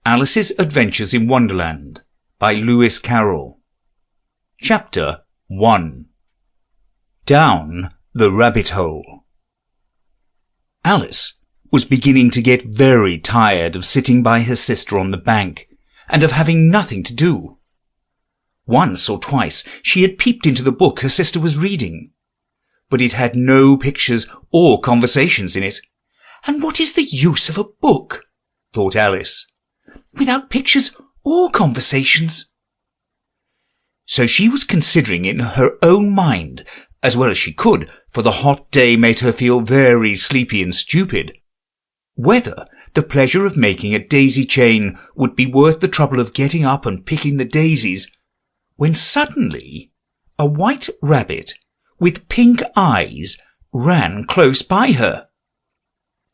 Alice's Adventures in Wonderland by Lewis Carroll. Chapter 1. Down the Rabbit Hole. Alice was beginning to get very tired of sitting by her sister on the bank, and of having nothing to do. Once or twice she had peeped into the book her sister was reading, but it had no pictures or conversations in it. "And what is the use of a book," thought Alice, "without pictures or conversations?" So she was considering in her own mind, as well as she could, for the hot day made her feel very sleepy and stupid, whether the pleasure of making a daisy chain would be worth the trouble of getting up and picking the daisies, when suddenly a white rabbit with pink eyes ran close by her.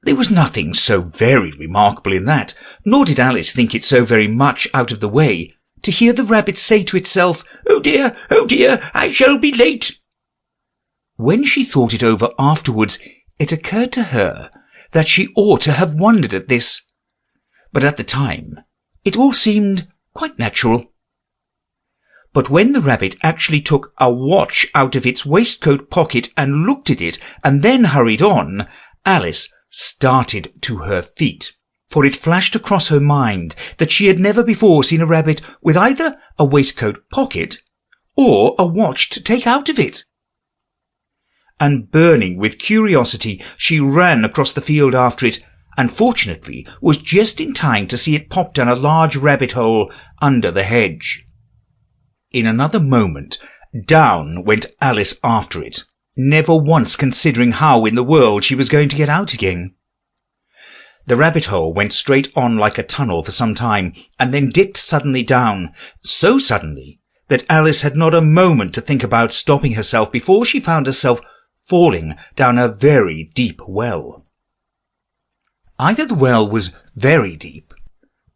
There was nothing so very remarkable in that, nor did Alice think it so very much out of the way to hear the rabbit say to itself, oh dear, I shall be late." When she thought it over afterwards, it occurred to her that she ought to have wondered at this, but at the time it all seemed quite natural. But when the rabbit actually took a watch out of its waistcoat pocket and looked at it and then hurried on, Alice started to her feet, for it flashed across her mind that she had never before seen a rabbit with either a waistcoat pocket or a watch to take out of it. And burning with curiosity, she ran across the field after it, and fortunately was just in time to see it pop down a large rabbit hole under the hedge. In another moment down went Alice after it, never once considering how in the world she was going to get out again. The rabbit hole went straight on like a tunnel for some time, and then dipped suddenly down, so suddenly that Alice had not a moment to think about stopping herself before she found herself falling down a very deep well. Either the well was very deep,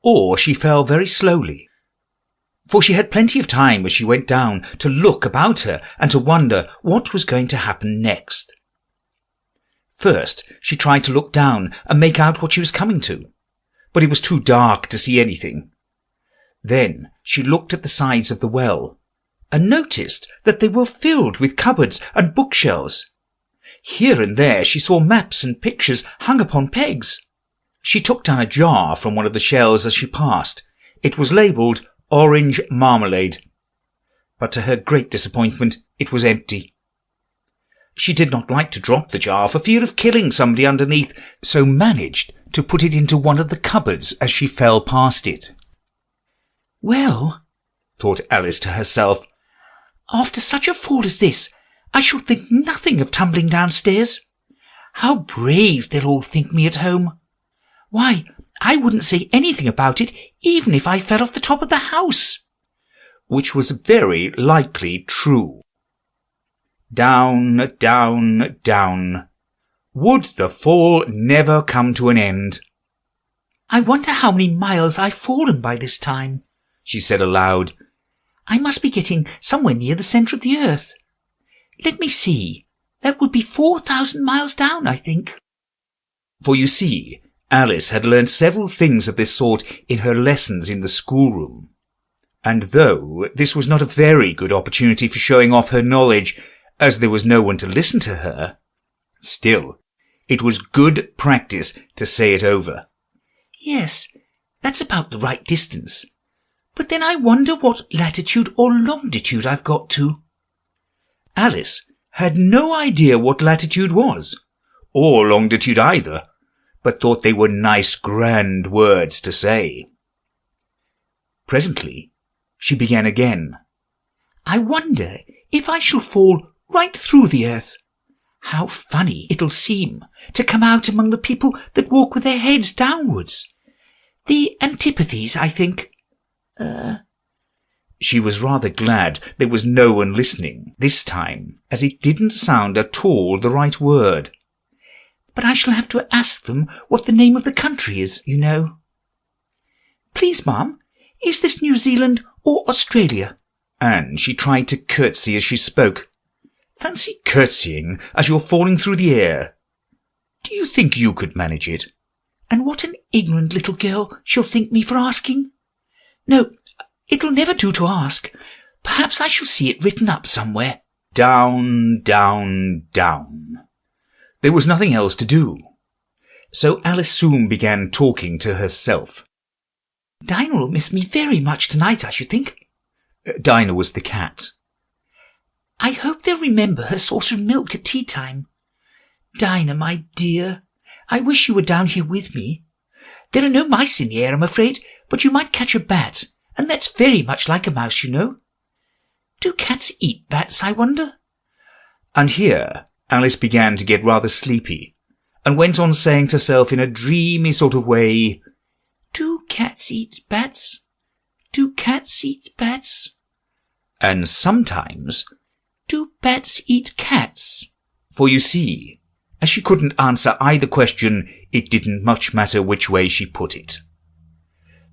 or she fell very slowly, for she had plenty of time as she went down to look about her and to wonder what was going to happen next. First she tried to look down and make out what she was coming to, but it was too dark to see anything. Then she looked at the sides of the well, and noticed that they were filled with cupboards and bookshelves. Here and there she saw maps and pictures hung upon pegs. She took down a jar from one of the shelves as she passed. It was labelled Orange Marmalade, but to her great disappointment it was empty. She did not like to drop the jar for fear of killing somebody underneath, so managed to put it into one of the cupboards as she fell past it. "Well," thought Alice to herself, "after such a fall as this, I shall think nothing of tumbling downstairs. How brave they'll all think me at home! Why, I wouldn't say anything about it even if I fell off the top of the house," which was very likely true. Down, down, down. Would the fall never come to an end? "I wonder how many miles I've fallen by this time," she said aloud. "I must be getting somewhere near the centre of the earth. Let me see, that would be 4,000 miles down, I think." For you see, Alice had learned several things of this sort in her lessons in the schoolroom, and though this was not a very good opportunity for showing off her knowledge, as there was no one to listen to her, still it was good practice to say it over. "Yes, that's about the right distance, but then I wonder what latitude or longitude I've got to." Alice had no idea what latitude was, or longitude either, but thought they were nice grand words to say. Presently she began again. "I wonder if I shall fall right through the earth. How funny it'll seem to come out among the people that walk with their heads downwards. The antipathies, I think. She was rather glad there was no one listening this time, as it didn't sound at all the right word. "But I shall have to ask them what the name of the country is, you know. Please, ma'am, is this New Zealand or Australia?" And she tried to curtsy as she spoke. Fancy curtsying as you're falling through the air. Do you think you could manage it? "And what an ignorant little girl she'll think me for asking. No, it'll never do to ask. Perhaps I shall see it written up somewhere." Down, down, down. There was nothing else to do. So Alice soon began talking to herself. "Dinah will miss me very much tonight, I should think." Dinah was the cat. "I hope they'll remember her saucer of milk at tea time. Dinah, my dear, I wish you were down here with me. There are no mice in the air, I'm afraid, but you might catch a bat, and that's very much like a mouse, you know. Do cats eat bats, I wonder?" And here Alice began to get rather sleepy, and went on saying to herself in a dreamy sort of way, "Do cats eat bats? Do cats eat bats? And sometimes, do bats eat cats?" For you see, as she couldn't answer either question, it didn't much matter which way she put it.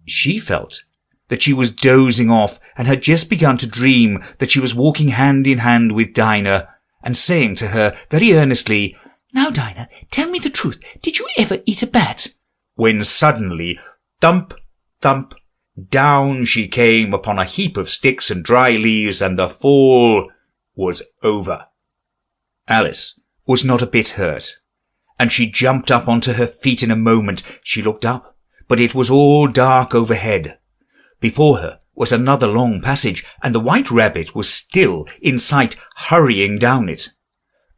She felt that she was dozing off, and had just begun to dream that she was walking hand in hand with Dinah, and saying to her very earnestly, "Now, Dinah, tell me the truth. Did you ever eat a bat?" When suddenly, thump, thump, down she came upon a heap of sticks and dry leaves, and the fall was over. Alice was not a bit hurt, and she jumped up onto her feet in a moment. She looked up, but it was all dark overhead. Before her was another long passage, and the White Rabbit was still in sight, hurrying down it.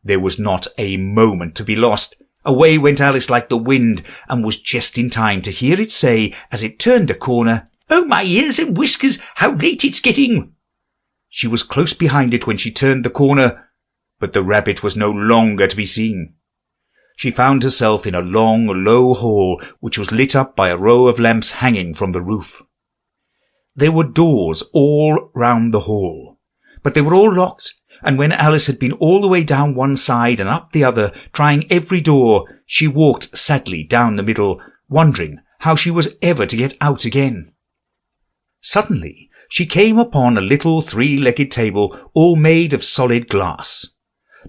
There was not a moment to be lost. Away went Alice like the wind, and was just in time to hear it say, as it turned a corner, "Oh, my ears and whiskers, how late it's getting!" She was close behind it when she turned the corner, but the rabbit was no longer to be seen. She found herself in a long, low hall, which was lit up by a row of lamps hanging from the roof. There were doors all round the hall, but they were all locked, and when Alice had been all the way down one side and up the other, trying every door, she walked sadly down the middle, wondering how she was ever to get out again. Suddenly she came upon a little three-legged table, all made of solid glass.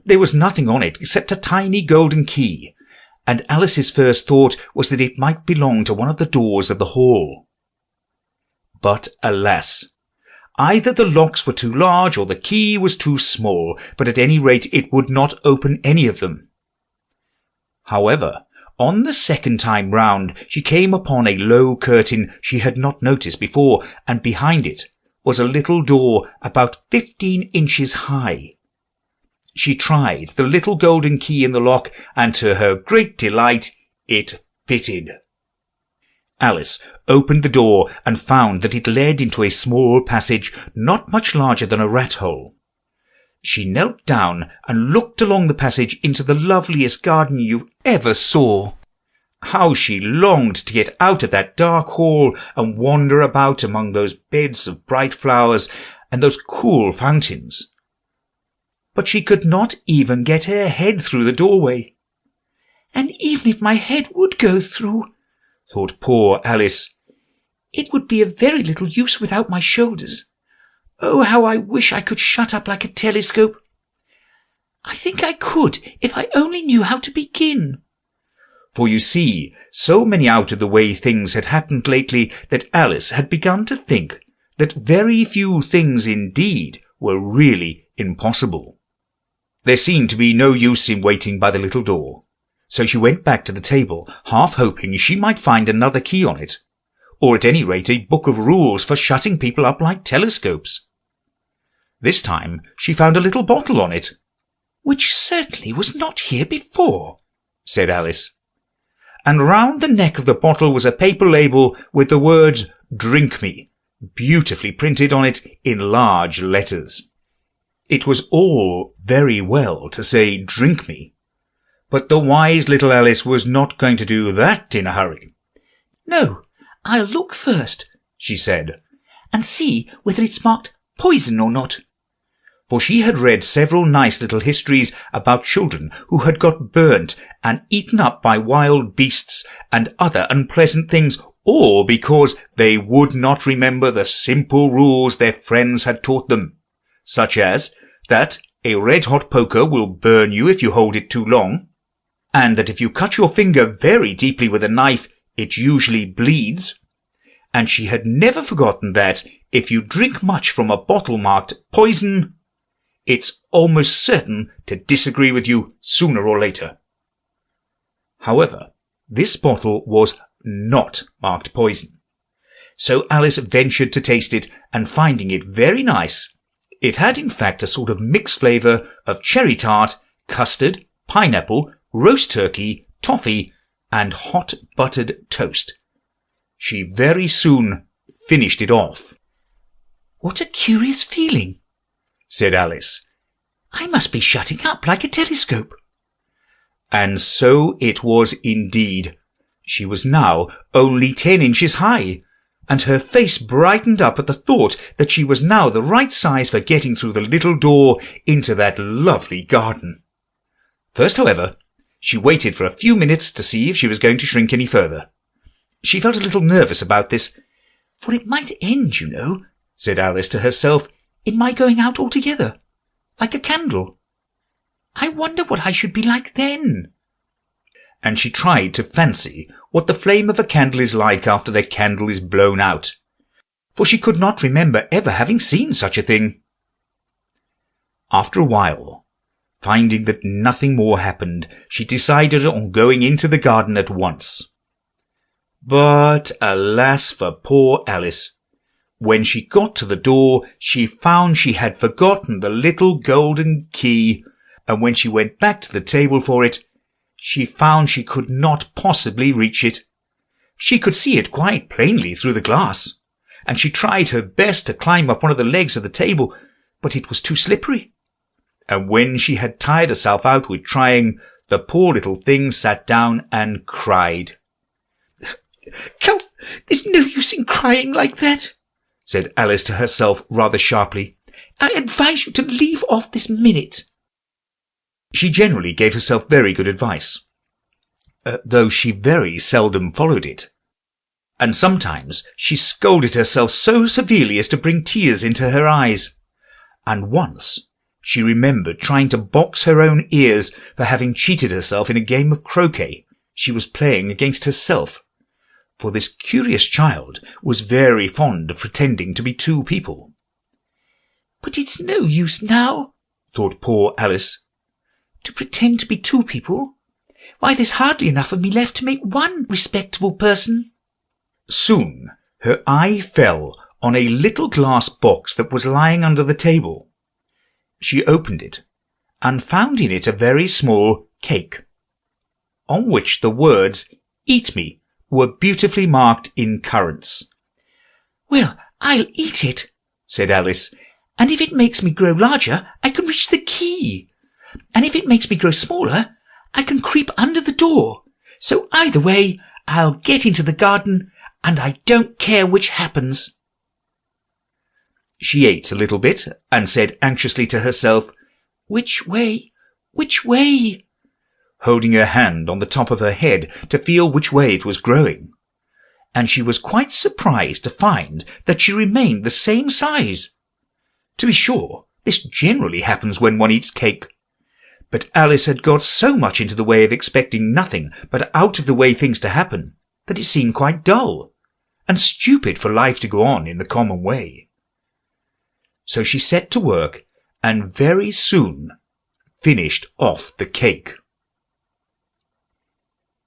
There was nothing on it except a tiny golden key, and Alice's first thought was that it might belong to one of the doors of the hall. But alas, either the locks were too large or the key was too small, but at any rate it would not open any of them. However, on the second time round she came upon a low curtain she had not noticed before, and behind it was a little door about 15 inches high. She tried the little golden key in the lock, and to her great delight it fitted. Alice opened the door and found that it led into a small passage not much larger than a rat hole. She knelt down and looked along the passage into the loveliest garden you ever saw. How she longed to get out of that dark hall and wander about among those beds of bright flowers and those cool fountains. But she could not even get her head through the doorway. "And even if my head would go through," thought poor Alice, "it would be of very little use without my shoulders. Oh, how I wish I could shut up like a telescope. I think I could if I only knew how to begin." For you see, so many out-of-the-way things had happened lately that Alice had begun to think that very few things indeed were really impossible. There seemed to be no use in waiting by the little door, so she went back to the table, half hoping she might find another key on it, or at any rate a book of rules for shutting people up like telescopes. This time she found a little bottle on it. "Which certainly was not here before," said Alice. And round the neck of the bottle was a paper label with the words "Drink Me" beautifully printed on it in large letters. It was all very well to say "Drink me," but the wise little Alice was not going to do that in a hurry. "No, I'll look first," she said, "and see whether it's marked poison or not." For she had read several nice little histories about children who had got burnt and eaten up by wild beasts and other unpleasant things, all because they would not remember the simple rules their friends had taught them, such as that a red-hot poker will burn you if you hold it too long, and that if you cut your finger very deeply with a knife, it usually bleeds, and she had never forgotten that if you drink much from a bottle marked poison, it's almost certain to disagree with you sooner or later. However, this bottle was not marked poison, so Alice ventured to taste it, and finding it very nice, it had in fact a sort of mixed flavour of cherry tart, custard, pineapple, roast turkey, toffee, and hot buttered toast. She very soon finished it off. "What a curious feeling," said Alice. "I must be shutting up like a telescope." And so it was indeed. She was now only 10 inches high, and her face brightened up at the thought that she was now the right size for getting through the little door into that lovely garden. First, however, she waited for a few minutes to see if she was going to shrink any further. She felt a little nervous about this, "For it might end, you know," said Alice to herself, "in my going out altogether, like a candle. I wonder what I should be like then." And she tried to fancy what the flame of a candle is like after the candle is blown out, for she could not remember ever having seen such a thing. After a while, finding that nothing more happened, she decided on going into the garden at once. But alas for poor Alice! When she got to the door, she found she had forgotten the little golden key, and when she went back to the table for it, she found she could not possibly reach it. She could see it quite plainly through the glass, and she tried her best to climb up one of the legs of the table, but it was too slippery. And when she had tired herself out with trying, the poor little thing sat down and cried. "Come, there's no use in crying like that," said Alice to herself rather sharply. "I advise you to leave off this minute." She generally gave herself very good advice, though she very seldom followed it. And sometimes she scolded herself so severely as to bring tears into her eyes. And once she remembered trying to box her own ears for having cheated herself in a game of croquet she was playing against herself, for this curious child was very fond of pretending to be two people. "But it's no use now," thought poor Alice, "to pretend to be two people. Why, there's hardly enough of me left to make one respectable person." Soon her eye fell on a little glass box that was lying under the table. She opened it, and found in it a very small cake, on which the words "Eat me" were beautifully marked in currants. "Well, I'll eat it," said Alice, "and if it makes me grow larger, I can reach the key. And if it makes me grow smaller, I can creep under the door. So either way, I'll get into the garden, and I don't care which happens." She ate a little bit, and said anxiously to herself, "Which way? Which way?" holding her hand on the top of her head to feel which way it was growing. And she was quite surprised to find that she remained the same size. To be sure, this generally happens when one eats cake. But Alice had got so much into the way of expecting nothing but out of the way things to happen, that it seemed quite dull and stupid for life to go on in the common way. So she set to work, and very soon finished off the cake.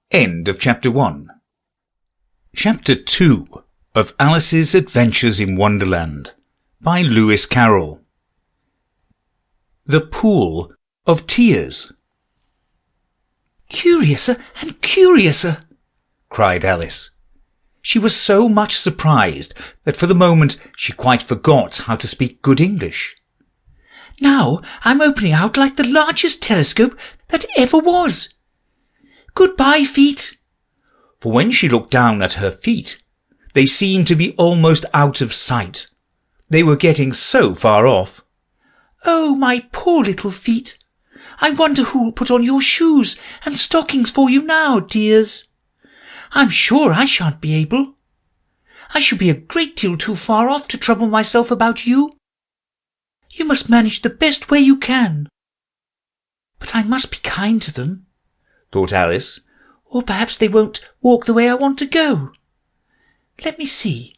End of Chapter 1. Chapter 2 of Alice's Adventures in Wonderland by Lewis Carroll. The Pool of Tears. "Curiouser and curiouser," cried Alice. She was so much surprised that for the moment she quite forgot how to speak good English. "Now I'm opening out like the largest telescope that ever was. Goodbye, feet." For when she looked down at her feet, they seemed to be almost out of sight. They were getting so far off. "Oh, my poor little feet. I wonder who'll put on your shoes and stockings for you now, dears. I'm sure I shan't be able. I shall be a great deal too far off to trouble myself about you. You must manage the best way you can. But I must be kind to them," thought Alice, Or perhaps they won't walk the way I want to go. Let me see.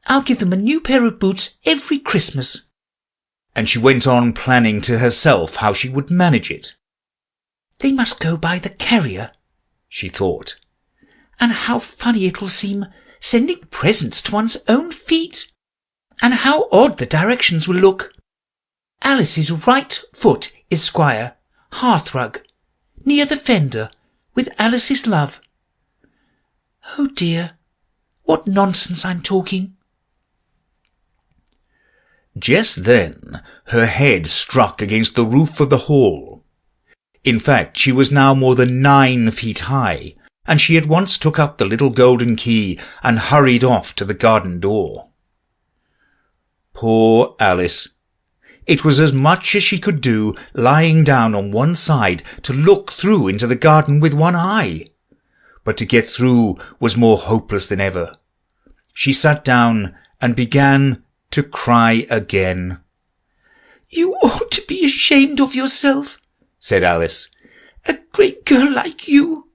I'll give them a new pair of boots every Christmas." And she went on planning to herself how she would manage it. "They must go by the carrier," she thought. "And how funny it will seem sending presents to one's own feet. And how odd the directions will look. Alice's right foot, Esquire, hearthrug, near the fender, with Alice's love. Oh dear, what nonsense I'm talking." Just then her head struck against the roof of the hall. In fact, she was now more than 9 feet high, and she at once took up the little golden key and hurried off to the garden door. Poor Alice! It was as much as she could do, lying down on one side, to look through into the garden with one eye. But to get through was more hopeless than ever. She sat down and began to cry again. "You ought to be ashamed of yourself," said Alice. "A great girl like you."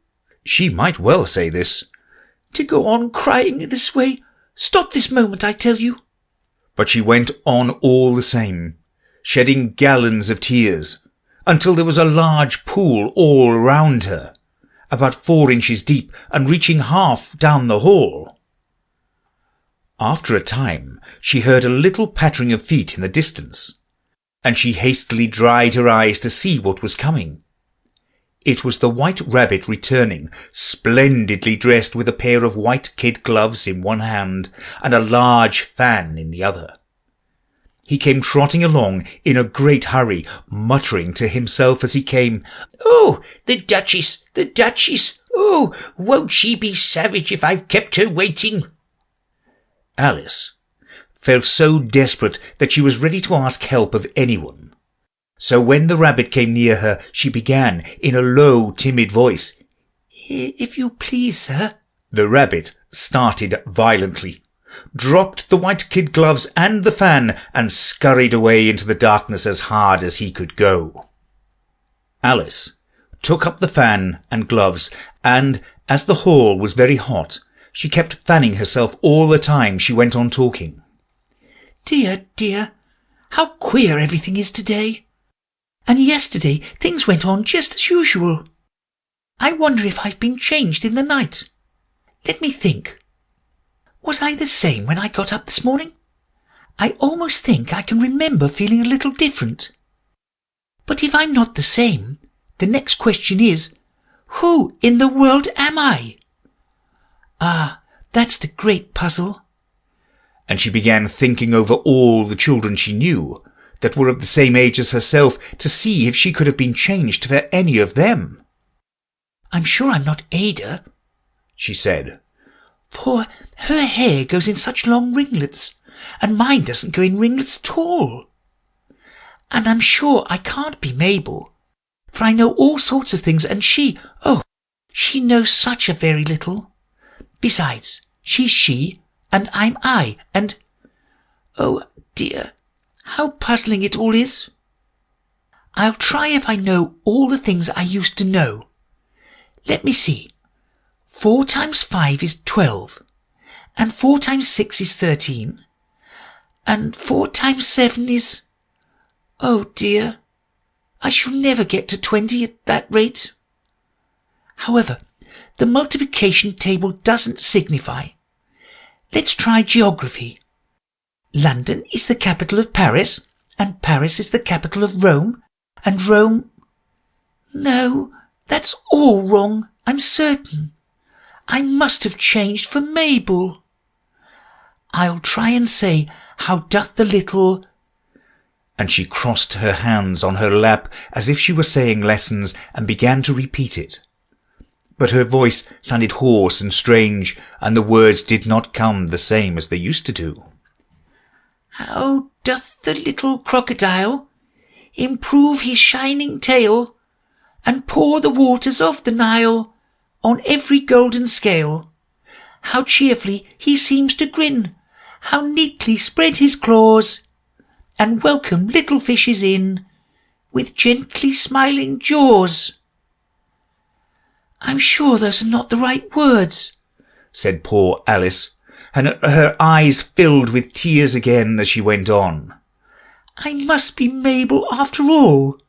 She might well say this. "To go on crying this way. Stop this moment, I tell you." But she went on all the same, shedding gallons of tears, until there was a large pool all round her, about 4 inches deep and reaching half down the hall. After a time she heard a little pattering of feet in the distance, and she hastily dried her eyes to see what was coming. It was the White Rabbit returning, splendidly dressed, with a pair of white kid gloves in one hand and a large fan in the other. He came trotting along in a great hurry, muttering to himself as he came, "Oh, the Duchess, the Duchess! Oh, won't she be savage if I've kept her waiting?" Alice felt so desperate that she was ready to ask help of anyone. So when the rabbit came near her, she began in a low, timid voice, "If you please, sir." The rabbit started violently, dropped the white kid gloves and the fan, and scurried away into the darkness as hard as he could go. Alice took up the fan and gloves, and as the hall was very hot, she kept fanning herself all the time she went on talking. "Dear, dear, how queer everything is today. And yesterday things went on just as usual. I wonder if I've been changed in the night. Let me think. Was I the same when I got up this morning? I almost think I can remember feeling a little different. But if I'm not the same, the next question is, who in the world am I? Ah, that's the great puzzle." And she began thinking over all the children she knew that were of the same age as herself, to see if she could have been changed for any of them. "I'm sure I'm not Ada," she said, "for her hair goes in such long ringlets, and mine doesn't go in ringlets at all. And I'm sure I can't be Mabel, for I know all sorts of things, and she knows such a very little. Besides, she's she, and I'm I, and oh dear, how puzzling it all is. I'll try if I know all the things I used to know. Let me see. 4 times 5 is 12, and 4 times 6 is 13, and 4 times 7 is... Oh dear, I shall never get to 20 at that rate. However, the multiplication table doesn't signify. Let's try geography. London is the capital of Paris, and Paris is the capital of Rome, and Rome... No, that's all wrong, I'm certain. I must have changed for Mabel. I'll try and say, how doth the little... And she crossed her hands on her lap as if she were saying lessons, and began to repeat it. But her voice sounded hoarse and strange, and the words did not come the same as they used to do. How doth the little crocodile improve his shining tail, and pour the waters of the Nile on every golden scale? How cheerfully he seems to grin, how neatly spread his claws, and welcome little fishes in with gently smiling jaws. I'm sure those are not the right words, said poor Alice, and her eyes filled with tears again as she went on. I must be Mabel after all,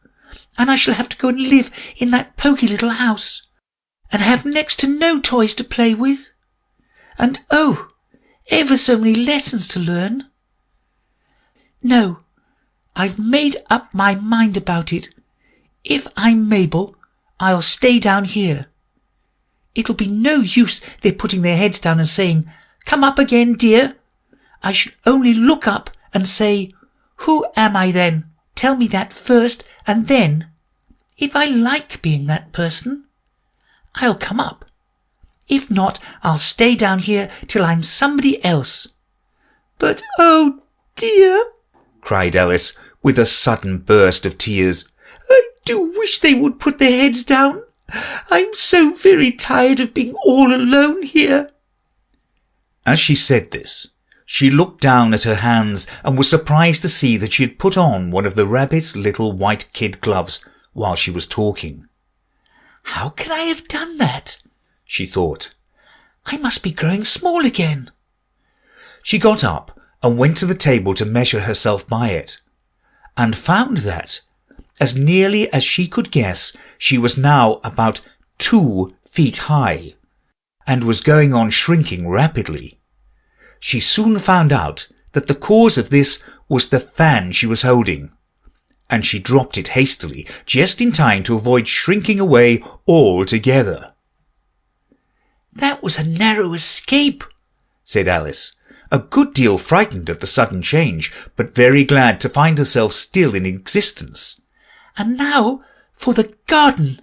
and I shall have to go and live in that poky little house, and have next to no toys to play with, and oh, ever so many lessons to learn. No, I've made up my mind about it. If I'm Mabel, I'll stay down here. It'll be no use their putting their heads down and saying, "Come up again, dear." I should only look up and say, "Who am I then? Tell me that first, and then, if I like being that person, I'll come up. If not, I'll stay down here till I'm somebody else." "But oh dear," cried Alice, with a sudden burst of tears, "I do wish they would put their heads down. I'm so very tired of being all alone here." As she said this, she looked down at her hands and was surprised to see that she had put on one of the rabbit's little white kid gloves while she was talking. "How can I have done that?" she thought. "I must be growing small again." She got up and went to the table to measure herself by it, and found that, as nearly as she could guess, she was now about 2 feet high, and was going on shrinking rapidly. She soon found out that the cause of this was the fan she was holding, and she dropped it hastily, just in time to avoid shrinking away altogether. "That was a narrow escape," said Alice, a good deal frightened at the sudden change, but very glad to find herself still in existence. "And now for the garden."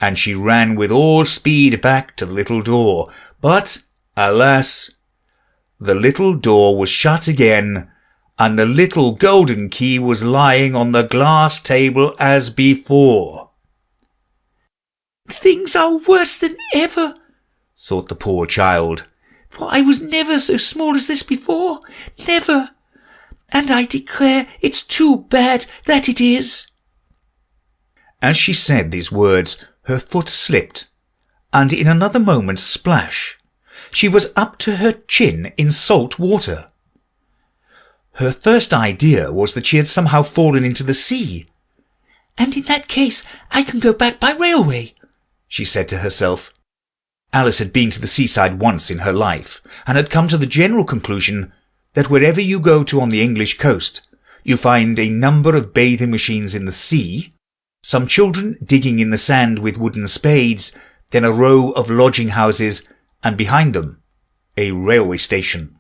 And she ran with all speed back to the little door, but, alas, the little door was shut again, and the little golden key was lying on the glass table as before. "Things are worse than ever," thought the poor child, "for I was never so small as this before, never, and I declare it's too bad that it is." As she said these words, her foot slipped, and in another moment, splash, she was up to her chin in salt water. Her first idea was that she had somehow fallen into the sea. "And in that case I can go back by railway," she said to herself. Alice had been to the seaside once in her life, and had come to the general conclusion that wherever you go to on the English coast, you find a number of bathing machines in the sea, some children digging in the sand with wooden spades, then a row of lodging houses, and behind them a railway station.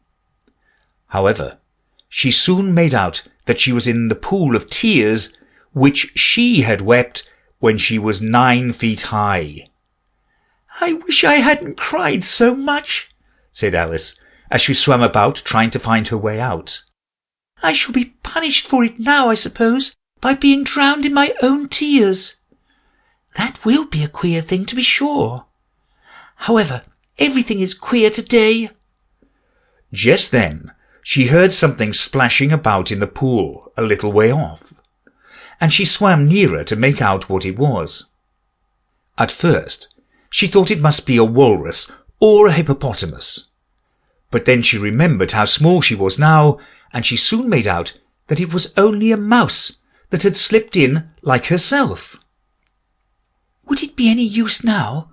However, she soon made out that she was in the pool of tears which she had wept when she was 9 feet high. "I wish I hadn't cried so much," said Alice, as she swam about trying to find her way out. "I shall be punished for it now, I suppose, by being drowned in my own tears. That will be a queer thing, to be sure. However, everything is queer today." Just then she heard something splashing about in the pool a little way off, and she swam nearer to make out what it was. At first she thought it must be a walrus or a hippopotamus, but then she remembered how small she was now, and she soon made out that it was only a mouse that had slipped in like herself. "Would it be any use now,"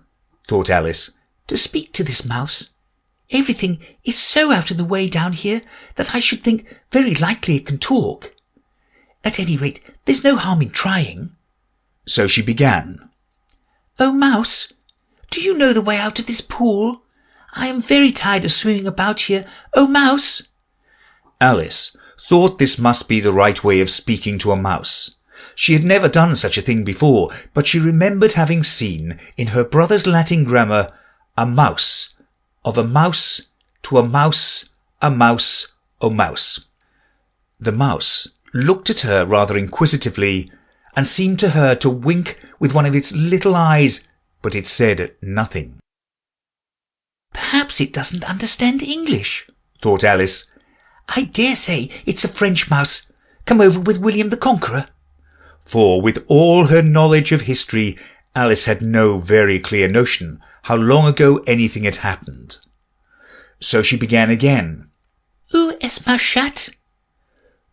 thought Alice, "to speak to this mouse? Everything is so out of the way down here that I should think very likely it can talk. At any rate, there's no harm in trying." So she began. "Oh, mouse, do you know the way out of this pool? I am very tired of swimming about here. Oh, mouse." Alice thought this must be the right way of speaking to a mouse. She had never done such a thing before, but she remembered having seen in her brother's Latin grammar a mouse, of a mouse, to a mouse, a mouse, o mouse. The mouse looked at her rather inquisitively, and seemed to her to wink with one of its little eyes, but it said nothing. "Perhaps it doesn't understand English," thought Alice. "I dare say it's a French mouse, come over with William the Conqueror." For with all her knowledge of history, Alice had no very clear notion how long ago anything had happened. So she began again, Où est ma chatte?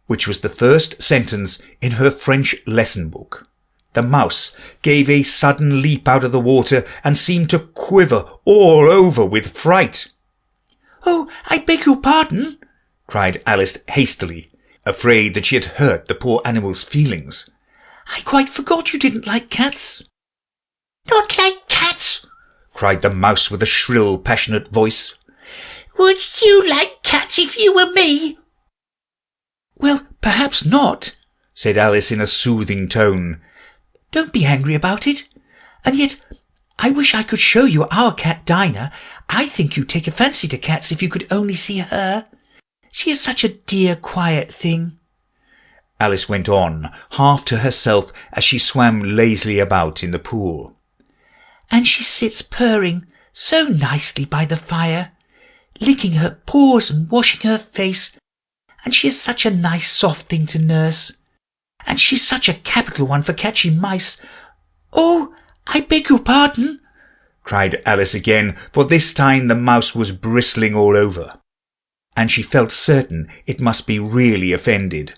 which was the first sentence in her French lesson book. The mouse gave a sudden leap out of the water and seemed to quiver all over with fright. Oh, I beg your pardon, cried Alice hastily, afraid that she had hurt the poor animal's feelings. I quite forgot you didn't like cats. Not like cats, cried the mouse with a shrill, passionate voice. Would you like cats if you were me? Well, perhaps not, said Alice in a soothing tone. Don't be angry about it. And yet, I wish I could show you our cat Dinah. I think you'd take a fancy to cats if you could only see her. She is such a dear, quiet thing. Alice went on, half to herself, as she swam lazily about in the pool. And she sits purring so nicely by the fire, licking her paws and washing her face. And she is such a nice soft thing to nurse. And she's such a capital one for catching mice. Oh, I beg your pardon, cried Alice again, for this time the mouse was bristling all over, and she felt certain it must be really offended.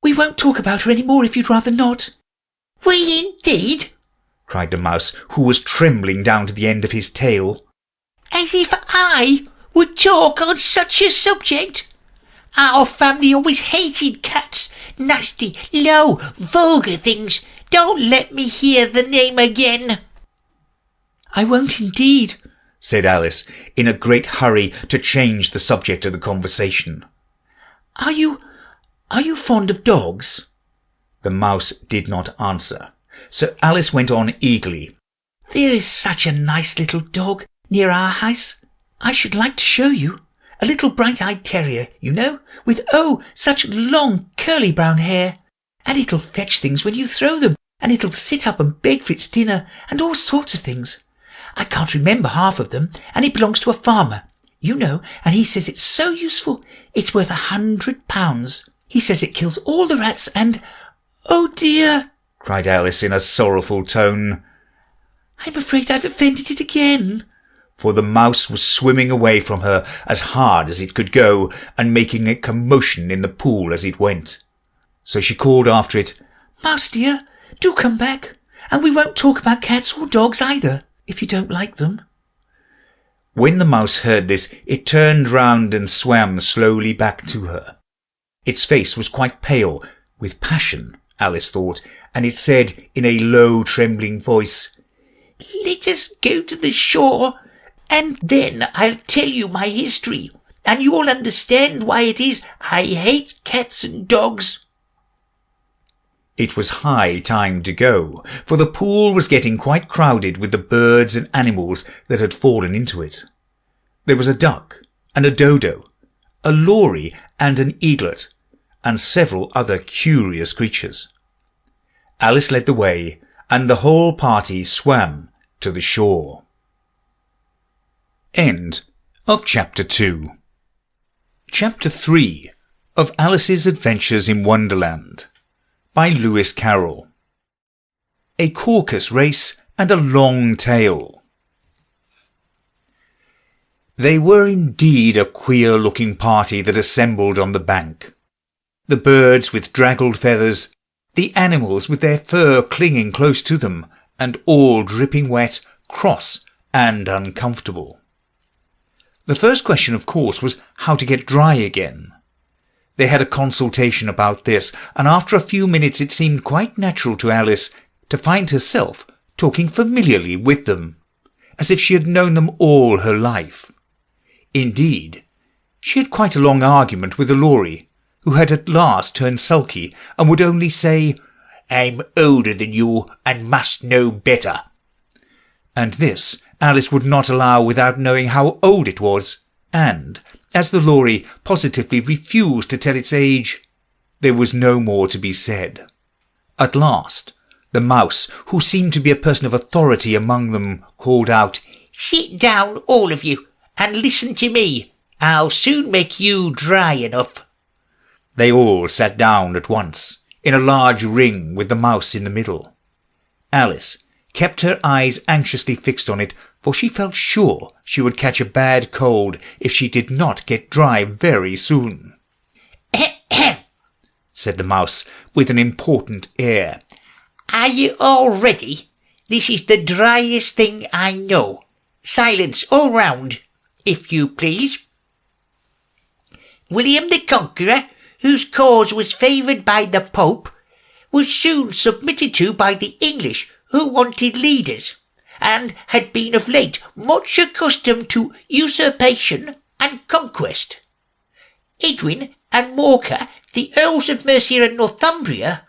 We won't talk about her any more if you'd rather not. We indeed, cried the mouse, who was trembling down to the end of his tail. As if I would talk on such a subject. Our family always hated cats. Nasty, low, vulgar things. Don't let me hear the name again. I won't indeed, said Alice, in a great hurry to change the subject of the conversation. Are you fond of dogs? The mouse did not answer, so Alice went on eagerly. There is such a nice little dog near our house. I should like to show you. A little bright-eyed terrier, you know, with, oh, such long curly brown hair. And it'll fetch things when you throw them, and it'll sit up and beg for its dinner, and all sorts of things. I can't remember half of them, and it belongs to a farmer, you know, and he says it's so useful. It's worth £100. He says it kills all the rats and... Oh, dear, cried Alice in a sorrowful tone. I'm afraid I've offended it again. For the mouse was swimming away from her as hard as it could go, and making a commotion in the pool as it went. So she called after it, Mouse dear, do come back, and we won't talk about cats or dogs either, if you don't like them. When the mouse heard this, it turned round and swam slowly back to her. Its face was quite pale, with passion, Alice thought, and it said in a low, trembling voice, Let us go to the shore, and then I'll tell you my history, and you'll understand why it is I hate cats and dogs. It was high time to go, for the pool was getting quite crowded with the birds and animals that had fallen into it. There was a duck and a dodo, a lory and an eaglet, and several other curious creatures. Alice led the way, and the whole party swam to the shore. End of Chapter 2. Chapter 3 of Alice's Adventures in Wonderland by Lewis Carroll. A Caucus race and a long tail. They were indeed a queer-looking party that assembled on the bank. The birds with draggled feathers, the animals with their fur clinging close to them, and all dripping wet, cross, and uncomfortable. The first question, of course, was how to get dry again. They had a consultation about this, and after a few minutes it seemed quite natural to Alice to find herself talking familiarly with them, as if she had known them all her life. Indeed, she had quite a long argument with the lory, who had at last turned sulky and would only say, "I'm older than you and must know better." And this Alice would not allow without knowing how old it was, and, as the lory positively refused to tell its age, there was no more to be said. At last, the mouse, who seemed to be a person of authority among them, called out, "Sit down, all of you, and listen to me. I'll soon make you dry enough." They all sat down at once, in a large ring with the mouse in the middle. Alice kept her eyes anxiously fixed on it, for she felt sure she would catch a bad cold if she did not get dry very soon. "Ahem," said the mouse with an important air. "Are you all ready? This is the driest thing I know. Silence all round, if you please. William the Conqueror, whose cause was favoured by the Pope, was soon submitted to by the English, who wanted leaders, and had been of late much accustomed to usurpation and conquest. Edwin and Morcar, the Earls of Mercia and Northumbria—"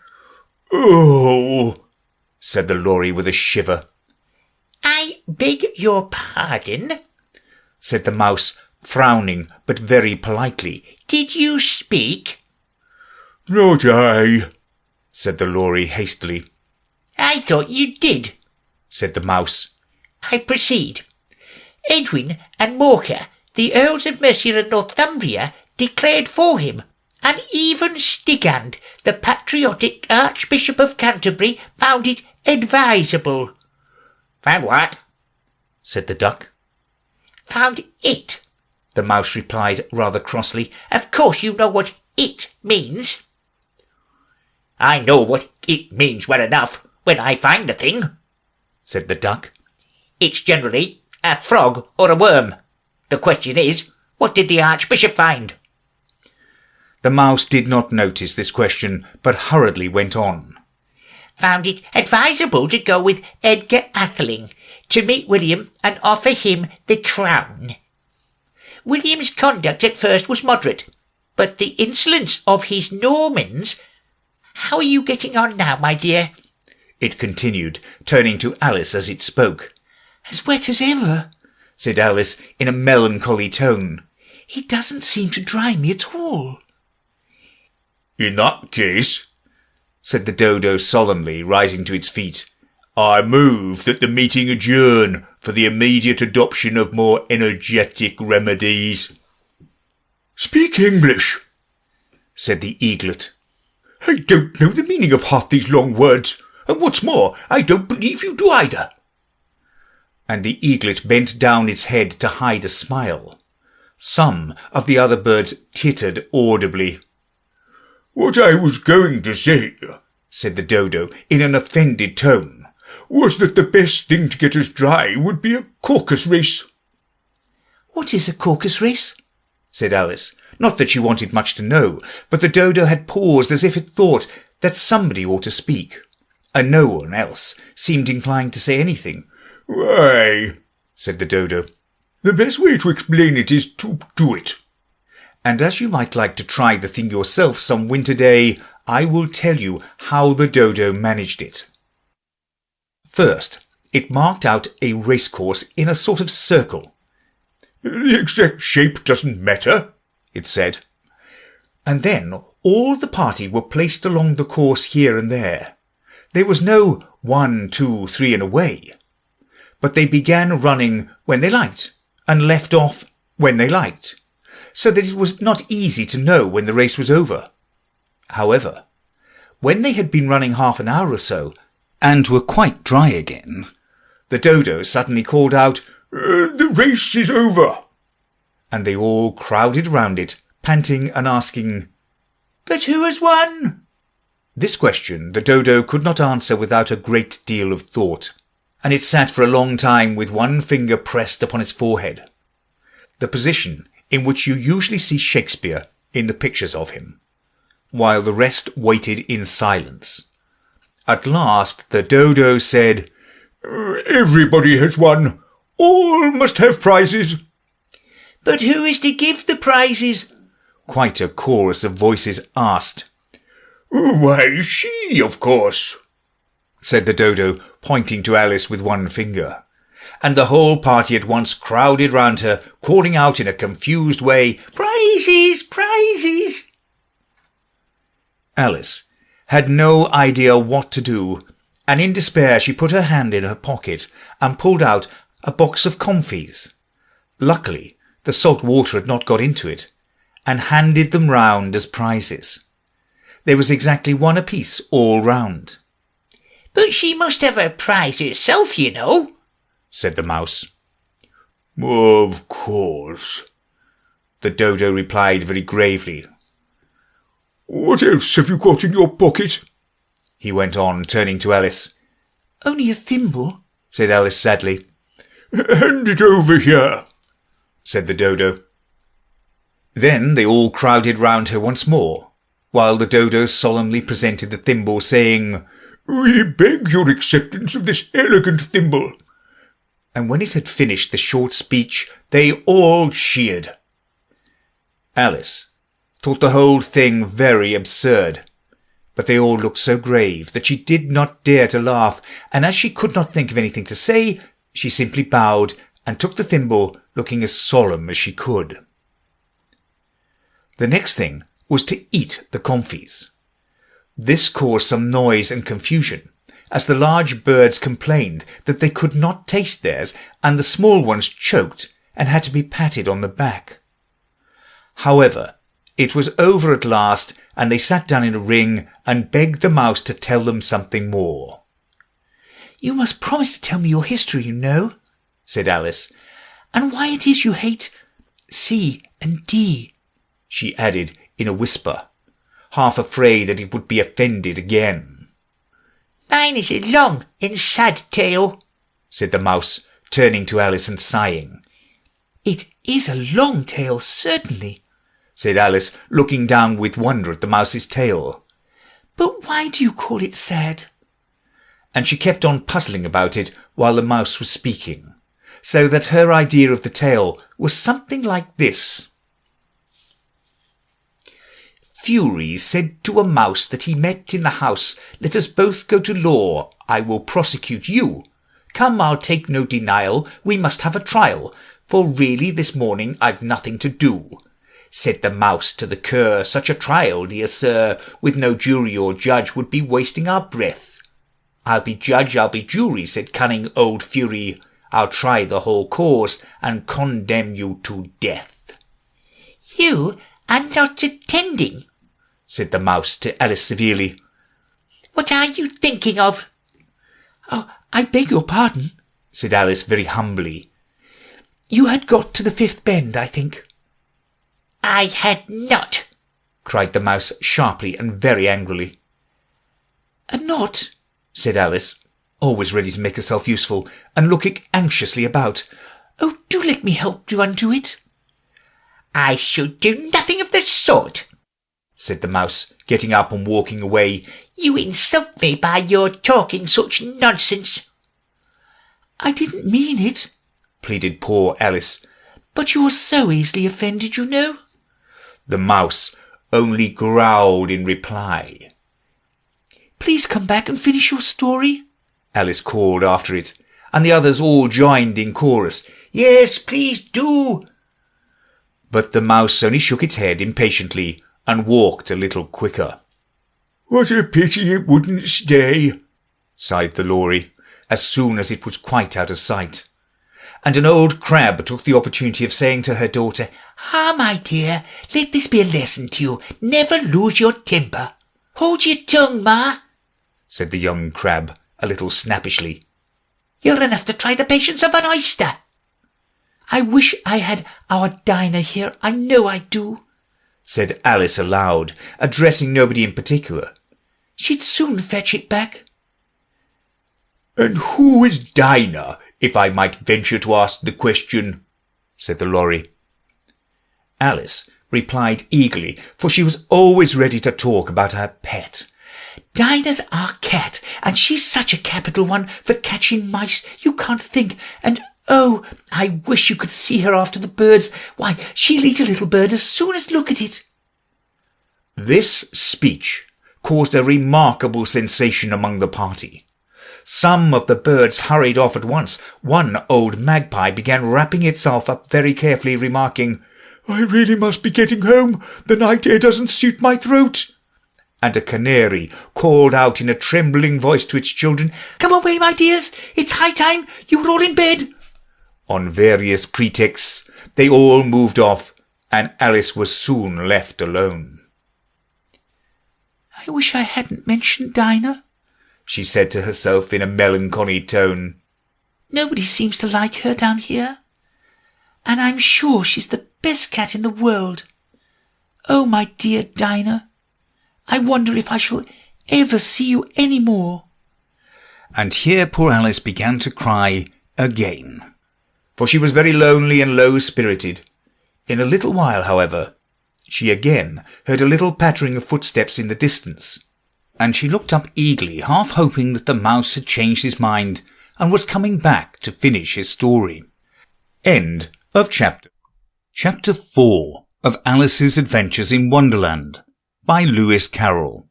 "Oh," said the Lory with a shiver. "I beg your pardon," said the mouse, frowning but very politely. "Did you speak?" "Not I," said the Lory hastily. "I thought you did," said the mouse. "I proceed. Edwin and Morcar, the Earls of Mercia and Northumbria, declared for him, and even Stigand, the patriotic Archbishop of Canterbury, found it advisable." "Found what?" said the duck. "Found it," the mouse replied rather crossly. "Of course you know what it means." "I know what it means well enough when I find the thing," said the duck. "It's generally a frog or a worm. The question is, what did the Archbishop find?" The mouse did not notice this question, but hurriedly went on. "Found it advisable to go with Edgar Atheling to meet William and offer him the crown. William's conduct at first was moderate, but the insolence of his Normans— How are you getting on now, my dear?" it continued, turning to Alice as it spoke. "As wet as ever," said Alice in a melancholy tone. "He doesn't seem to dry me at all." "In that case," said the Dodo solemnly, rising to its feet, "I move that the meeting adjourn for the immediate adoption of more energetic remedies." "Speak English," said the eaglet. "I don't know the meaning of half these long words, and what's more, I don't believe you do either." And the eaglet bent down its head to hide a smile. Some of the other birds tittered audibly. "What I was going to say," said the Dodo in an offended tone, "was that the best thing to get us dry would be a Caucus race." "What is a Caucus race?" said Alice. Not that she wanted much to know, but the Dodo had paused as if it thought that somebody ought to speak, and no one else seemed inclined to say anything. "Why," said the Dodo, "the best way to explain it is to do it. And as you might like to try the thing yourself some winter day, I will tell you how the Dodo managed it. First, it marked out a racecourse in a sort of circle. "The exact shape doesn't matter," it said. And then all the party were placed along the course here and there. There was no 1, 2, 3 and away, but they began running when they liked, and left off when they liked, so that it was not easy to know when the race was over. However, when they had been running half an hour or so, and were quite dry again, the Dodo suddenly called out, "The race is over!" And they all crowded round it, panting and asking, "But who has won?" This question the Dodo could not answer without a great deal of thought, and it sat for a long time with one finger pressed upon its forehead, the position in which you usually see Shakespeare in the pictures of him, while the rest waited in silence. At last the Dodo said, "Everybody has won. All must have prizes." "But who is to give the prizes?" quite a chorus of voices asked. "Why, she, of course," said the Dodo, pointing to Alice with one finger. And the whole party at once crowded round her, calling out in a confused way, "Prizes! Prizes!" Alice had no idea what to do, and in despair she put her hand in her pocket and pulled out a box of comfits. Luckily, the salt water had not got into it, and handed them round as prizes. There was exactly one apiece all round. But she must have her prize herself, you know, said the mouse. Of course, the Dodo replied very gravely. What else have you got in your pocket? He went on, turning to Alice. Only a thimble, said Alice sadly. Hand it over here, said the Dodo. Then they all crowded round her once more, while the Dodo solemnly presented the thimble, saying, We beg your acceptance of this elegant thimble. And when it had finished the short speech, they all cheered. Alice thought the whole thing very absurd, but they all looked so grave that she did not dare to laugh, and as she could not think of anything to say, she simply bowed and took the thimble, looking as solemn as she could. The next thing was to eat the comfits. This caused some noise and confusion, as the large birds complained that they could not taste theirs, and the small ones choked and had to be patted on the back. However, it was over at last, and they sat down in a ring and begged the mouse to tell them something more. You must promise to tell me your history, you know, said Alice, and why it is you hate C and D, she added in a whisper, half afraid that it would be offended again. Mine is a long and sad tale, said the mouse, turning to Alice and sighing. It is a long tale, certainly, said Alice, looking down with wonder at the mouse's tail. But why do you call it sad? And she kept on puzzling about it while the mouse was speaking, so that her idea of the tale was something like this. Fury said to a mouse that he met in the house, Let us both go to law, I will prosecute you. Come, I'll take no denial, we must have a trial, for really this morning I've nothing to do. Said the mouse to the cur, Such a trial, dear sir, with no jury or judge would be wasting our breath. I'll be judge, I'll be jury, said cunning old Fury. I'll try the whole cause and condemn you to death. You are not attending, said the mouse to Alice severely. What are you thinking of? Oh, I beg your pardon, said Alice very humbly. You had got to the fifth bend, I think. I had not, cried the mouse sharply and very angrily. Not, said Alice, always ready to make herself useful, and looking anxiously about. Oh, do let me help you undo it. I should do nothing of the sort, said the mouse, getting up and walking away. You insult me by your talking such nonsense. I didn't mean it, pleaded poor Alice, but you're so easily offended, you know. The mouse only growled in reply. Please come back and finish your story, Alice called after it, and the others all joined in chorus. Yes, please do. But the mouse only shook its head impatiently and walked a little quicker. What a pity it wouldn't stay, sighed the Lory, as soon as it was quite out of sight. And an old crab took the opportunity of saying to her daughter, Ah, my dear, let this be a lesson to you. Never lose your temper. Hold your tongue, Ma, said the young crab, a little snappishly. You're enough to try the patience of an oyster. I wish I had our Dinah here, I know I do, said Alice aloud, addressing nobody in particular. She'd soon fetch it back. And who is Dinah, if I might venture to ask the question? Said the Lory. Alice replied eagerly, for she was always ready to talk about her pet. Dinah's our cat, and she's such a capital one for catching mice you can't think, and oh, I wish you could see her after the birds. Why, she'll eat a little bird as soon as look at it. This speech caused a remarkable sensation among the party. Some of the birds hurried off at once. One old magpie began wrapping itself up very carefully, remarking, I really must be getting home. The night air doesn't suit my throat. And a canary called out in a trembling voice to its children, Come away, my dears, it's high time you were all in bed. On various pretexts, they all moved off, and Alice was soon left alone. I wish I hadn't mentioned Dinah, she said to herself in a melancholy tone. Nobody seems to like her down here, and I'm sure she's the best cat in the world. Oh, my dear Dinah, I wonder if I shall ever see you any more. And here poor Alice began to cry again, for she was very lonely and low-spirited. In a little while, however, she again heard a little pattering of footsteps in the distance, and she looked up eagerly, half hoping that the mouse had changed his mind and was coming back to finish his story. End of chapter. Chapter 4 of Alice's Adventures in Wonderland by Lewis Carroll.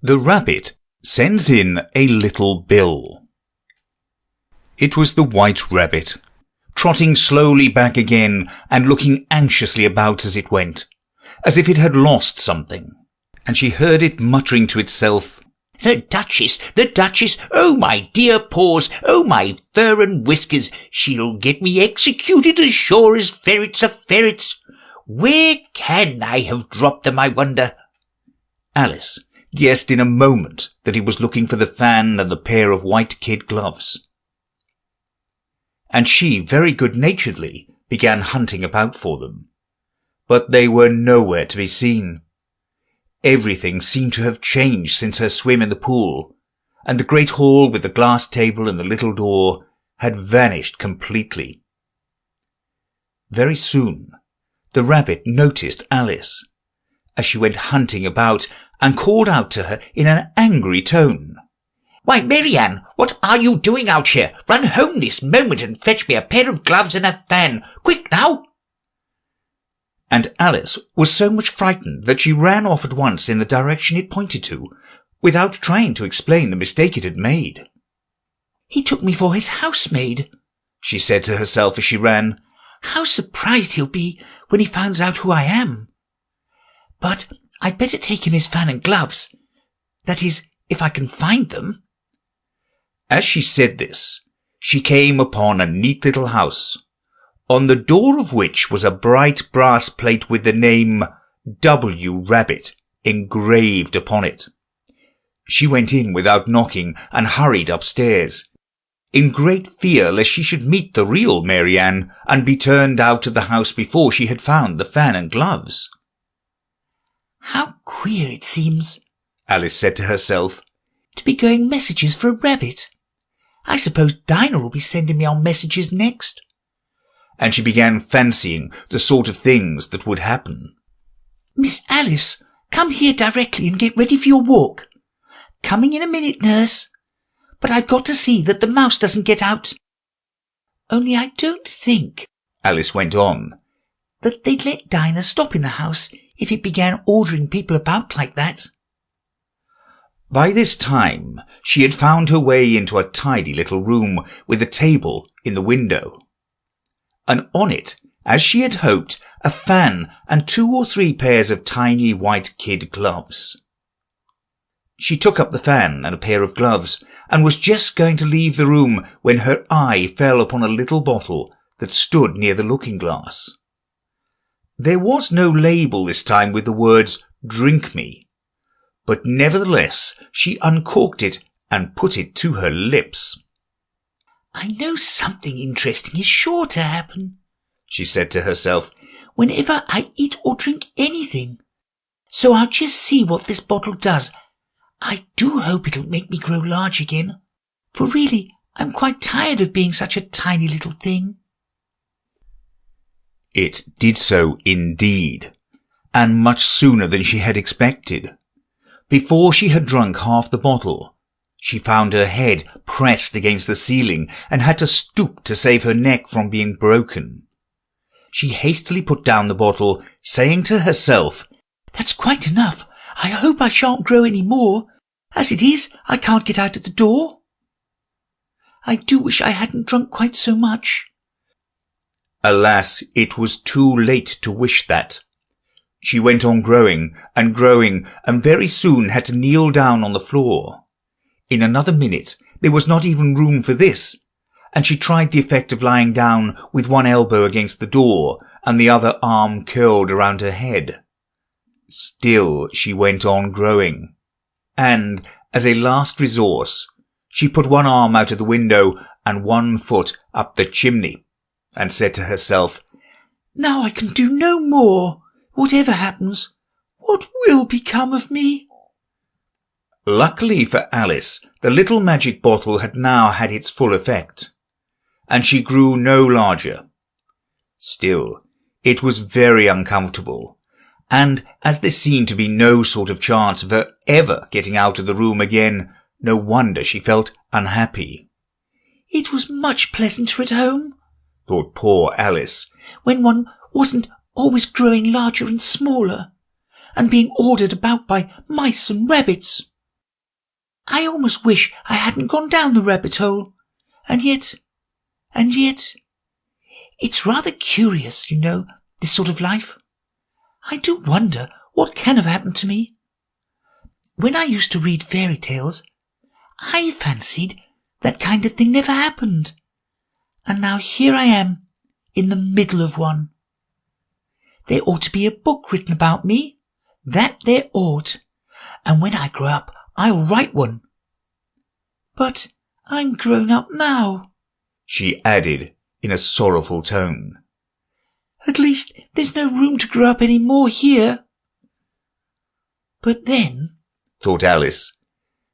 The Rabbit Sends in a Little Bill. It was the White Rabbit, trotting slowly back again and looking anxiously about as it went, as if it had lost something, and she heard it muttering to itself, The Duchess, oh my dear paws, oh my fur and whiskers, she'll get me executed as sure as ferrets are ferrets. Where can I have dropped them, I wonder? Alice guessed in a moment that he was looking for the fan and the pair of white kid gloves, and she very good-naturedly began hunting about for them, but they were nowhere to be seen. Everything seemed to have changed since her swim in the pool, and the great hall with the glass table and the little door had vanished completely. Very soon the rabbit noticed Alice, as she went hunting about, and called out to her in an angry tone, Why, Marianne, what are you doing out here? Run home this moment and fetch me a pair of gloves and a fan. Quick now! And Alice was so much frightened that she ran off at once in the direction it pointed to, without trying to explain the mistake it had made. He took me for his housemaid, she said to herself as she ran. How surprised he'll be when he finds out who I am. But I'd better take him his fan and gloves. That is, if I can find them. As she said this, she came upon a neat little house, on the door of which was a bright brass plate with the name W. Rabbit engraved upon it. She went in without knocking and hurried upstairs, in great fear lest she should meet the real Marianne and be turned out of the house before she had found the fan and gloves. How queer it seems, Alice said to herself, to be going messages for a rabbit. I suppose Dinah will be sending me on messages next. And she began fancying the sort of things that would happen. Miss Alice, come here directly and get ready for your walk. Coming in a minute, nurse. But I've got to see that the mouse doesn't get out. Only I don't think, Alice went on, that they'd let Dinah stop in the house if it began ordering people about like that. By this time she had found her way into a tidy little room with a table in the window, and on it, as she had hoped, a fan and 2 or 3 pairs of tiny white kid gloves. She took up the fan and a pair of gloves, and was just going to leave the room when her eye fell upon a little bottle that stood near the looking-glass. There was no label this time with the words, "Drink me," but nevertheless she uncorked it and put it to her lips. I know something interesting is sure to happen, she said to herself, whenever I eat or drink anything. So I'll just see what this bottle does. I do hope it'll make me grow large again, for really I'm quite tired of being such a tiny little thing. It did so indeed, and much sooner than she had expected. Before she had drunk half the bottle, she found her head pressed against the ceiling and had to stoop to save her neck from being broken. She hastily put down the bottle, saying to herself, That's quite enough. I hope I shan't grow any more. As it is, I can't get out at the door. I do wish I hadn't drunk quite so much. Alas, it was too late to wish that. She went on growing, and very soon had to kneel down on the floor. In another minute there was not even room for this, and she tried the effect of lying down with one elbow against the door and the other arm curled around her head. Still she went on growing, and As a last resource, she put one arm out of the window and one foot up the chimney, and said to herself, "Now I can do no more. Whatever happens, what will become of me?" Luckily for Alice, the little magic bottle had now had its full effect, and she grew no larger. Still, it was very uncomfortable, and as there seemed to be no sort of chance of her ever getting out of the room again, no wonder she felt unhappy. "It was much pleasanter at home," thought poor Alice, "when one wasn't always growing larger and smaller, and being ordered about by mice and rabbits. I almost wish I hadn't gone down the rabbit hole, and yet, it's rather curious, you know, this sort of life. I do wonder what can have happened to me. When I used to read fairy tales, I fancied that kind of thing never happened, and now here I am in the middle of one. There ought to be a book written about me, that there ought, and when I grow up I'll write one. But I'm grown up now," she added in a sorrowful tone. "At least there's no room to grow up any more here. But then," thought Alice,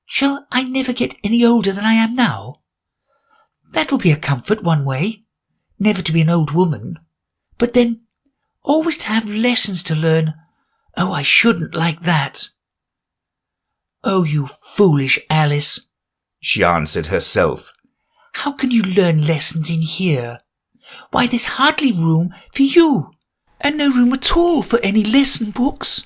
"shall I never get any older than I am now? That'll be a comfort one way, never to be an old woman, but then always to have lessons to learn. Oh, I shouldn't like that." "Oh, you foolish Alice," she answered herself. "How can you learn lessons in here? Why, there's hardly room for you, and no room at all for any lesson books."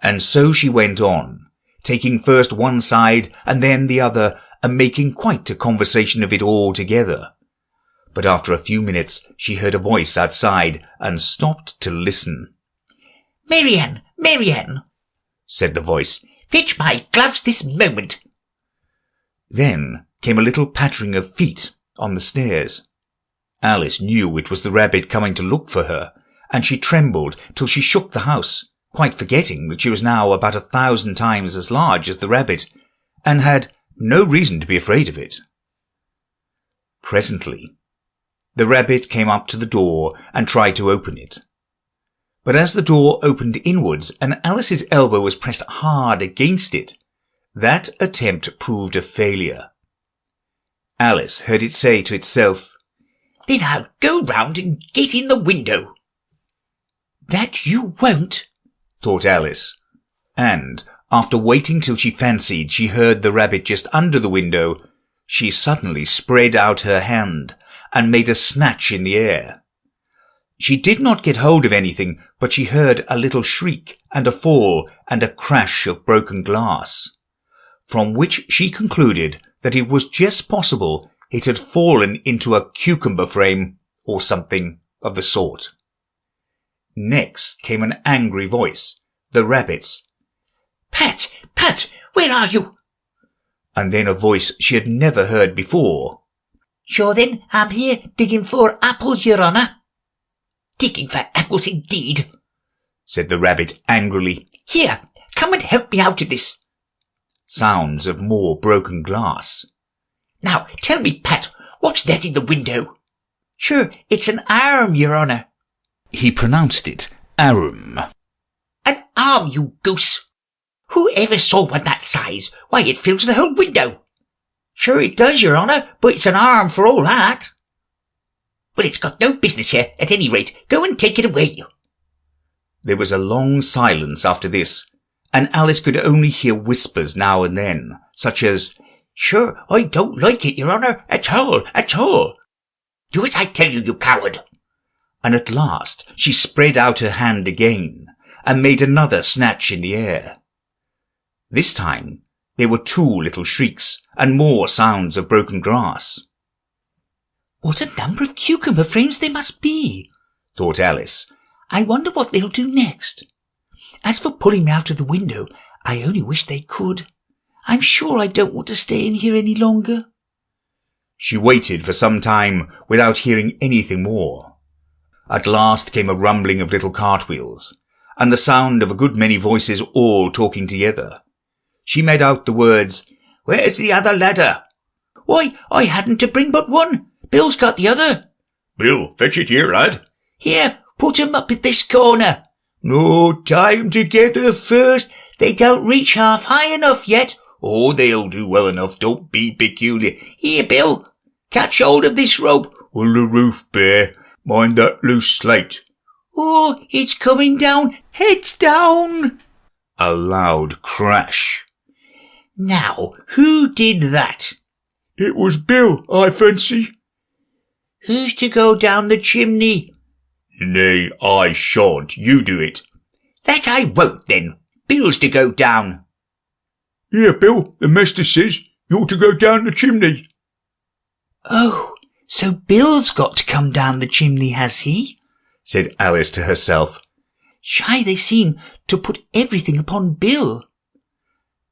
And so she went on, taking first one side and then the other, and making quite a conversation of it all together. But after a few minutes she heard a voice outside, and stopped to listen. "Marianne, Marianne," said the voice, "fetch my gloves this moment." Then came a little pattering of feet on the stairs. Alice knew it was the rabbit coming to look for her, and she trembled till she shook the house, quite forgetting that she was now about 1,000 times as large as the rabbit, and had no reason to be afraid of it. Presently, the rabbit came up to the door and tried to open it. But as the door opened inwards and Alice's elbow was pressed hard against it, that attempt proved a failure. Alice heard it say to itself, "Then I'll go round and get in the window." "That you won't," thought Alice, and after waiting till she fancied she heard the rabbit just under the window, she suddenly spread out her hand and made a snatch in the air. She did not get hold of anything, but she heard a little shriek and a fall and a crash of broken glass, from which she concluded that it was just possible it had fallen into a cucumber frame or something of the sort. Next came an angry voice, the rabbit's. "Pat, Pat, where are you?" And then a voice she had never heard before. "Sure then, I'm here digging for apples, your honour." "Digging for apples indeed," said the rabbit angrily. "Here, come and help me out of this." Sounds of more broken glass. "Now, tell me, Pat, what's that in the window?" "Sure, it's an arm, your honour." He pronounced it arum. "An arm, you goose! Who ever saw one that size? Why, it fills the whole window." "Sure it does, your honour, but it's an arm for all that." "Well, it's got no business here, at any rate. Go and take it away." There was a long silence after this, and Alice could only hear whispers now and then, such as, "Sure, I don't like it, your honour, at all, at all." "Do as I tell you, you coward." And at last she spread out her hand again, and made another snatch in the air. This time there were 2 little shrieks, and more sounds of broken glass. "What a number of cucumber frames there must be," thought Alice. "I wonder what they'll do next. As for pulling me out of the window, I only wish they could. I'm sure I don't want to stay in here any longer." She waited for some time without hearing anything more. At last came a rumbling of little cartwheels, and the sound of a good many voices all talking together. she made out the words, "Where's the other ladder?" "Why, I hadn't to bring but one. Bill's got the other." "Bill, fetch it here, lad." "Here, put 'em up at this corner." "No, tie 'em together first." "They don't reach half high enough yet." "Oh, they'll do well enough, don't be peculiar." "Here, Bill, catch hold of this rope." "Will the roof bear? Mind that loose slate." "Oh, it's coming down. Heads down." A loud crash. "Now, who did that?" "It was Bill, I fancy." "Who's to go down the chimney?" "Nay, I shan't. You do it." "That I won't, then. Bill's to go down." "Here, Bill, the master says you're to go down the chimney." "Oh, so Bill's got to come down the chimney, has he?" said Alice to herself. "Shy they seem to put everything upon Bill.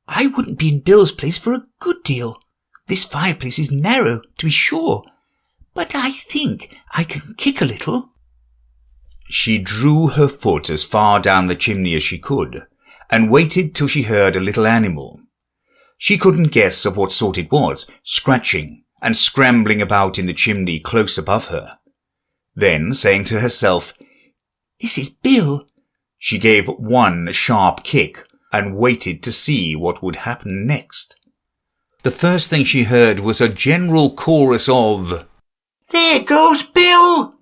I wouldn't be in Bill's place for a good deal. This fireplace is narrow, to be sure, but I think I can kick a little." She drew her foot as far down the chimney as she could, and waited till she heard a little animal. She couldn't guess of what sort it was, scratching and scrambling about in the chimney close above her. Then, saying to herself, "This is Bill," she gave one sharp kick and waited to see what would happen next. The first thing she heard was a general chorus of, "There goes Bill!"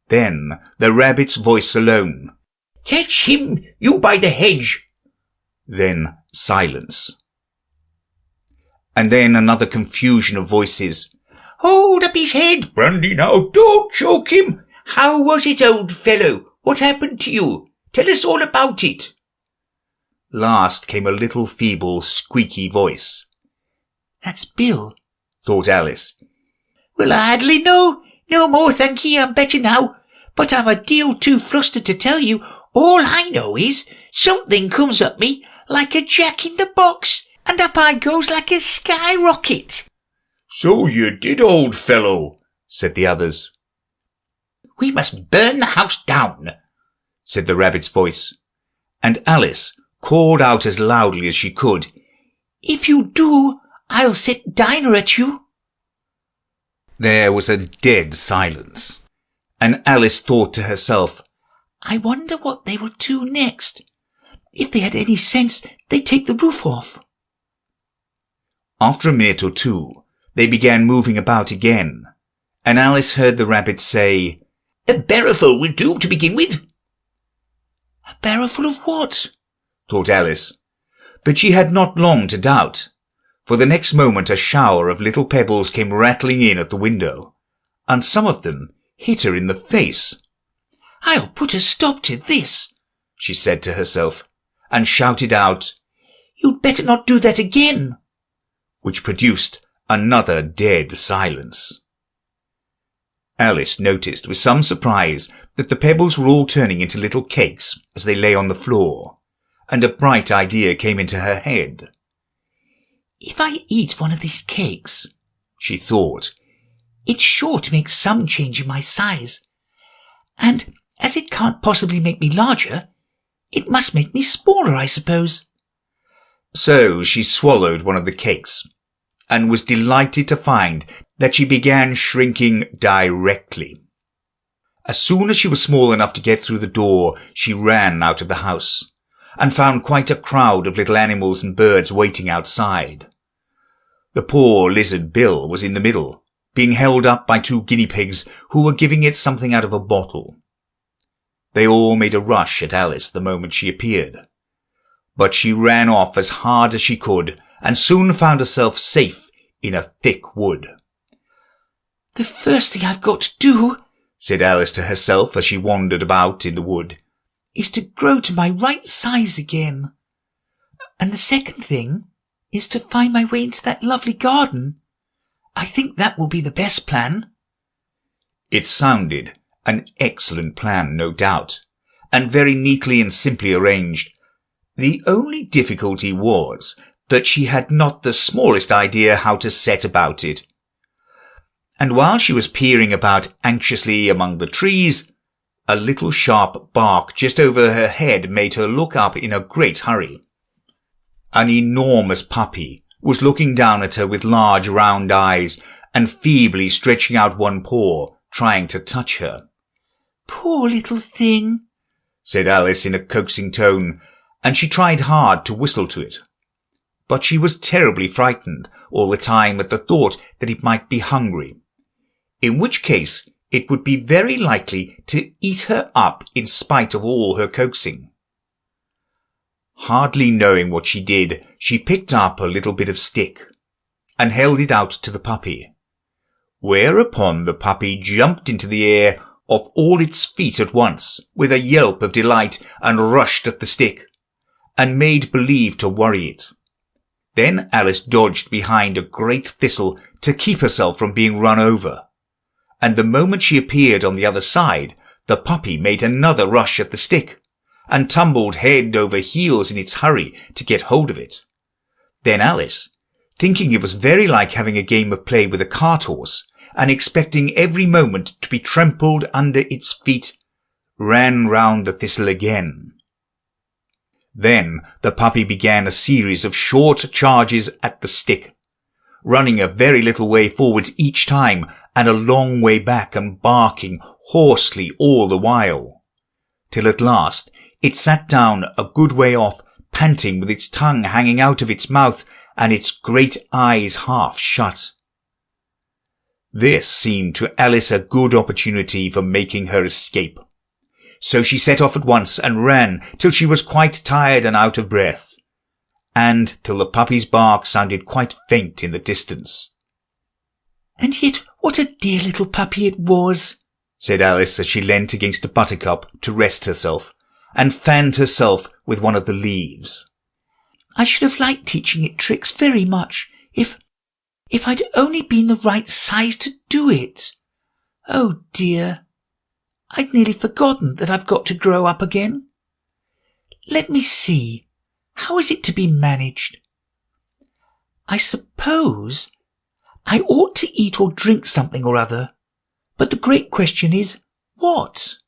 Then the rabbit's voice alone. "Catch him, you by the hedge!" Then silence. And then another confusion of voices. "Hold up his head!" "Brandy now, "Don't choke him!" "How was it, old fellow? What happened to you? Tell us all about it." Last came a little feeble, squeaky voice. "That's Bill," thought Alice. "Well, I hardly know. No more, thank ye, I'm better now. But I'm a deal too flustered to tell you. All I know is something comes up me like a jack-in-the-box, and up I goes like a skyrocket." "So you did, old fellow," said the others. "We must burn the house down," said the rabbit's voice, and Alice called out as loudly as she could, "If you do, I'll set Dinah at you." There was a dead silence, and Alice thought to herself, "I wonder what they will do next. If they had any sense, they'd take the roof off." After a minute or two, they began moving about again, and Alice heard the rabbit say, "A barrowful will do to begin with." "A barrowful of what?" thought Alice. But she had not long to doubt, for the next moment a shower of little pebbles came rattling in at the window, and some of them hit her in the face. "I'll put a stop to this," she said to herself, and shouted out, "You'd better not do that again," which produced another dead silence. Alice noticed with some surprise that the pebbles were all turning into little cakes as they lay on the floor, and a bright idea came into her head. "If I eat one of these cakes," she thought, "it's sure to make some change in my size, and as it can't possibly make me larger, it must make me smaller, I suppose." So she swallowed one of the cakes, and was delighted to find that she began shrinking directly. As soon as she was small enough to get through the door, she ran out of the house, and found quite a crowd of little animals and birds waiting outside. The poor lizard Bill was in the middle, being held up by 2 guinea pigs who were giving it something out of a bottle. They all made a rush at Alice the moment she appeared, but she ran off as hard as she could, and soon found herself safe in a thick wood. "The first thing I've got to do," said Alice to herself as she wandered about in the wood, "is to grow to my right size again. And the second thing is to find my way into that lovely garden. I think that will be the best plan." It sounded an excellent plan, no doubt, and very neatly and simply arranged. The only difficulty was that she had not the smallest idea how to set about it. And while she was peering about anxiously among the trees, a little sharp bark just over her head made her look up in a great hurry. An enormous puppy was looking down at her with large round eyes and feebly stretching out one paw, trying to touch her. "Poor little thing," said Alice in a coaxing tone, and she tried hard to whistle to it. But she was terribly frightened all the time at the thought that it might be hungry, in which case it would be very likely to eat her up in spite of all her coaxing. Hardly knowing what she did, she picked up a little bit of stick and held it out to the puppy, whereupon the puppy jumped into the air off all its feet at once with a yelp of delight and rushed at the stick and made believe to worry it. Then Alice dodged behind a great thistle to keep herself from being run over, and the moment she appeared on the other side, the puppy made another rush at the stick and tumbled head over heels in its hurry to get hold of it. Then Alice, thinking it was very like having a game of play with a cart horse, and expecting every moment to be trampled under its feet, ran round the thistle again. Then the puppy began a series of short charges at the stick, running a very little way forwards each time and a long way back, and barking hoarsely all the while, till at last it sat down a good way off, panting with its tongue hanging out of its mouth and its great eyes half shut. This seemed to Alice a good opportunity for making her escape, so she set off at once and ran till she was quite tired and out of breath, and till the puppy's bark sounded quite faint in the distance. "And yet what a dear little puppy it was," said Alice as she leant against a buttercup to rest herself, and fanned herself with one of the leaves. "I should have liked teaching it tricks very much, if I'd only been the right size to do it. Oh dear, I'd nearly forgotten that I've got to grow up again. Let me see, how is it to be managed? I suppose I ought to eat or drink something or other, but the great question is, what?"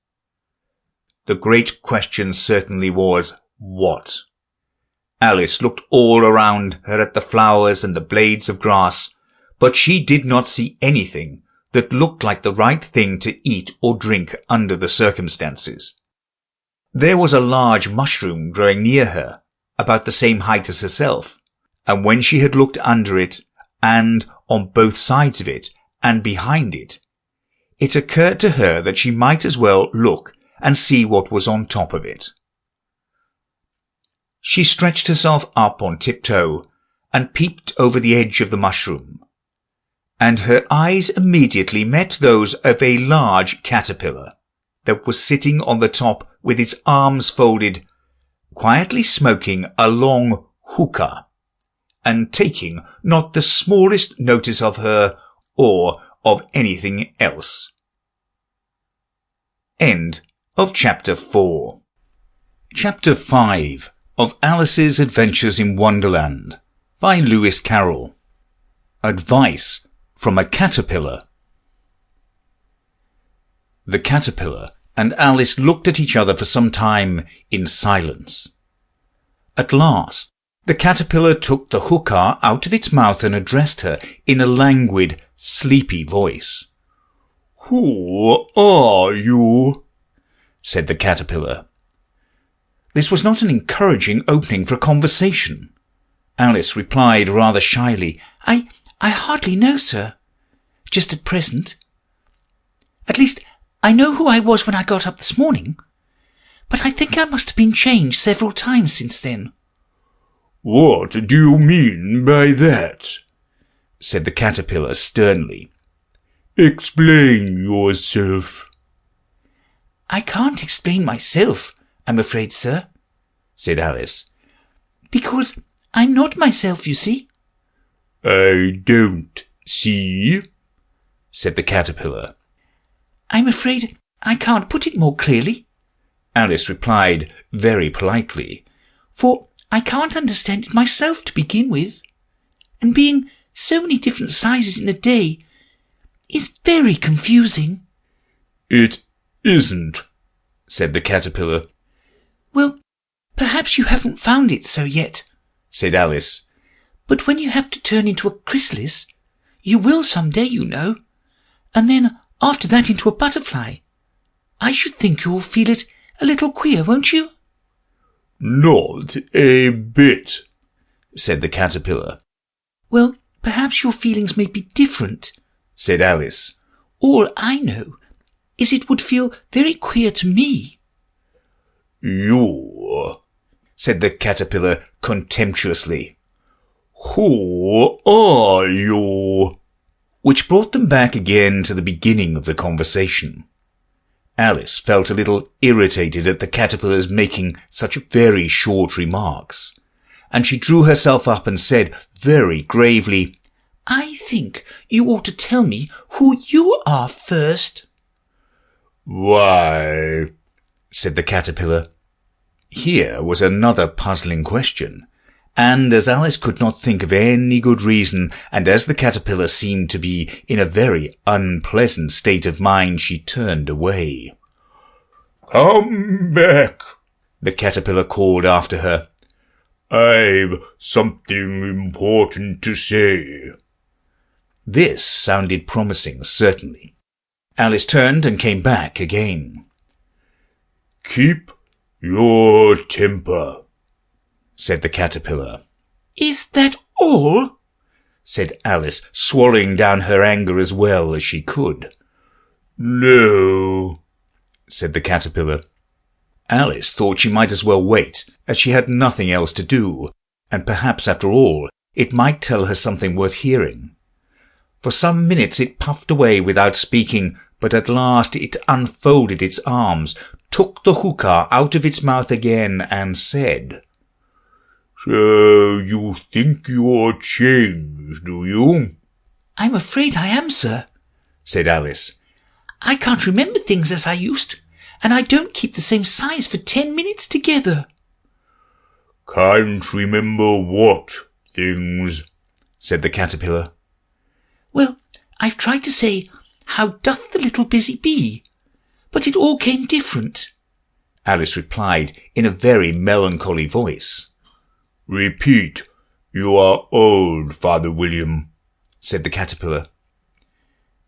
The great question certainly was, what? Alice looked all around her at the flowers and the blades of grass, but she did not see anything that looked like the right thing to eat or drink under the circumstances. There was a large mushroom growing near her, about the same height as herself, and when she had looked under it, and on both sides of it, and behind it, it occurred to her that she might as well look and see what was on top of it. She stretched herself up on tiptoe and peeped over the edge of the mushroom, and her eyes immediately met those of a large caterpillar that was sitting on the top with its arms folded, quietly smoking a long hookah, and taking not the smallest notice of her or of anything else. End of Chapter 4. Chapter 5 of Alice's Adventures in Wonderland by Lewis Carroll. Advice from a Caterpillar. The caterpillar and Alice looked at each other for some time in silence. At last, the caterpillar took the hookah out of its mouth and addressed her in a languid, sleepy voice. "Who are you?" said the caterpillar. This was not an encouraging opening for a conversation. Alice replied rather shyly, I hardly know, sir, just at present. At least, I know who I was when I got up this morning, but I think I must have been changed several times since then." "What do you mean by that?" said the caterpillar sternly. "Explain yourself." "I can't explain myself, I'm afraid, sir," said Alice, "because I'm not myself, you see." "I don't see," said the caterpillar. "I'm afraid I can't put it more clearly," Alice replied very politely, "for I can't understand it myself to begin with, and being so many different sizes in a day is very confusing." "It isn't," said the caterpillar. "Well, perhaps you haven't found it so yet," said Alice. "But when you have to turn into a chrysalis, you will some day, you know, and then after that into a butterfly, I should think you'll feel it a little queer, won't you?" Not a bit, said the caterpillar. "Well, perhaps your feelings may be different," said Alice. "All I know is it would feel very queer to me." You, said the caterpillar contemptuously. Who are you? Which brought them back again to the beginning of the conversation. Alice felt a little irritated at the caterpillar's making such very short remarks, and she drew herself up and said very gravely, "I think you ought to tell me who you are first." Why, said the caterpillar. Here was another puzzling question, and as Alice could not think of any good reason, and as the caterpillar seemed to be in a very unpleasant state of mind, she turned away. Come back, the caterpillar called after her. I've something important to say. This sounded promising, certainly. Alice turned and came back again. Keep your temper, said the caterpillar. "Is that all?" said Alice, swallowing down her anger as well as she could. No, said the caterpillar. Alice thought she might as well wait, as she had nothing else to do, and perhaps after all it might tell her something worth hearing. For some minutes it puffed away without speaking, but at last it unfolded its arms, took the hookah out of its mouth again, and said, So you think you're changed, do you? "I'm afraid I am, sir," said Alice. "I can't remember things as I used, and I don't keep the same size for 10 minutes together." Can't remember what things, said the caterpillar. "Well, I've tried to say, how doth the little busy bee? But it all came different," Alice replied in a very melancholy voice. Repeat, you are old, Father William, said the caterpillar.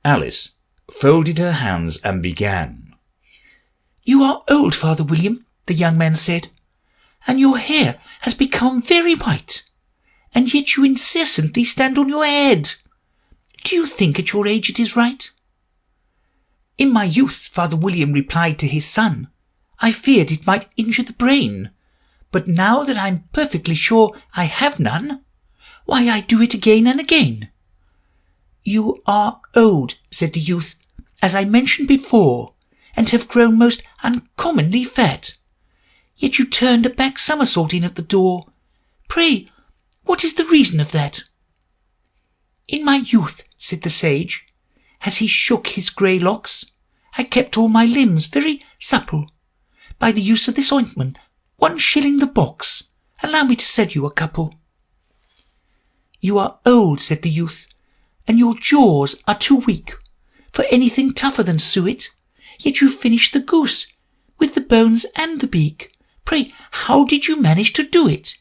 Alice folded her hands and began. "You are old, Father William," the young man said, "and your hair has become very white, and yet you incessantly stand on your head. Do you think at your age it is right?" "In my youth," Father William replied to his son, "I feared it might injure the brain, but now that I'm perfectly sure I have none, why, I do it again and again." "You are old," said the youth, "as I mentioned before, and have grown most uncommonly fat. Yet you turned a back somersault in at the door. Pray, what is the reason of that?" "In my youth," said the sage, as he shook his grey locks, "I kept all my limbs very supple. By the use of this ointment, 1 shilling the box. Allow me to sell you a couple." "You are old," said the youth, "and your jaws are too weak for anything tougher than suet. Yet you finished the goose with the bones and the beak. Pray, how did you manage to do it?"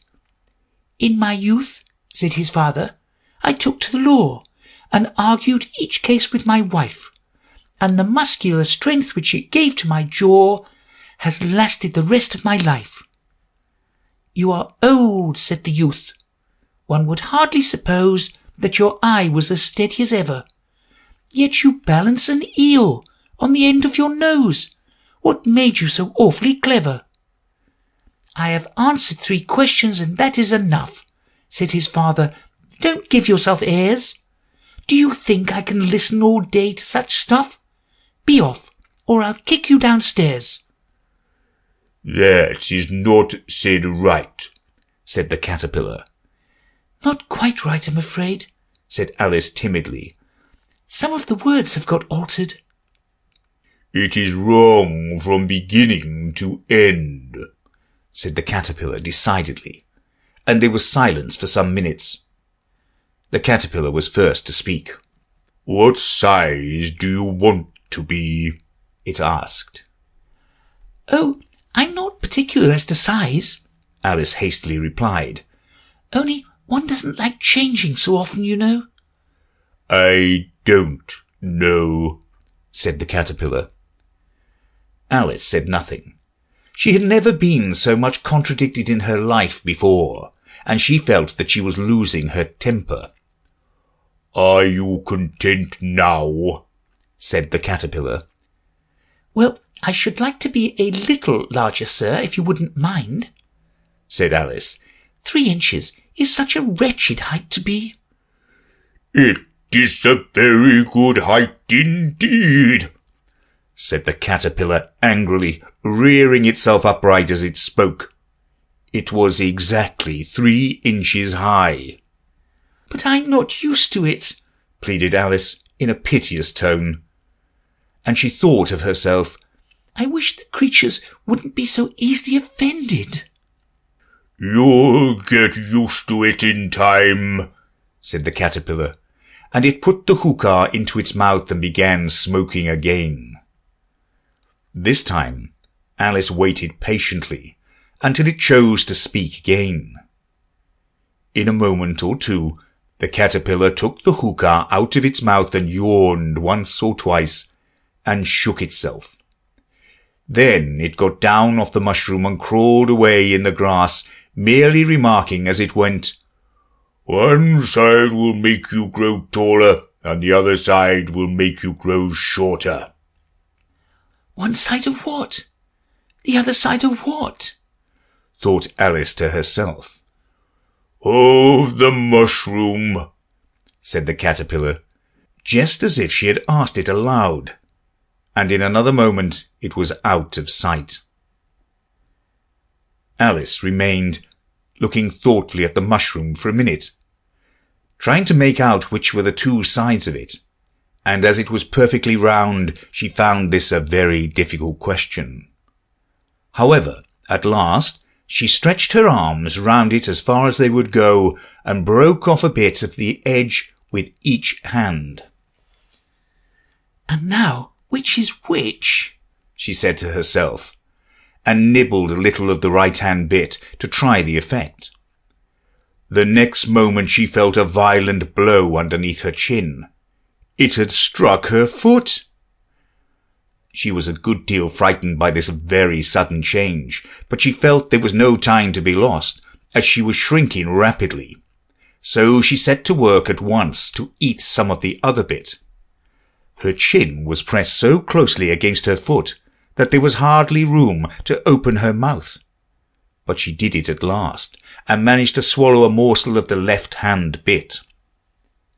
"In my youth," said his father, "I took to the law and argued each case with my wife, and the muscular strength which it gave to my jaw has lasted the rest of my life." "You are old," said the youth. "One would hardly suppose that your eye was as steady as ever. Yet you balance an eel on the end of your nose. What made you so awfully clever?" "I have answered 3 questions, and that is enough," said his father. "Don't give yourself airs. Do you think I can listen all day to such stuff? Be off, or I'll kick you downstairs." That is not said right, said the caterpillar. "Not quite right, I'm afraid," said Alice timidly. "Some of the words have got altered." It is wrong from beginning to end, said the caterpillar decidedly, and there was silence for some minutes. The caterpillar was first to speak. What size do you want to be? It asked. "Oh, I'm not particular as to size," Alice hastily replied. Only one doesn't like changing so often, you know. I don't know, said the caterpillar. Alice said nothing. She had never been so much contradicted in her life before, and she felt that she was losing her temper. Are you content now? said the caterpillar. Well, I should like to be a little larger, sir, if you wouldn't mind, said Alice. 3 inches is such a wretched height to be. It is a very good height indeed, said the caterpillar angrily, rearing itself upright as it spoke. It was exactly 3 inches high. But I'm not used to it, pleaded Alice in a piteous tone. And she thought of herself, I wish the creatures wouldn't be so easily offended. You'll get used to it in time, said the caterpillar, and it put the hookah into its mouth and began smoking again. This time Alice waited patiently until it chose to speak again. In a moment or two the caterpillar took the hookah out of its mouth and yawned once or twice and shook itself. Then it got down off the mushroom and crawled away in the grass, merely remarking as it went, One side will make you grow taller, and the other side will make you grow shorter. One side of what? The other side of what? thought Alice to herself. Of the mushroom, said the caterpillar, just as if she had asked it aloud, and in another moment it was out of sight. Alice remained looking thoughtfully at the mushroom for a minute, trying to make out which were the 2 sides of it, and as it was perfectly round, she found this a very difficult question. However, at last, she stretched her arms round it as far as they would go, and broke off a bit of the edge with each hand. And now, which is which? she said to herself, and nibbled a little of the right-hand bit to try the effect. The next moment she felt a violent blow underneath her chin. It had struck her foot. She was a good deal frightened by this very sudden change, but she felt there was no time to be lost, as she was shrinking rapidly. So she set to work at once to eat some of the other bit. Her chin was pressed so closely against her foot that there was hardly room to open her mouth. But she did it at last, and managed to swallow a morsel of the left-hand bit.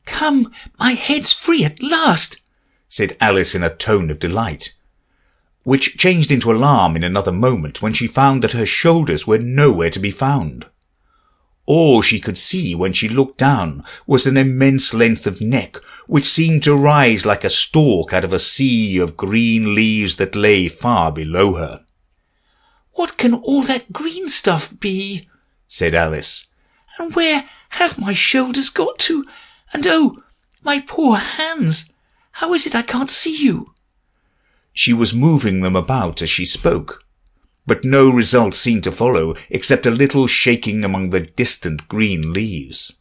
Come, my head's free at last, said Alice in a tone of delight, which changed into alarm in another moment when she found that her shoulders were nowhere to be found. All she could see when she looked down was an immense length of neck, which seemed to rise like a stalk out of a sea of green leaves that lay far below her. What can all that green stuff be? said Alice. And where have my shoulders got to? And oh, my poor hands! How is it I can't see you? She was moving them about as she spoke, but no result seemed to follow except a little shaking among the distant green leaves.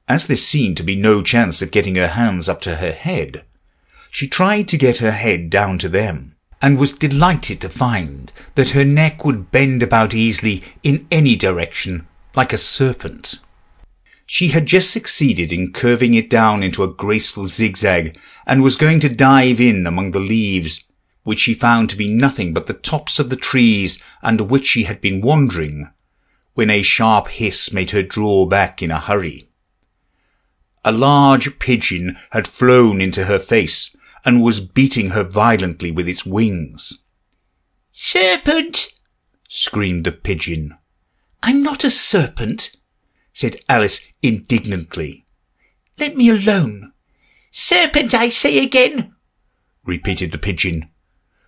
As there seemed to be no chance of getting her hands up to her head, she tried to get her head down to them, and was delighted to find that her neck would bend about easily in any direction, like a serpent. She had just succeeded in curving it down into a graceful zigzag, and was going to dive in among the leaves, which she found to be nothing but the tops of the trees under which she had been wandering, when a sharp hiss made her draw back in a hurry. A large pigeon had flown into her face, and was beating her violently with its wings. Serpent! screamed the pigeon. I'm not a serpent, said Alice indignantly. Let me alone. Serpent, I say again, repeated the pigeon,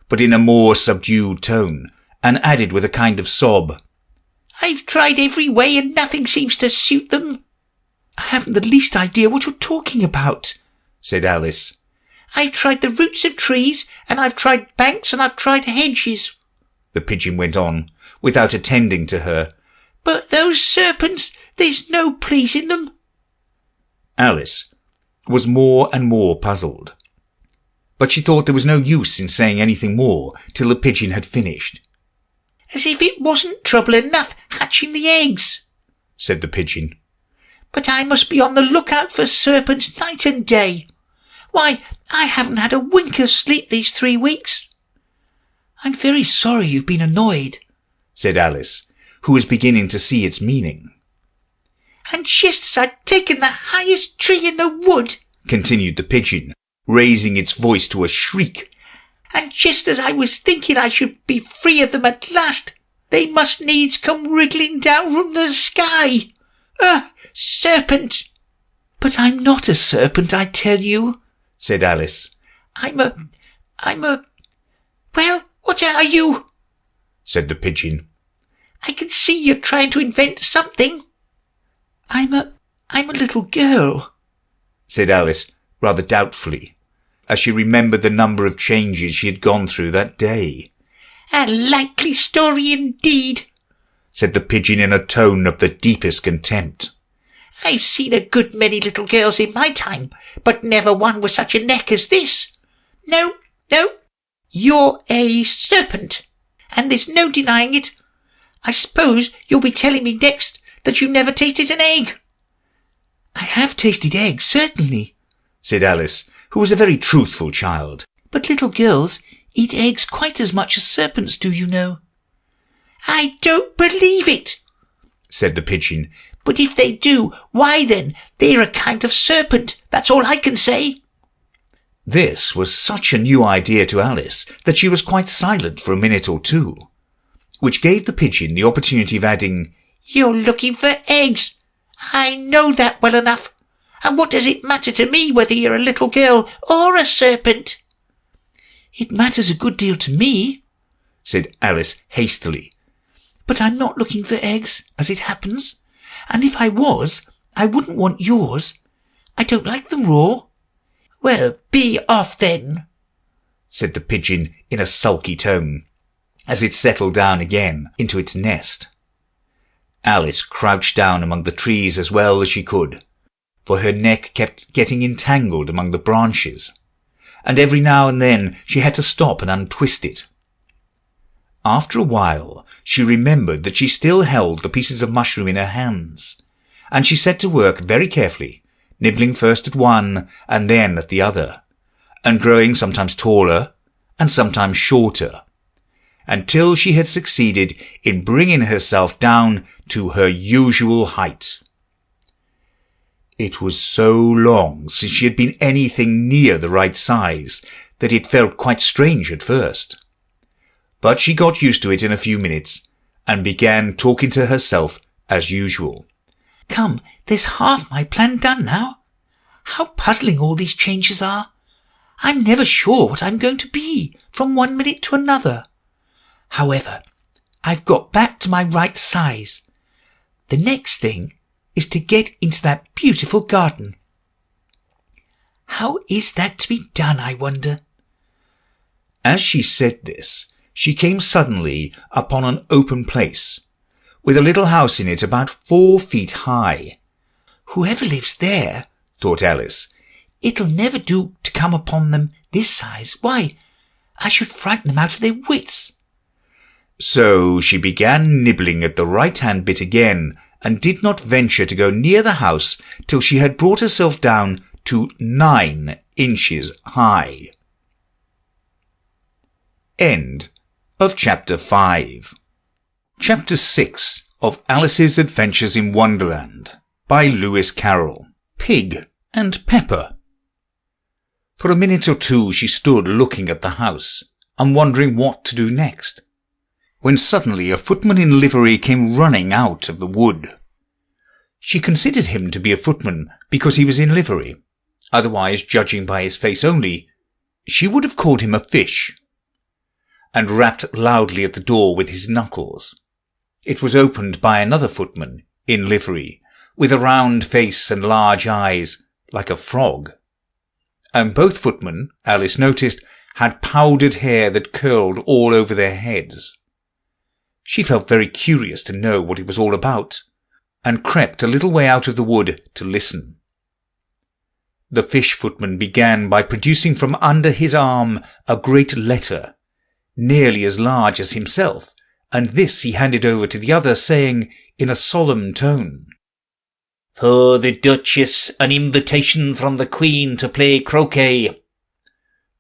but in a more subdued tone, and added with a kind of sob, I've tried every way and nothing seems to suit them. I haven't the least idea what you're talking about, said Alice. I've tried the roots of trees, and I've tried banks, and I've tried hedges, the pigeon went on, without attending to her, But those serpents, there's no pleasing them. Alice was more and more puzzled, but she thought there was no use in saying anything more till the pigeon had finished. As if it wasn't trouble enough hatching the eggs, said the pigeon. But I must be on the lookout for serpents night and day. Why, I haven't had a wink of sleep these 3 weeks. I'm very sorry you've been annoyed, said Alice, who was beginning to see its meaning. And just as I'd taken the highest tree in the wood, continued the pigeon, raising its voice to a shriek, and just as I was thinking I should be free of them at last, they must needs come wriggling down from the sky. Serpent! But I'm not a serpent, I tell you, said Alice. I'm a... Well, what are you? said the pigeon. I can see you're trying to invent something. I'm a little girl, said Alice, rather doubtfully, as she remembered the number of changes she had gone through that day. A likely story indeed, said the pigeon in a tone of the deepest contempt. I've seen a good many little girls in my time, but never one with such a neck as this. No, you're a serpent, and there's no denying it. I suppose you'll be telling me next that you never tasted an egg. I have tasted eggs, certainly, said Alice, who was a very truthful child. But little girls eat eggs quite as much as serpents do, you know. I don't believe it, said the pigeon. But if they do, why then, they're a kind of serpent, that's all I can say. This was such a new idea to Alice that she was quite silent for a minute or two, which gave the pigeon the opportunity of adding, You're looking for eggs. I know that well enough. And what does it matter to me whether you're a little girl or a serpent? It matters a good deal to me, said Alice hastily. But I'm not looking for eggs, as it happens. And if I was, I wouldn't want yours. I don't like them raw. Well, be off then, said the pigeon in a sulky tone, as it settled down again into its nest. Alice crouched down among the trees as well as she could, for her neck kept getting entangled among the branches, and every now and then she had to stop and untwist it. After a while she remembered that she still held the pieces of mushroom in her hands, and she set to work very carefully, nibbling first at one and then at the other, and growing sometimes taller and sometimes shorter, until she had succeeded in bringing herself down to her usual height. It was so long since she had been anything near the right size that it felt quite strange at first. But she got used to it in a few minutes and began talking to herself as usual. Come, there's half my plan done now. How puzzling all these changes are. I'm never sure what I'm going to be from one minute to another. However, I've got back to my right size. The next thing is to get into that beautiful garden. How is that to be done, I wonder? As she said this, she came suddenly upon an open place, with a little house in it about 4 feet high. Whoever lives there, thought Alice, it'll never do to come upon them this size. Why, I should frighten them out of their wits. So she began nibbling at the right-hand bit again, and did not venture to go near the house till she had brought herself down to 9 inches high. End of Chapter 5. Chapter 6 of Alice's Adventures in Wonderland by Lewis Carroll. Pig and Pepper. For a minute or two she stood looking at the house and wondering what to do next, when suddenly a footman in livery came running out of the wood. She considered him to be a footman because he was in livery. Otherwise, judging by his face only, she would have called him a fish, and rapped loudly at the door with his knuckles. It was opened by another footman in livery, with a round face and large eyes like a frog. And both footmen, Alice noticed, had powdered hair that curled all over their heads. She felt very curious to know what it was all about, and crept a little way out of the wood to listen. The fish footman began by producing from under his arm a great letter, nearly as large as himself, and this he handed over to the other, saying in a solemn tone, "For the Duchess, an invitation from the Queen to play croquet."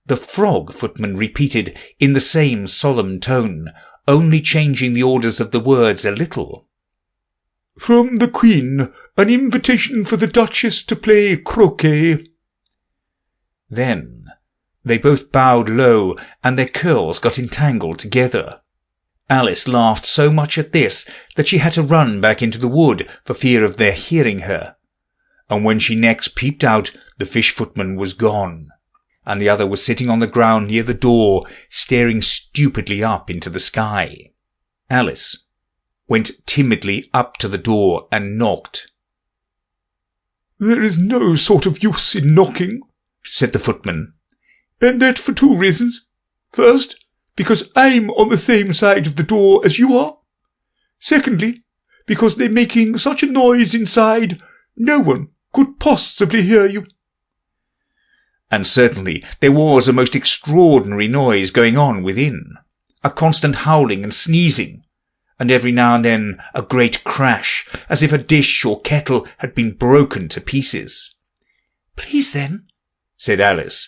The frog footman repeated in the same solemn tone, only changing the orders of the words a little. "From the Queen, an invitation for the Duchess to play croquet." Then they both bowed low, and their curls got entangled together. Alice laughed so much at this that she had to run back into the wood for fear of their hearing her, and when she next peeped out, the fish footman was gone, and the other was sitting on the ground near the door, staring stupidly up into the sky. Alice went timidly up to the door and knocked. "There is no sort of use in knocking," said the footman, "and that for 2 reasons. First, because I'm on the same side of the door as you are. Secondly, because they're making such a noise inside, no one could possibly hear you." And certainly there was a most extraordinary noise going on within, a constant howling and sneezing, and every now and then a great crash, as if a dish or kettle had been broken to pieces. "Please then," said Alice,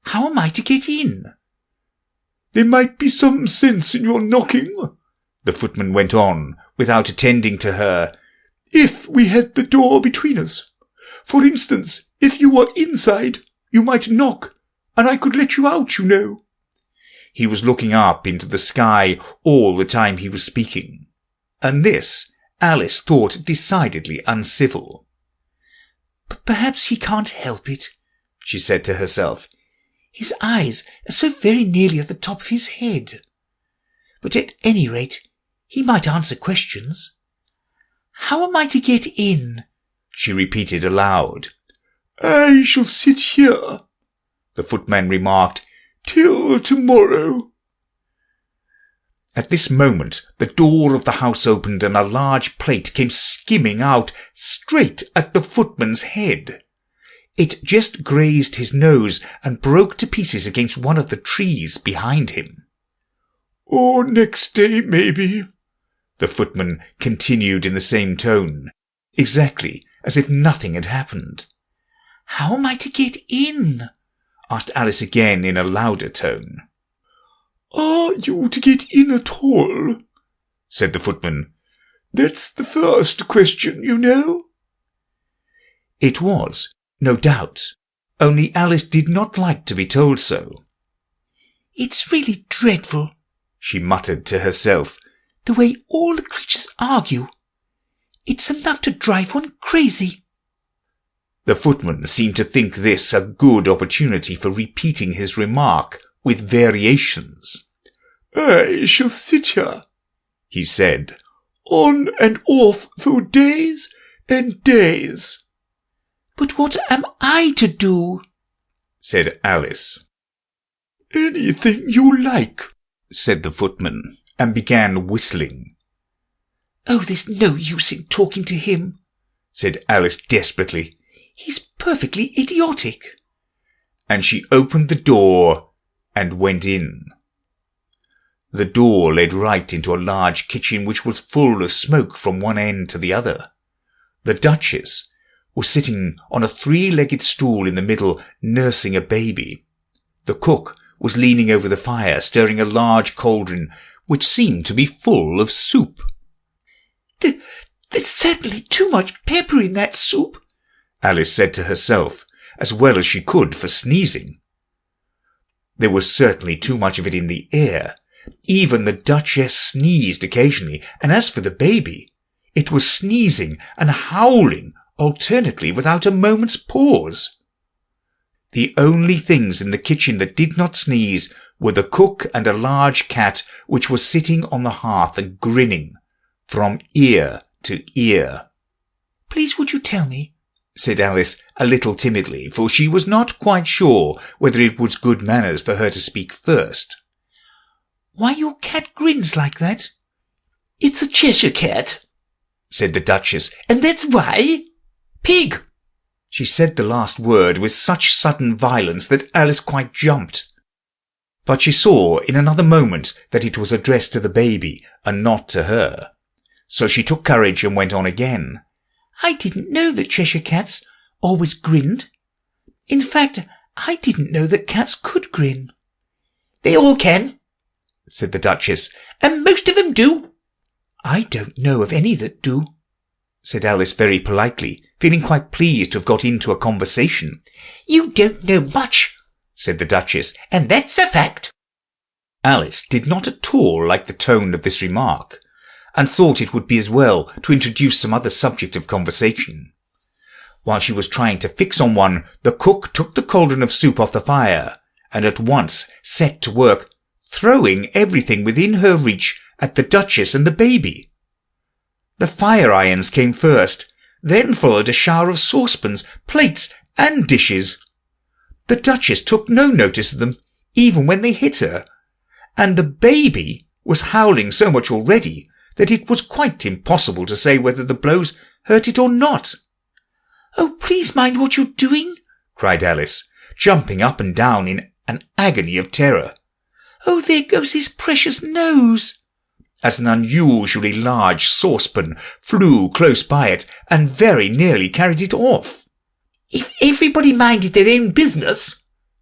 "how am I to get in?" "There might be some sense in your knocking," the footman went on, without attending to her, "if we had the door between us. For instance, if you were inside, you might knock, and I could let you out, you know." He was looking up into the sky all the time he was speaking, and this Alice thought decidedly uncivil. "Perhaps he can't help it," she said to herself. "His eyes are so very nearly at the top of his head. But at any rate, he might answer questions. How am I to get in?" she repeated aloud. "I shall sit here," the footman remarked, "till tomorrow." At this moment the door of the house opened, and a large plate came skimming out straight at the footman's head. It just grazed his nose and broke to pieces against one of the trees behind him. "Or next day, maybe," the footman continued in the same tone, exactly as if nothing had happened. "How am I to get in?" asked Alice again in a louder tone. "Are you to get in at all?" said the footman. "That's the first question, you know." It was, no doubt, only Alice did not like to be told so. "It's really dreadful," she muttered to herself, "the way all the creatures argue. It's enough to drive one crazy." The footman seemed to think this a good opportunity for repeating his remark with variations. "I shall sit here," he said, "on and off for days and days." "But what am I to do?" said Alice. "Anything you like," said the footman, and began whistling. "Oh, there's no use in talking to him," said Alice desperately. "He's perfectly idiotic." And she opened the door and went in. The door led right into a large kitchen which was full of smoke from one end to the other. The Duchess was sitting on a 3-legged stool in the middle, nursing a baby. The cook was leaning over the fire, stirring a large cauldron which seemed to be full of soup. "There's certainly too much pepper in that soup," Alice said to herself, as well as she could for sneezing. There was certainly too much of it in the air. Even the Duchess sneezed occasionally, and as for the baby, it was sneezing and howling alternately without a moment's pause. The only things in the kitchen that did not sneeze were the cook and a large cat which was sitting on the hearth and grinning from ear to ear. "Please would you tell me," said Alice a little timidly, for she was not quite sure whether it was good manners for her to speak first, "why your cat grins like that?" "It's a Cheshire cat," said the Duchess, "and that's why. Pig!" She said the last word with such sudden violence that Alice quite jumped. But she saw in another moment that it was addressed to the baby and not to her. So she took courage and went on again. "I didn't know that Cheshire cats always grinned. In fact, I didn't know that cats could grin." "They all can," said the Duchess, "and most of them do." "I don't know of any that do," said Alice very politely, feeling quite pleased to have got into a conversation. "You don't know much," said the Duchess, "and that's a fact." Alice did not at all like the tone of this remark, and thought it would be as well to introduce some other subject of conversation. While she was trying to fix on one, the cook took the cauldron of soup off the fire, and at once set to work, throwing everything within her reach at the Duchess and the baby. The fire irons came first, then followed a shower of saucepans, plates, and dishes. The Duchess took no notice of them, even when they hit her, and the baby was howling so much already that it was quite impossible to say whether the blows hurt it or not. "Oh, please mind what you're doing," cried Alice, jumping up and down in an agony of terror. "Oh, there goes his precious nose," as an unusually large saucepan flew close by it and very nearly carried it off. "If everybody minded their own business,"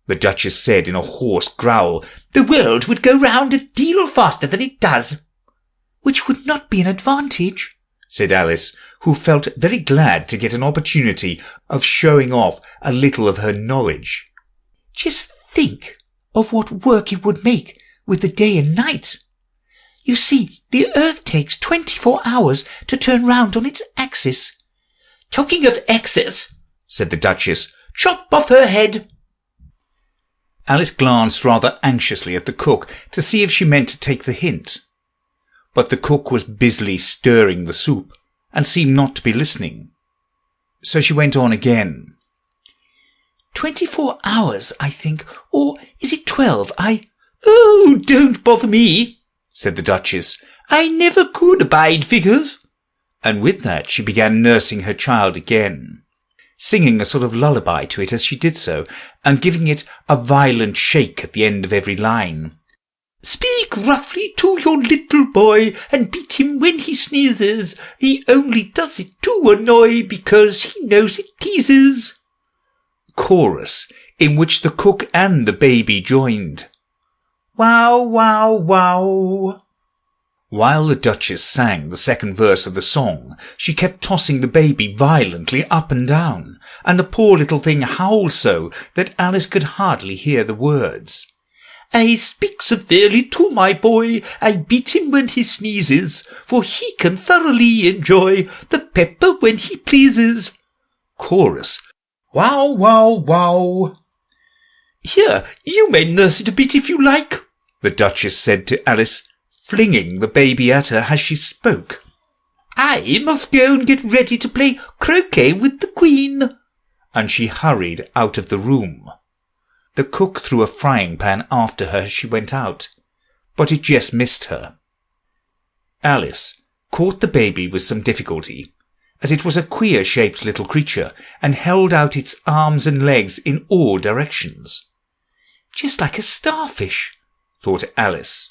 the Duchess said in a hoarse growl, "the world would go round a deal faster than it does." "Which would not be an advantage," said Alice, who felt very glad to get an opportunity of showing off a little of her knowledge. "Just think of what work it would make with the day and night. You see, the earth takes 24 hours to turn round on its axis." "Talking of axis," said the Duchess, "chop off her head." Alice glanced rather anxiously at the cook to see if she meant to take the hint. But the cook was busily stirring the soup, and seemed not to be listening. So she went on again. 24 hours, I think, or is it 12? "Oh, don't bother me," said the Duchess. "I never could abide figures." And with that she began nursing her child again, singing a sort of lullaby to it as she did so, and giving it a violent shake at the end of every line. "Speak roughly to your little boy, and beat him when he sneezes. He only does it to annoy, because he knows it pleases." Chorus, in which the cook and the baby joined. "Wow, wow, wow." While the Duchess sang the second verse of the song, she kept tossing the baby violently up and down, and the poor little thing howled so that Alice could hardly hear the words. "I speak severely to my boy, I beat him when he sneezes, for he can thoroughly enjoy the pepper when he pleases." Chorus, wow, wow, wow. "Here, you may nurse it a bit if you like," the Duchess said to Alice, flinging the baby at her as she spoke. "I must go and get ready to play croquet with the Queen." And she hurried out of the room. The cook threw a frying pan after her as she went out, but it just missed her. Alice caught the baby with some difficulty, as it was a queer-shaped little creature, and held out its arms and legs in all directions. "Just like a starfish," thought Alice.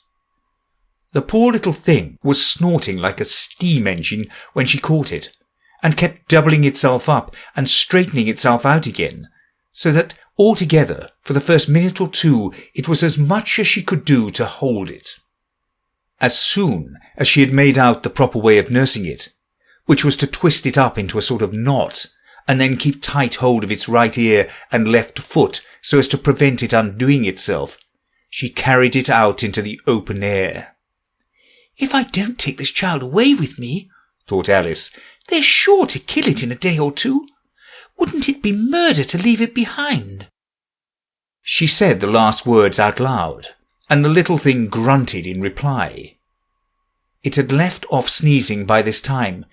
The poor little thing was snorting like a steam engine when she caught it, and kept doubling itself up and straightening itself out again, so that altogether, for the first minute or two, it was as much as she could do to hold it. As soon as she had made out the proper way of nursing it, which was to twist it up into a sort of knot, and then keep tight hold of its right ear and left foot so as to prevent it undoing itself, she carried it out into the open air. "If I don't take this child away with me," thought Alice, "they're sure to kill it in a day or two. Wouldn't it be murder to leave it behind?" She said the last words out loud, and the little thing grunted in reply. It had left off sneezing by this time.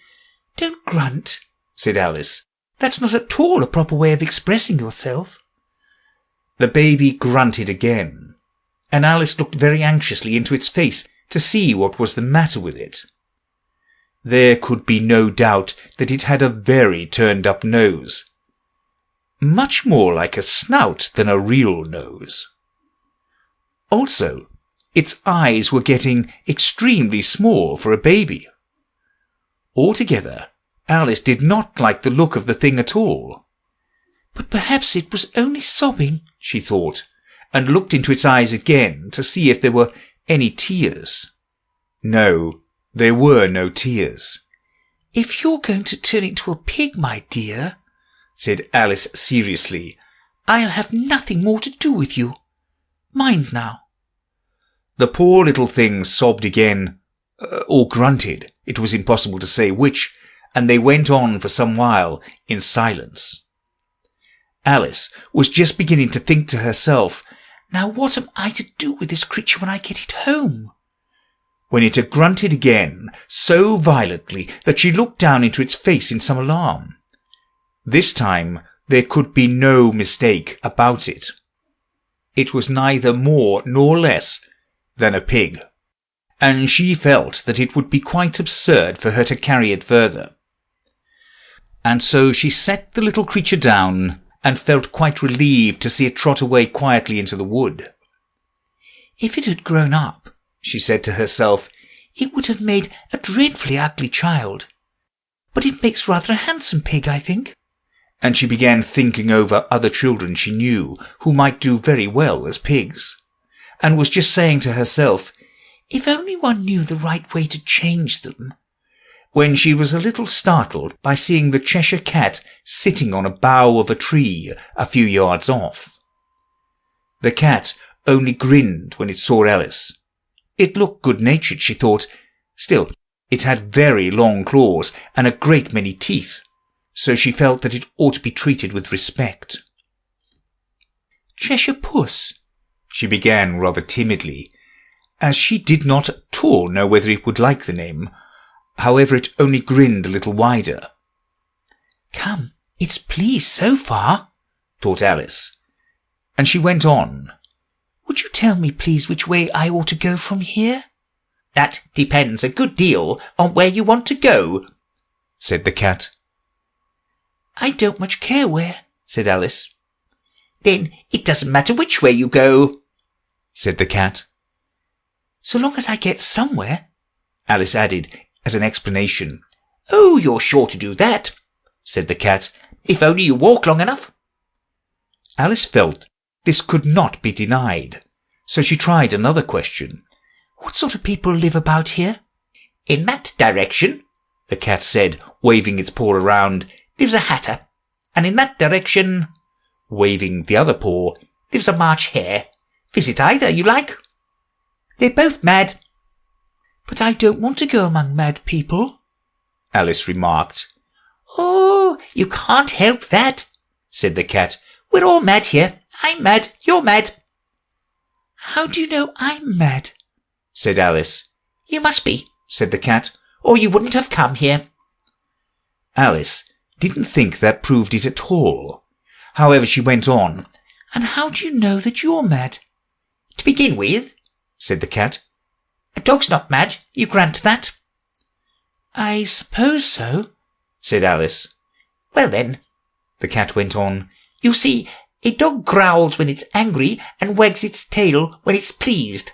"Don't grunt," said Alice. "That's not at all a proper way of expressing yourself." The baby grunted again, and Alice looked very anxiously into its face to see what was the matter with it. There could be no doubt that it had a very turned-up nose, much more like a snout than a real nose. Also, its eyes were getting extremely small for a baby. Altogether, Alice did not like the look of the thing at all. But perhaps it was only sobbing, she thought, and looked into its eyes again to see if there were any tears. No, there were no tears. "If you're going to turn into a pig, my dear," said Alice seriously, "I'll have nothing more to do with you. Mind now." The poor little thing sobbed again, or grunted, it was impossible to say which, and they went on for some while in silence. Alice was just beginning to think to herself, "Now what am I to do with this creature when I get it home?" when it had grunted again so violently that she looked down into its face in some alarm. This time there could be no mistake about it. It was neither more nor less than a pig, and she felt that it would be quite absurd for her to carry it further. And so she set the little creature down and felt quite relieved to see it trot away quietly into the wood. "If it had grown up," she said to herself, "it would have made a dreadfully ugly child. But it makes rather a handsome pig, I think." And she began thinking over other children she knew who might do very well as pigs, and was just saying to herself, "If only one knew the right way to change them," when she was a little startled by seeing the Cheshire Cat sitting on a bough of a tree a few yards off. The cat only grinned when it saw Alice. It looked good-natured, she thought. Still, it had very long claws and a great many teeth, so she felt that it ought to be treated with respect. "Cheshire Puss," she began rather timidly, as she did not at all know whether it would like the name. However, it only grinned a little wider. "Come, it's pleased so far," thought Alice, and she went on. "Would you tell me, please, which way I ought to go from here?" "That depends a good deal on where you want to go," said the cat. "I don't much care where," said Alice. "Then it doesn't matter which way you go," said the cat. "So long as I get somewhere," Alice added as an explanation. "Oh, you're sure to do that," said the cat, "if only you walk long enough." Alice felt this could not be denied, so she tried another question. "What sort of people live about here?" "In that direction," the cat said, waving its paw around, "lives a hatter, and in that direction," waving the other paw, "lives a March hare. Visit either you like. They're both mad." "But I don't want to go among mad people," Alice remarked. "Oh, you can't help that," said the cat. "We're all mad here. I'm mad, you're mad." "How do you know I'm mad?" said Alice. "You must be," said the cat, "or you wouldn't have come here." Alice didn't think that proved it at all. However, she went on. "And how do you know that you're mad?" "To begin with," said the cat, "a dog's not mad, you grant that." "I suppose so," said Alice. "Well then," the cat went on, "you see, a dog growls when it's angry and wags its tail when it's pleased.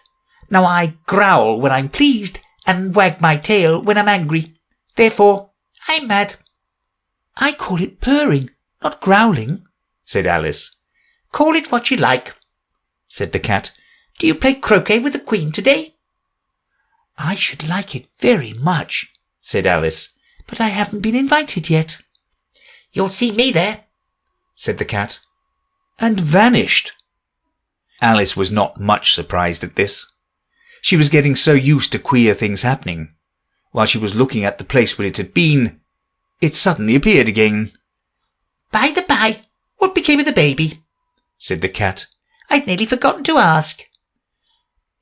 Now I growl when I'm pleased and wag my tail when I'm angry. Therefore, I'm mad." "I call it purring, not growling," said Alice. "Call it what you like," said the cat. "Do you play croquet with the Queen today?" "I should like it very much," said Alice, "but I haven't been invited yet." "You'll see me there," said the cat, and vanished. Alice was not much surprised at this. She was getting so used to queer things happening. While she was looking at the place where it had been, it suddenly appeared again. "By the by, what became of the baby?" said the cat. "I'd nearly forgotten to ask."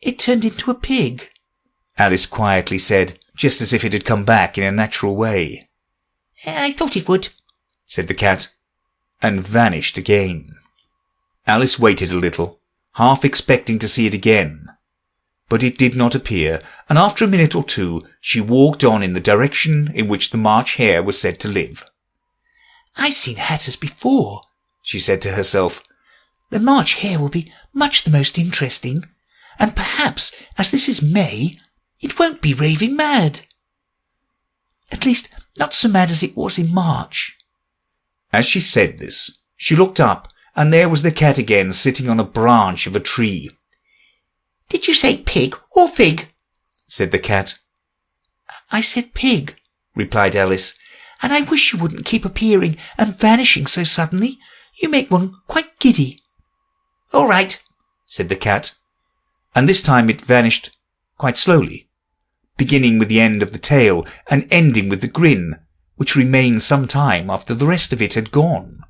"It turned into a pig," Alice quietly said, just as if it had come back in a natural way. "I thought it would," said the cat, and vanished again. Alice waited a little, half expecting to see it again, but it did not appear, and after a minute or two she walked on in the direction in which the March Hare was said to live. "I've seen hatters before," she said to herself. "The March Hare will be much the most interesting, and perhaps, as this is May, it won't be raving mad. At least, not so mad as it was in March." As she said this, she looked up, and there was the cat again sitting on a branch of a tree. "Did you say pig or fig?" said the cat. "I said pig," replied Alice, "and I wish you wouldn't keep appearing and vanishing so suddenly. You make one quite giddy." "All right," said the cat, and this time it vanished quite slowly, beginning with the end of the tail and ending with the grin, which remained some time after the rest of it had gone.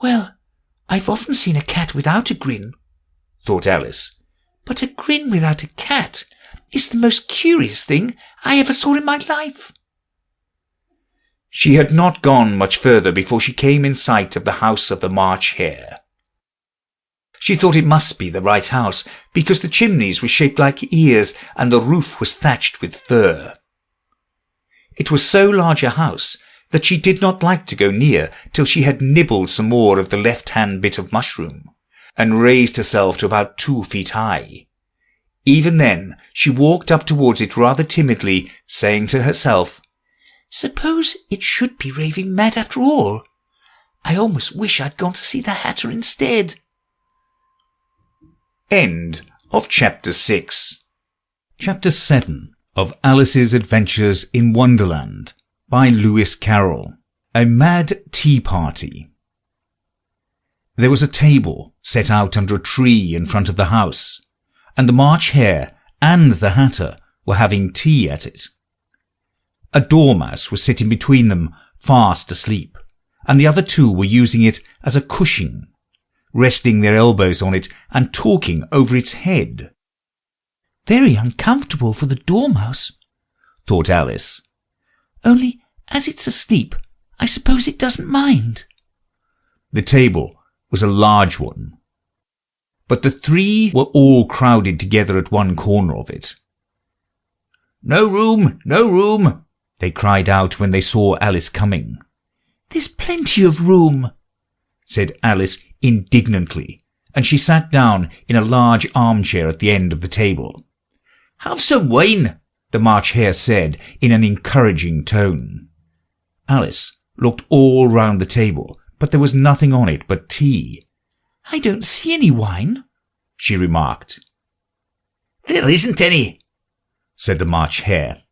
"Well, I've often seen a cat without a grin," thought Alice, "but a grin without a cat is the most curious thing I ever saw in my life." She had not gone much further before she came in sight of the house of the March Hare. She thought it must be the right house, because the chimneys were shaped like ears and the roof was thatched with fur. It was so large a house that she did not like to go near till she had nibbled some more of the left-hand bit of mushroom, and raised herself to about 2 feet high. Even then she walked up towards it rather timidly, saying to herself, "Suppose it should be raving mad after all. I almost wish I'd gone to see the Hatter instead." End of Chapter 6. Chapter 7 of Alice's Adventures in Wonderland by Lewis Carroll. A Mad Tea Party. There was a table set out under a tree in front of the house, and the March Hare and the Hatter were having tea at it. A dormouse was sitting between them, fast asleep, and the other two were using it as a cushion, resting their elbows on it and talking over its head. "Very uncomfortable for the dormouse," thought Alice. "Only, as it's asleep, I suppose it doesn't mind." The table was a large one, but the three were all crowded together at one corner of it. "No room, no room," they cried out when they saw Alice coming. "There's plenty of room," said Alice indignantly, and she sat down in a large armchair at the end of the table. "Have some wine," the March Hare said in an encouraging tone. Alice looked all round the table, but there was nothing on it but tea. "I don't see any wine," she remarked. "There isn't any," said the March Hare.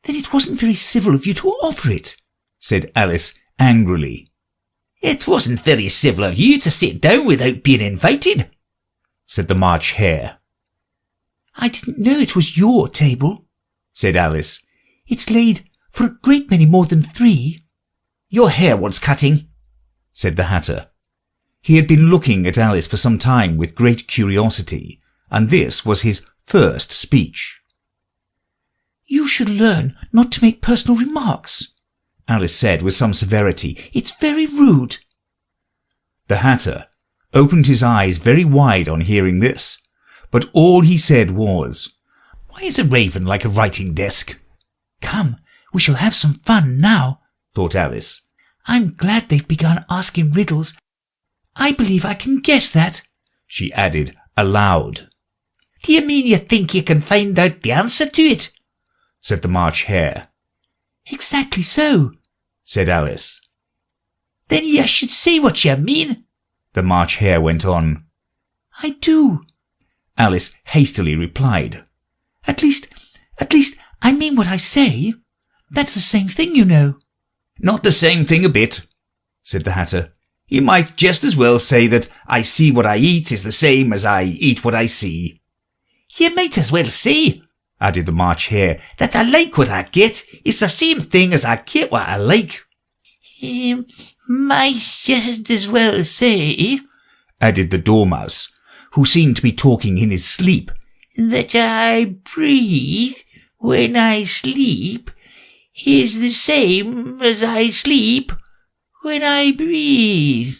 "Then it wasn't very civil of you to offer it," said Alice angrily. "It wasn't very civil of you to sit down without being invited," said the March Hare. "I didn't know it was your table," said Alice. "It's laid for a great many more than 3. "Your hair wants cutting," said the Hatter. He had been looking at Alice for some time with great curiosity, and this was his first speech. "You should learn not to make personal remarks," Alice said with some severity. "It's very rude." The Hatter opened his eyes very wide on hearing this, but all he said was, "Why is a raven like a writing desk?" "Come, we shall have some fun now," thought Alice. "I'm glad they've begun asking riddles. I believe I can guess that," she added aloud. "Do you mean you think you can find out the answer to it?" said the March Hare. "Exactly so," said Alice. "Then you should say what you mean," the March Hare went on. "I do," Alice hastily replied. At least, I mean what I say. That's the same thing, you know." "Not the same thing a bit," said the Hatter. "You might just as well say that I see what I eat is the same as I eat what I see." "You might as well say," added the March Hare, "that I like what I get. It's the same thing as I get what I like." "Might just as well say," added the Dormouse, who seemed to be talking in his sleep, "that I breathe when I sleep is the same as I sleep when I breathe."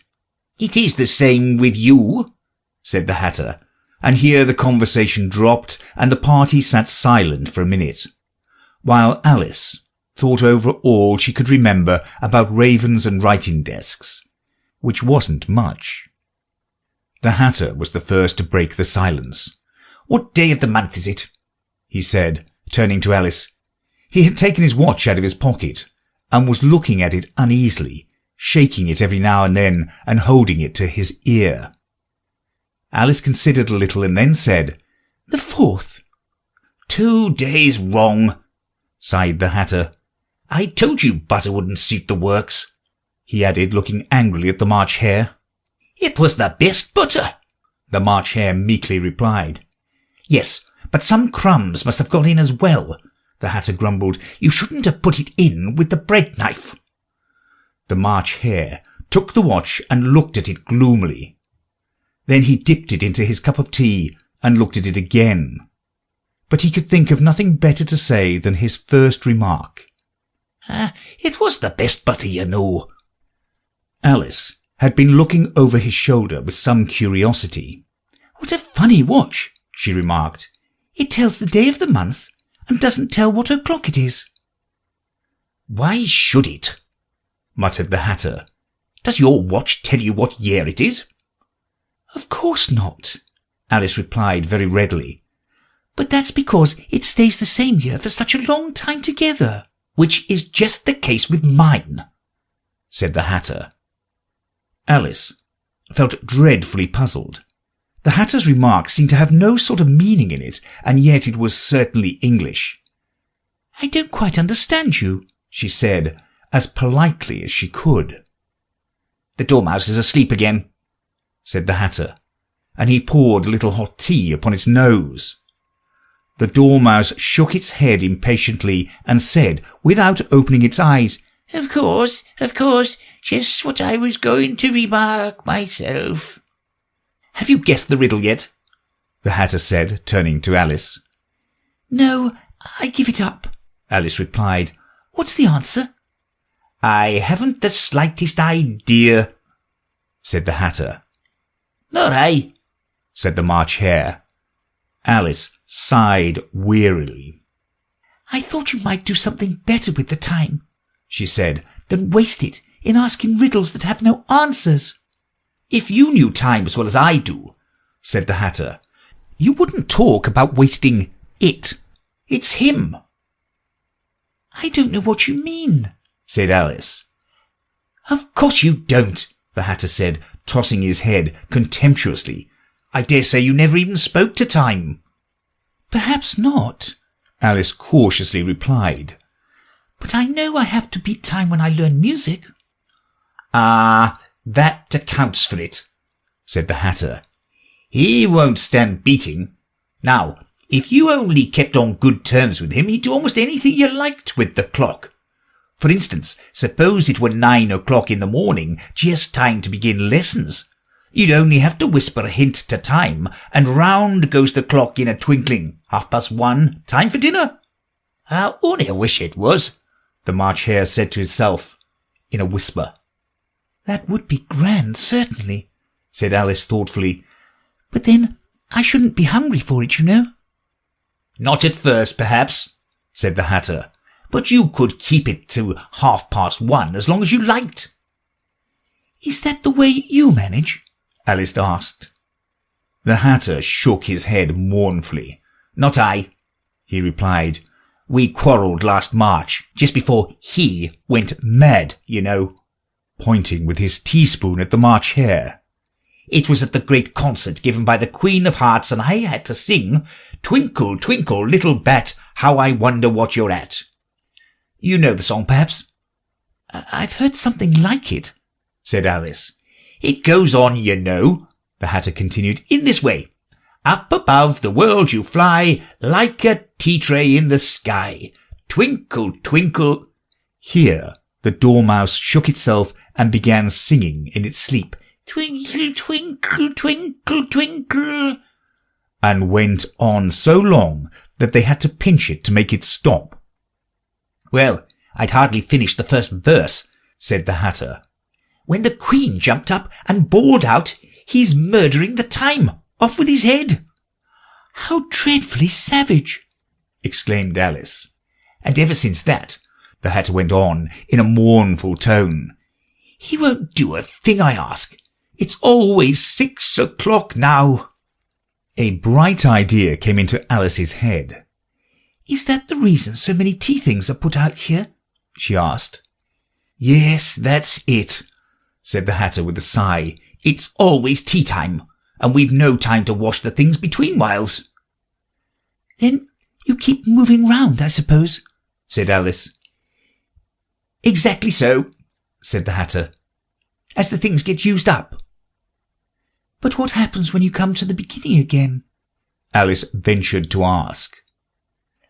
"It is the same with you," said the Hatter, and here the conversation dropped and the party sat silent for a minute, while Alice thought over all she could remember about ravens and writing desks, which wasn't much. The Hatter was the first to break the silence. "What day of the month is it?" he said, turning to Alice. He had taken his watch out of his pocket and was looking at it uneasily, shaking it every now and then and holding it to his ear. Alice considered a little and then said, "The 4th. 2 days wrong," sighed the Hatter. "I told you butter wouldn't suit the works," he added, looking angrily at the March Hare. "It was the best butter," the March Hare meekly replied. "Yes, but some crumbs must have got in as well," the Hatter grumbled. "You shouldn't have put it in with the bread knife." The March Hare took the watch and looked at it gloomily. Then he dipped it into his cup of tea and looked at it again. But he could think of nothing better to say than his first remark. "It was the best butter, you know." Alice had been looking over his shoulder with some curiosity. "What a funny watch," she remarked. It tells the day of the month and doesn't tell what o'clock it is. Why should it? Muttered the Hatter. Does your watch tell you what year it is? Of course not, Alice replied very readily. But that's because it stays the same year for such a long time together. Which is just the case with mine, said the Hatter. Alice felt dreadfully puzzled. The Hatter's remark seemed to have no sort of meaning in it, and yet it was certainly English. I don't quite understand you, she said, as politely as she could. The Dormouse is asleep again, said the Hatter, and he poured a little hot tea upon its nose. The Dormouse shook its head impatiently and said, without opening its eyes, Of course, just what I was going to remark myself. Have you guessed the riddle yet? The Hatter said, turning to Alice. No, I give it up, Alice replied. What's the answer? I haven't the slightest idea, said the Hatter. Nor I, said the March Hare. Alice sighed wearily. I thought you might do something better with the time, she said, than waste it in asking riddles that have no answers. If you knew time as well as I do, said the Hatter, you wouldn't talk about wasting it. It's him. I don't know what you mean, said Alice. Of course you don't, the Hatter said, tossing his head contemptuously. I dare say you never even spoke to time. Perhaps not, Alice cautiously replied. But I know I have to beat time when I learn music. Ah, that accounts for it, said the Hatter. He won't stand beating. Now, if you only kept on good terms with him, he'd do almost anything you liked with the clock. For instance, suppose it were 9 o'clock in the morning, just time to begin lessons. You'd only have to whisper a hint to time, and round goes the clock in a twinkling. 1:30, time for dinner. Only I wish it was, the March Hare said to himself in a whisper. That would be grand, certainly, said Alice thoughtfully. But then I shouldn't be hungry for it, you know. Not at first, perhaps, said the Hatter, but you could keep it to 1:30 as long as you liked. Is that the way you manage? Alice asked. The Hatter shook his head mournfully. Not I, he replied. We quarrelled last March, just before he went mad, you know, pointing with his teaspoon at the March Hare. It was at the great concert given by the Queen of Hearts, and I had to sing, Twinkle, twinkle, little bat, how I wonder what you're at. You know the song, perhaps? I've heard something like it, said Alice. It goes on, you know, the Hatter continued, in this way. Up above the world you fly, like a tea-tray in the sky. Twinkle, twinkle. Here the Dormouse shook itself and began singing in its sleep. Twinkle, twinkle, twinkle, twinkle. And went on so long that they had to pinch it to make it stop. Well, I'd hardly finished the first verse, said the Hatter, when the Queen jumped up and bawled out, He's murdering the time. Off with his head. "How dreadfully savage!" exclaimed Alice. "And ever since that," the Hatter went on in a mournful tone, "he won't do a thing I ask. It's always 6 o'clock now." A bright idea came into Alice's head. "Is that the reason so many tea things are put out here?" she asked. "Yes, that's it," said the Hatter with a sigh. "It's always tea time, and we've no time to wash the things between whiles." "Then you keep moving round, I suppose," said Alice. "Exactly so," said the Hatter, "as the things get used up." "But what happens when you come to the beginning again?" Alice ventured to ask.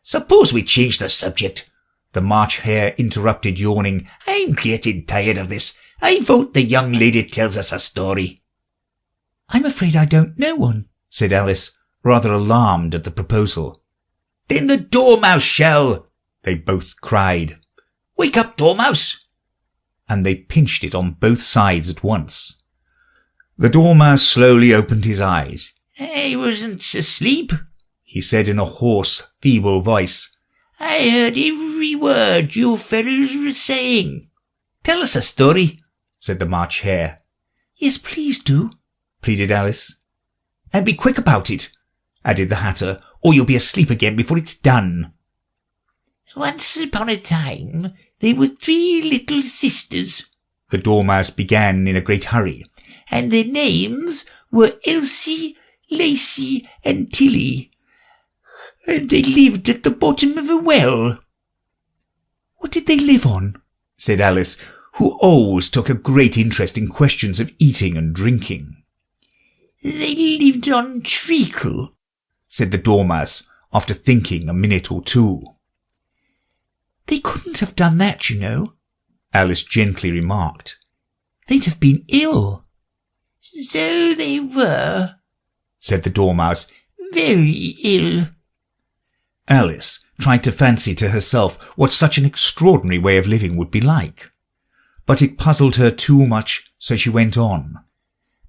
"Suppose we change the subject," the March Hare interrupted, yawning. "I'm getting tired of this. I vote the young lady tells us a story." "I'm afraid I don't know one," said Alice, rather alarmed at the proposal. "Then the Dormouse shall," they both cried. "Wake up, Dormouse!" And they pinched it on both sides at once. The Dormouse slowly opened his eyes. "I wasn't asleep," he said in a hoarse, feeble voice. "I heard every word you fellows were saying. Tell us a story," said the March Hare. "Yes, please do," pleaded Alice. "And be quick about it," added the Hatter, "or you'll be asleep again before it's done." "Once upon a time there were 3 little sisters," the Dormouse began in a great hurry, "and their names were Elsie, Lacie, and Tilly, and they lived at the bottom of a well." "What did they live on?" said Alice, who always took a great interest in questions of eating and drinking. "They lived on treacle," said the Dormouse, after thinking a minute or two. "They couldn't have done that, you know," Alice gently remarked. "They'd have been ill." "So they were," said the Dormouse, "very ill." Alice tried to fancy to herself what such an extraordinary way of living would be like, but it puzzled her too much, so she went on.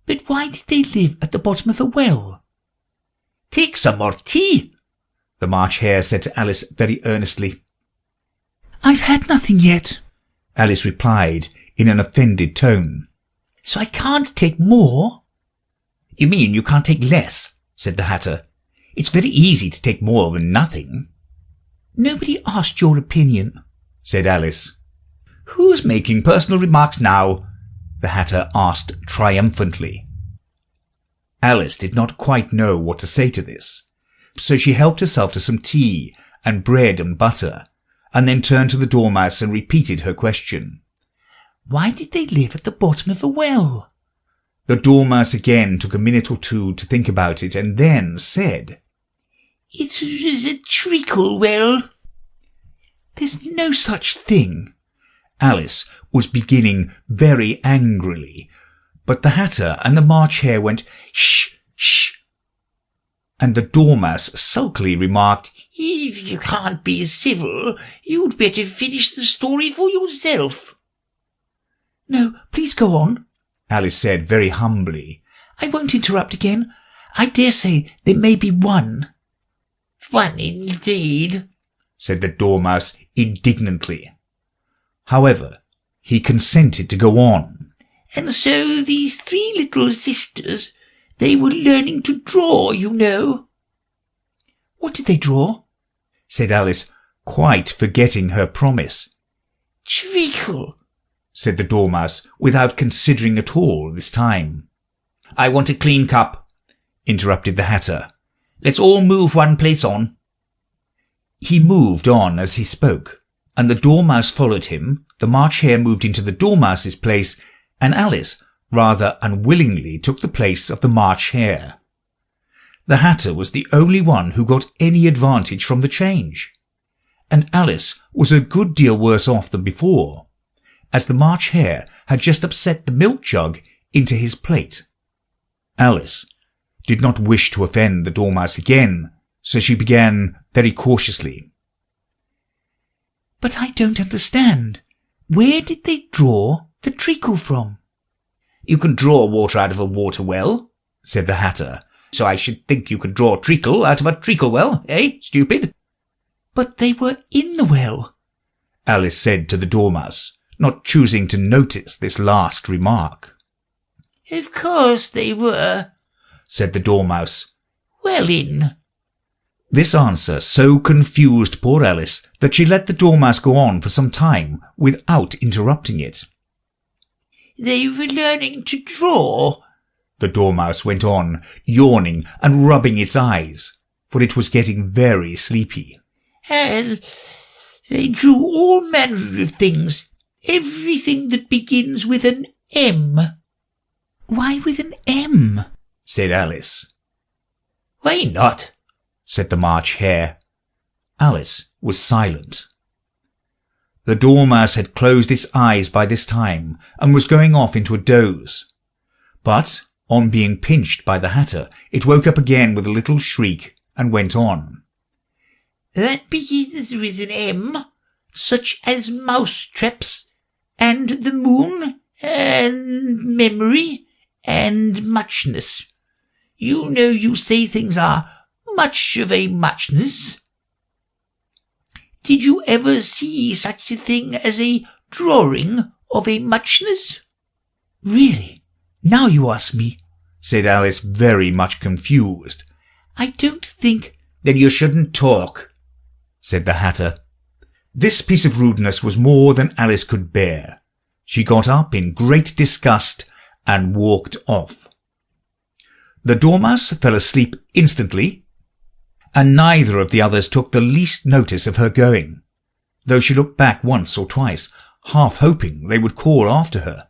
"But why did they live at the bottom of a well?" "Take some more tea," the March Hare said to Alice very earnestly. "I've had nothing yet," Alice replied in an offended tone. "so I can't take more." "You mean you can't take less?" said the Hatter. "It's very easy to take more than nothing." "Nobody asked your opinion," said Alice. "Who's making personal remarks now?" the Hatter asked triumphantly. Alice did not quite know what to say to this, so she helped herself to some tea and bread and butter, and then turned to the Dormouse and repeated her question. "Why did they live at the bottom of a well?" The Dormouse again took a minute or two to think about it, and then said, "It was a treacle well." "There's no such thing." Alice was beginning very angrily, but the Hatter and the March Hare went, "Shh, shh," and the Dormouse sulkily remarked, "If you can't be civil, you'd better finish the story for yourself." "No, please go on," Alice said very humbly. "I won't interrupt again. I dare say there may be one." "One indeed," said the Dormouse indignantly. However, he consented to go on. "And so these 3 little sisters, they were learning to draw, you know." "What did they draw?" said Alice, quite forgetting her promise. "Treacle," said the Dormouse, without considering at all this time. "I want a clean cup," interrupted the Hatter. "Let's all move one place on." He moved on as he spoke, and the Dormouse followed him. The March Hare moved into the Dormouse's place, and Alice rather unwillingly took the place of the March Hare. The Hatter was the only one who got any advantage from the change, and Alice was a good deal worse off than before, as the March Hare had just upset the milk jug into his plate. Alice did not wish to offend the Dormouse again, so she began very cautiously. "But I don't understand. Where did they draw the treacle from?" "You can draw water out of a water well," said the Hatter, so I should think you could draw treacle out of a treacle well, eh, stupid?" "But they were in the well," Alice said to the Dormouse, not choosing to notice this last remark. "Of course they were," said the Dormouse. "Well in." This answer so confused poor Alice that she let the Dormouse go on for some time without interrupting it. "They were learning to draw," the Dormouse went on, yawning and rubbing its eyes, for it was getting very sleepy. "and they drew all manner of things, everything that begins with an M." "Why with an M?" said Alice. "Why not?" said the March Hare. Alice was silent. The Dormouse had closed its eyes by this time and was going off into a doze. But on being pinched by the Hatter, it woke up again with a little shriek and went on. "That begins with an M, such as mouse-traps, and the moon, and memory, and muchness. You know you say things are much of a muchness. Did you ever see such a thing as a drawing of a muchness?" "Really, now you ask me," said Alice, very much confused. "I don't think—" "Then you shouldn't talk," said the Hatter. This piece of rudeness was more than Alice could bear. She got up in great disgust and walked off. The Dormouse fell asleep instantly, and neither of the others took the least notice of her going, though she looked back once or twice, half hoping they would call after her.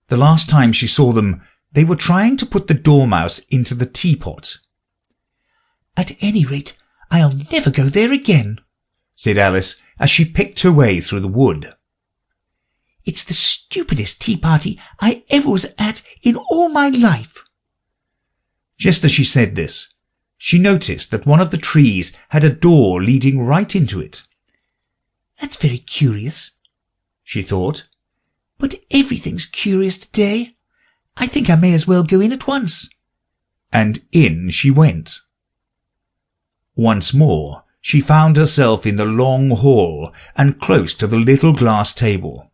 The last time she saw them, they were trying to put the Dormouse into the teapot. "At any rate, I'll never go there again," said Alice as she picked her way through the wood. "It's the stupidest tea party I ever was at in all my life." Just as she said this, she noticed that one of the trees had a door leading right into it. "That's very curious," she thought, "but everything's curious today. I think I may as well go in at once." And in she went. Once more she found herself in the long hall and close to the little glass table.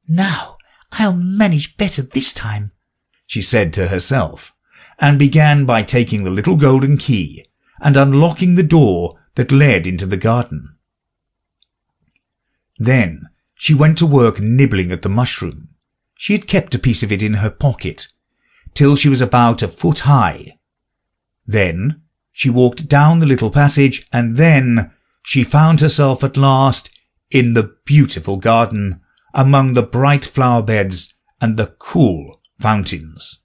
"Now I'll manage better this time," she said to herself, and began by taking the little golden key and unlocking the door that led into the garden. Then she went to work nibbling at the mushroom. She had kept a piece of it in her pocket, till she was about a foot high. Then she walked down the little passage, and then she found herself at last in the beautiful garden, among the bright flower beds and the cool fountains.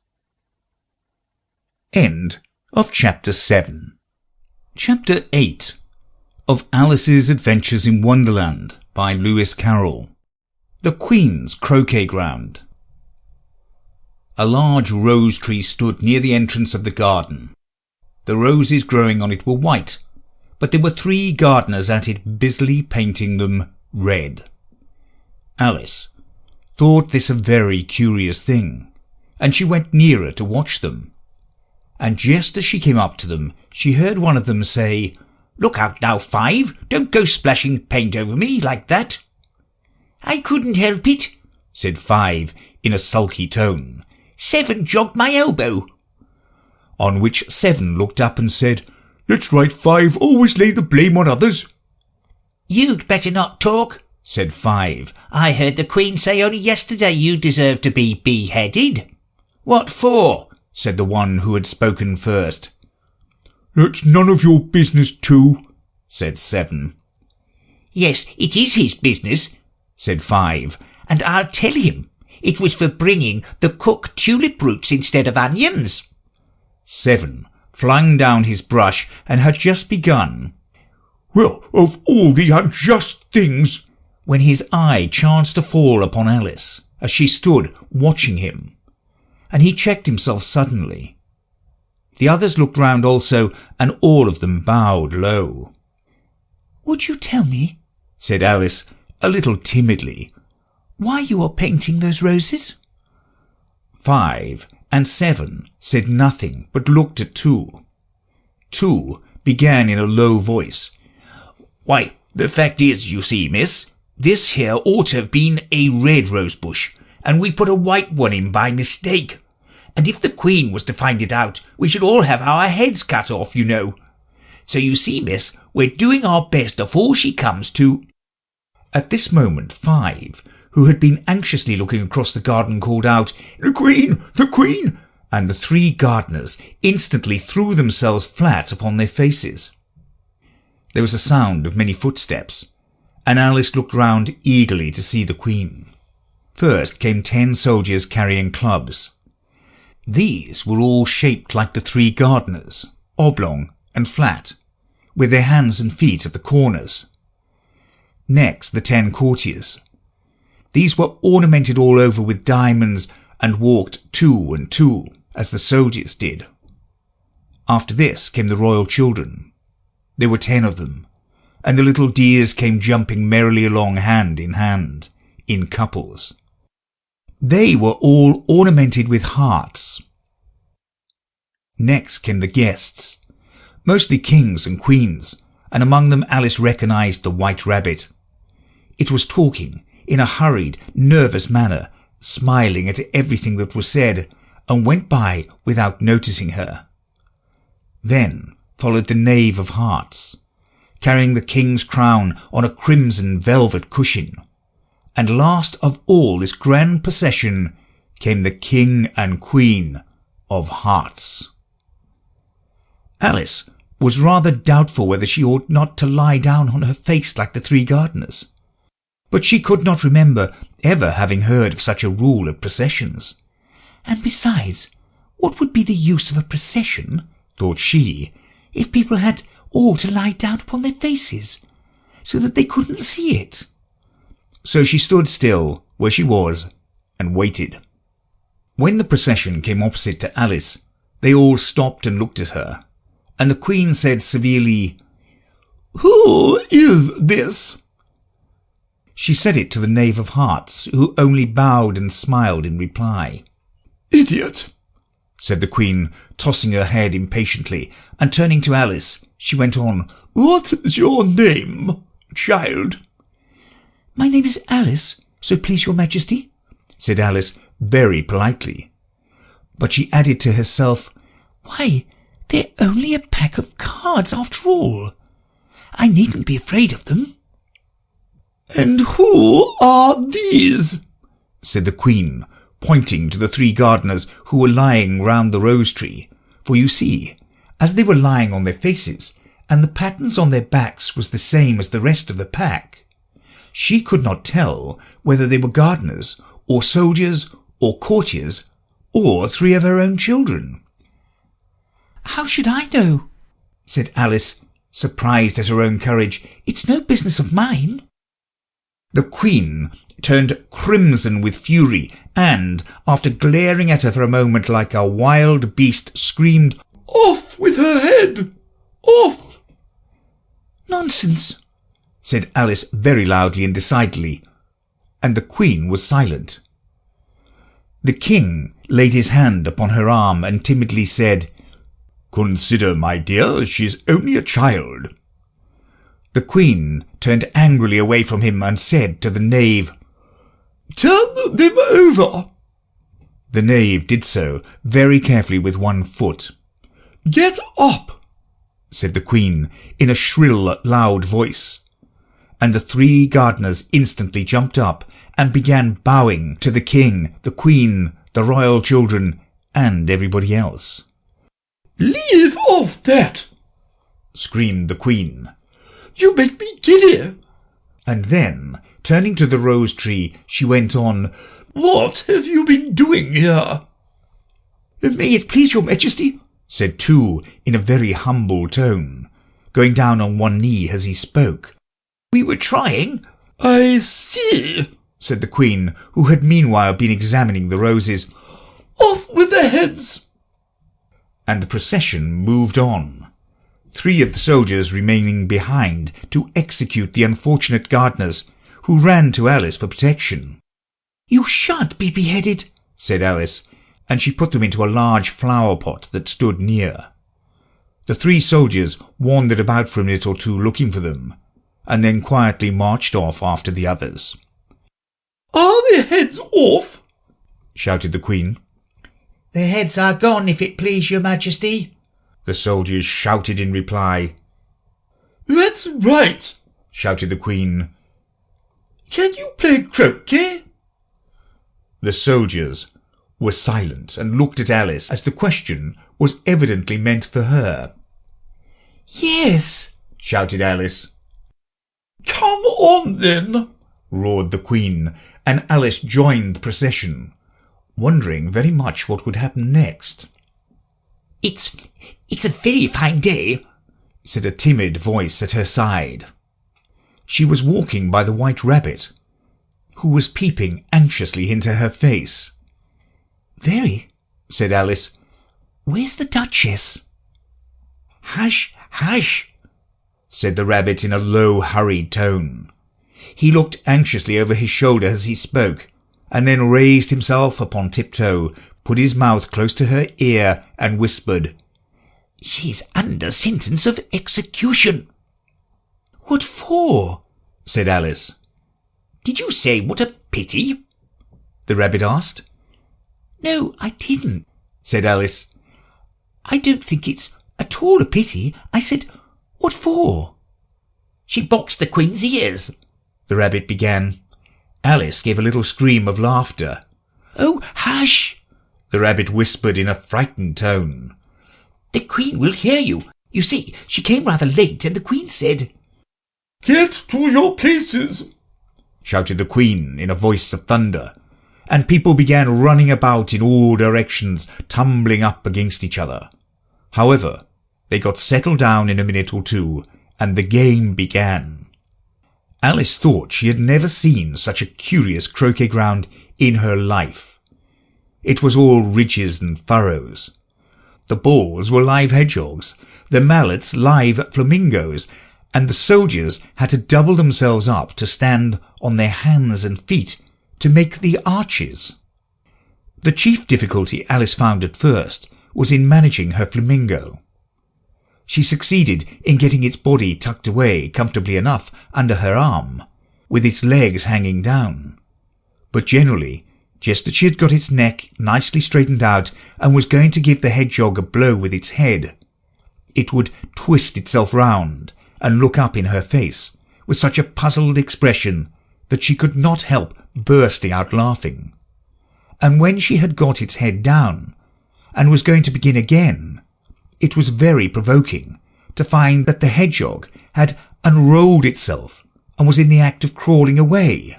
End of Chapter 7. Chapter 8 of Alice's Adventures in Wonderland by Lewis Carroll. The Queen's Croquet Ground. A large rose tree stood near the entrance of the garden. The roses growing on it were white, but there were 3 gardeners at it busily painting them red. Alice thought this a very curious thing, and she went nearer to watch them. And just as she came up to them, she heard one of them say, "Look out now, Five, don't go splashing paint over me like that." "I couldn't help it," said Five in a sulky tone. "7 jogged my elbow." On which 7 looked up and said, "That's right, 5, always lay the blame on others." "You'd better not talk," said 5. "I heard the Queen say only yesterday you deserve to be beheaded." "What for?" said the one who had spoken first. "That's none of your business too," said 7. "Yes, it is his business," said 5. "and I'll tell him. It was for bringing the cook tulip roots instead of onions." 7 flung down his brush and had just begun, "Well, of all the unjust things," when his eye chanced to fall upon Alice as she stood watching him, and he checked himself suddenly. The others looked round also, and all of them bowed low. "Would you tell me," said Alice, a little timidly, "why you are painting those roses?" 5 and 7 said nothing but looked at 2. 2 began in a low voice. "Why, the fact is, you see, miss, this here ought to have been a red rose bush, and we put a white one in by mistake. And if the Queen was to find it out, we should all have our heads cut off, you know. So you see, miss, we're doing our best afore she comes to—" At this moment 5, who had been anxiously looking across the garden, called out, "The Queen! The Queen!" and the 3 gardeners instantly threw themselves flat upon their faces. There was a sound of many footsteps, and Alice looked round eagerly to see the Queen. First came 10 soldiers carrying clubs. These were all shaped like the 3 gardeners, oblong and flat, with their hands and feet at the corners. Next, the 10 courtiers. These were ornamented all over with diamonds and walked 2 and 2, as the soldiers did. After this came the royal children. There were 10 of them, and the little dears came jumping merrily along hand in hand, in couples. They were all ornamented with hearts. Next came the guests, mostly kings and queens, and among them Alice recognized the white rabbit. It was talking in a hurried, nervous manner, smiling at everything that was said, and went by without noticing her. Then followed the knave of hearts, carrying the king's crown on a crimson velvet cushion. And last of all this grand procession came the king and queen of hearts. Alice was rather doubtful whether she ought not to lie down on her face like the 3 gardeners, but she could not remember ever having heard of such a rule at processions. And besides, what would be the use of a procession, thought she, if people had all to lie down upon their faces, so that they couldn't see it? So she stood still where she was and waited. When the procession came opposite to Alice, they all stopped and looked at her, and the Queen said severely, "Who is this?" She said it to the knave of hearts, who only bowed and smiled in reply. "Idiot!" said the Queen, tossing her head impatiently, and turning to Alice, she went on, "What is your name, child?" "My name is Alice, so please your Majesty," said Alice very politely. But she added to herself, "Why, they're only a pack of cards after all. I needn't be afraid of them." "And who are these?" said the Queen, pointing to the 3 gardeners who were lying round the rose tree. For you see, as they were lying on their faces, and the patterns on their backs was the same as the rest of the pack, she could not tell whether they were gardeners, or soldiers, or courtiers, or 3 of her own children. "How should I know?" said Alice, surprised at her own courage. "It's no business of mine." The Queen turned crimson with fury, and, after glaring at her for a moment like a wild beast, screamed, "Off with her head! Off!" "Nonsense," said Alice very loudly and decidedly, and the Queen was silent. The King laid his hand upon her arm and timidly said, "Consider, my dear, she's only a child." The Queen turned angrily away from him and said to the knave, "Turn them over." The knave did so very carefully with one foot. "Get up," said the Queen in a shrill, loud voice, and the 3 gardeners instantly jumped up and began bowing to the King, the Queen, the royal children, and everybody else. "Leave off that!" screamed the Queen. "You make me giddy." And then, turning to the rose tree, she went on, "What have you been doing here?" "May it please your Majesty," said 2 in a very humble tone, going down on one knee as he spoke. "We were trying—" "I see," said the Queen, who had meanwhile been examining the roses. "Off with their heads!" And the procession moved on, 3 of the soldiers remaining behind to execute the unfortunate gardeners, who ran to Alice for protection. "You shan't be beheaded," said Alice, and she put them into a large flower pot that stood near. The 3 soldiers wandered about for a minute or two looking for them, and then quietly marched off after the others. "Are their heads off?" shouted the Queen. "Their heads are gone, if it please your Majesty," the soldiers shouted in reply. "That's right," shouted the Queen. "Can you play croquet?" The soldiers were silent and looked at Alice, as the question was evidently meant for her. "Yes," shouted Alice. "Come on, then," roared the Queen, and Alice joined the procession, wondering very much what would happen next. It's a very fine day," said a timid voice at her side. She was walking by the White Rabbit, who was peeping anxiously into her face. "Very," said Alice. "Where's the Duchess?" "Hush, hush," said the Rabbit in a low, hurried tone. He looked anxiously over his shoulder as he spoke, and then raised himself upon tiptoe, put his mouth close to her ear, and whispered, "She's under sentence of execution." "What for?" said Alice. "Did you say what a pity?" the Rabbit asked. "No, I didn't," said Alice. "I don't think it's at all a pity. I said, what for?" "She boxed the Queen's ears," the Rabbit began. Alice gave a little scream of laughter. "Oh, hush," the Rabbit whispered in a frightened tone. "The Queen will hear you. You see, she came rather late, and the Queen said—" "Get to your places," shouted the Queen in a voice of thunder, and people began running about in all directions, tumbling up against each other. However, they got settled down in a minute or two, and the game began. Alice thought she had never seen such a curious croquet ground in her life. It was all ridges and furrows. The balls were live hedgehogs, the mallets live flamingos, and the soldiers had to double themselves up to stand on their hands and feet to make the arches. The chief difficulty Alice found at first was in managing her flamingo. She succeeded in getting its body tucked away comfortably enough under her arm, with its legs hanging down. But generally, just as she had got its neck nicely straightened out and was going to give the hedgehog a blow with its head, it would twist itself round and look up in her face with such a puzzled expression that she could not help bursting out laughing. And when she had got its head down and was going to begin again, it was very provoking to find that the hedgehog had unrolled itself and was in the act of crawling away.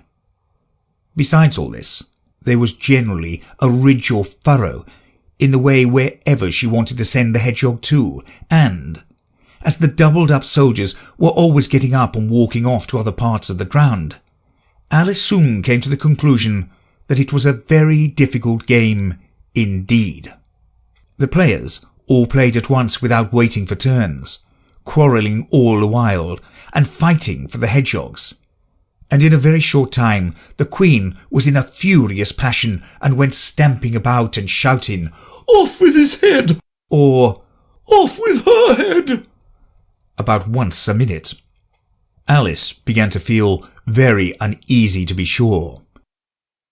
Besides all this, there was generally a ridge or furrow in the way wherever she wanted to send the hedgehog to, and as the doubled-up soldiers were always getting up and walking off to other parts of the ground, Alice soon came to the conclusion that it was a very difficult game indeed. The players all played at once without waiting for turns, quarrelling all the while, and fighting for the hedgehogs. And in a very short time the Queen was in a furious passion, and went stamping about and shouting, "Off with his head!" or "Off with her head!" about once a minute. Alice began to feel very uneasy, to be sure.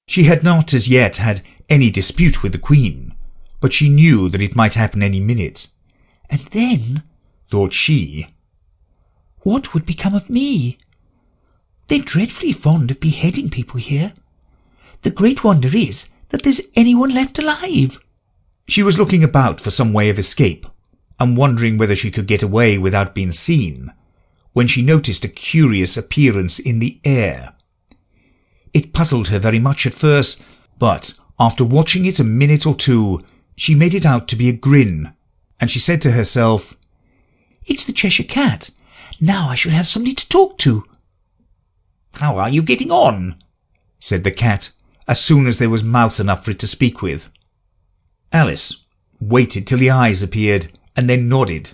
She had not as yet had any dispute with the Queen, but she knew that it might happen any minute. And then, thought she, what would become of me? They're dreadfully fond of beheading people here. The great wonder is that there's anyone left alive. She was looking about for some way of escape, and wondering whether she could get away without being seen, when she noticed a curious appearance in the air. It puzzled her very much at first, but after watching it a minute or two, she made it out to be a grin, and she said to herself, "It's the Cheshire Cat. Now I shall have somebody to talk to." "How are you getting on?" said the cat, as soon as there was mouth enough for it to speak with. Alice waited till the eyes appeared, and then nodded.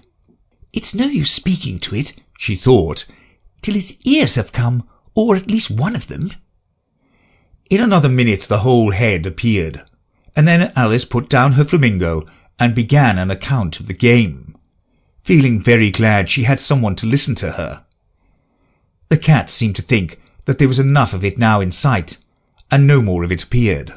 "It's no use speaking to it," she thought, "till its ears have come, or at least one of them." In another minute the whole head appeared, and then Alice put down her flamingo and began an account of the game, feeling very glad she had someone to listen to her. The cat seemed to think that there was enough of it now in sight, and no more of it appeared.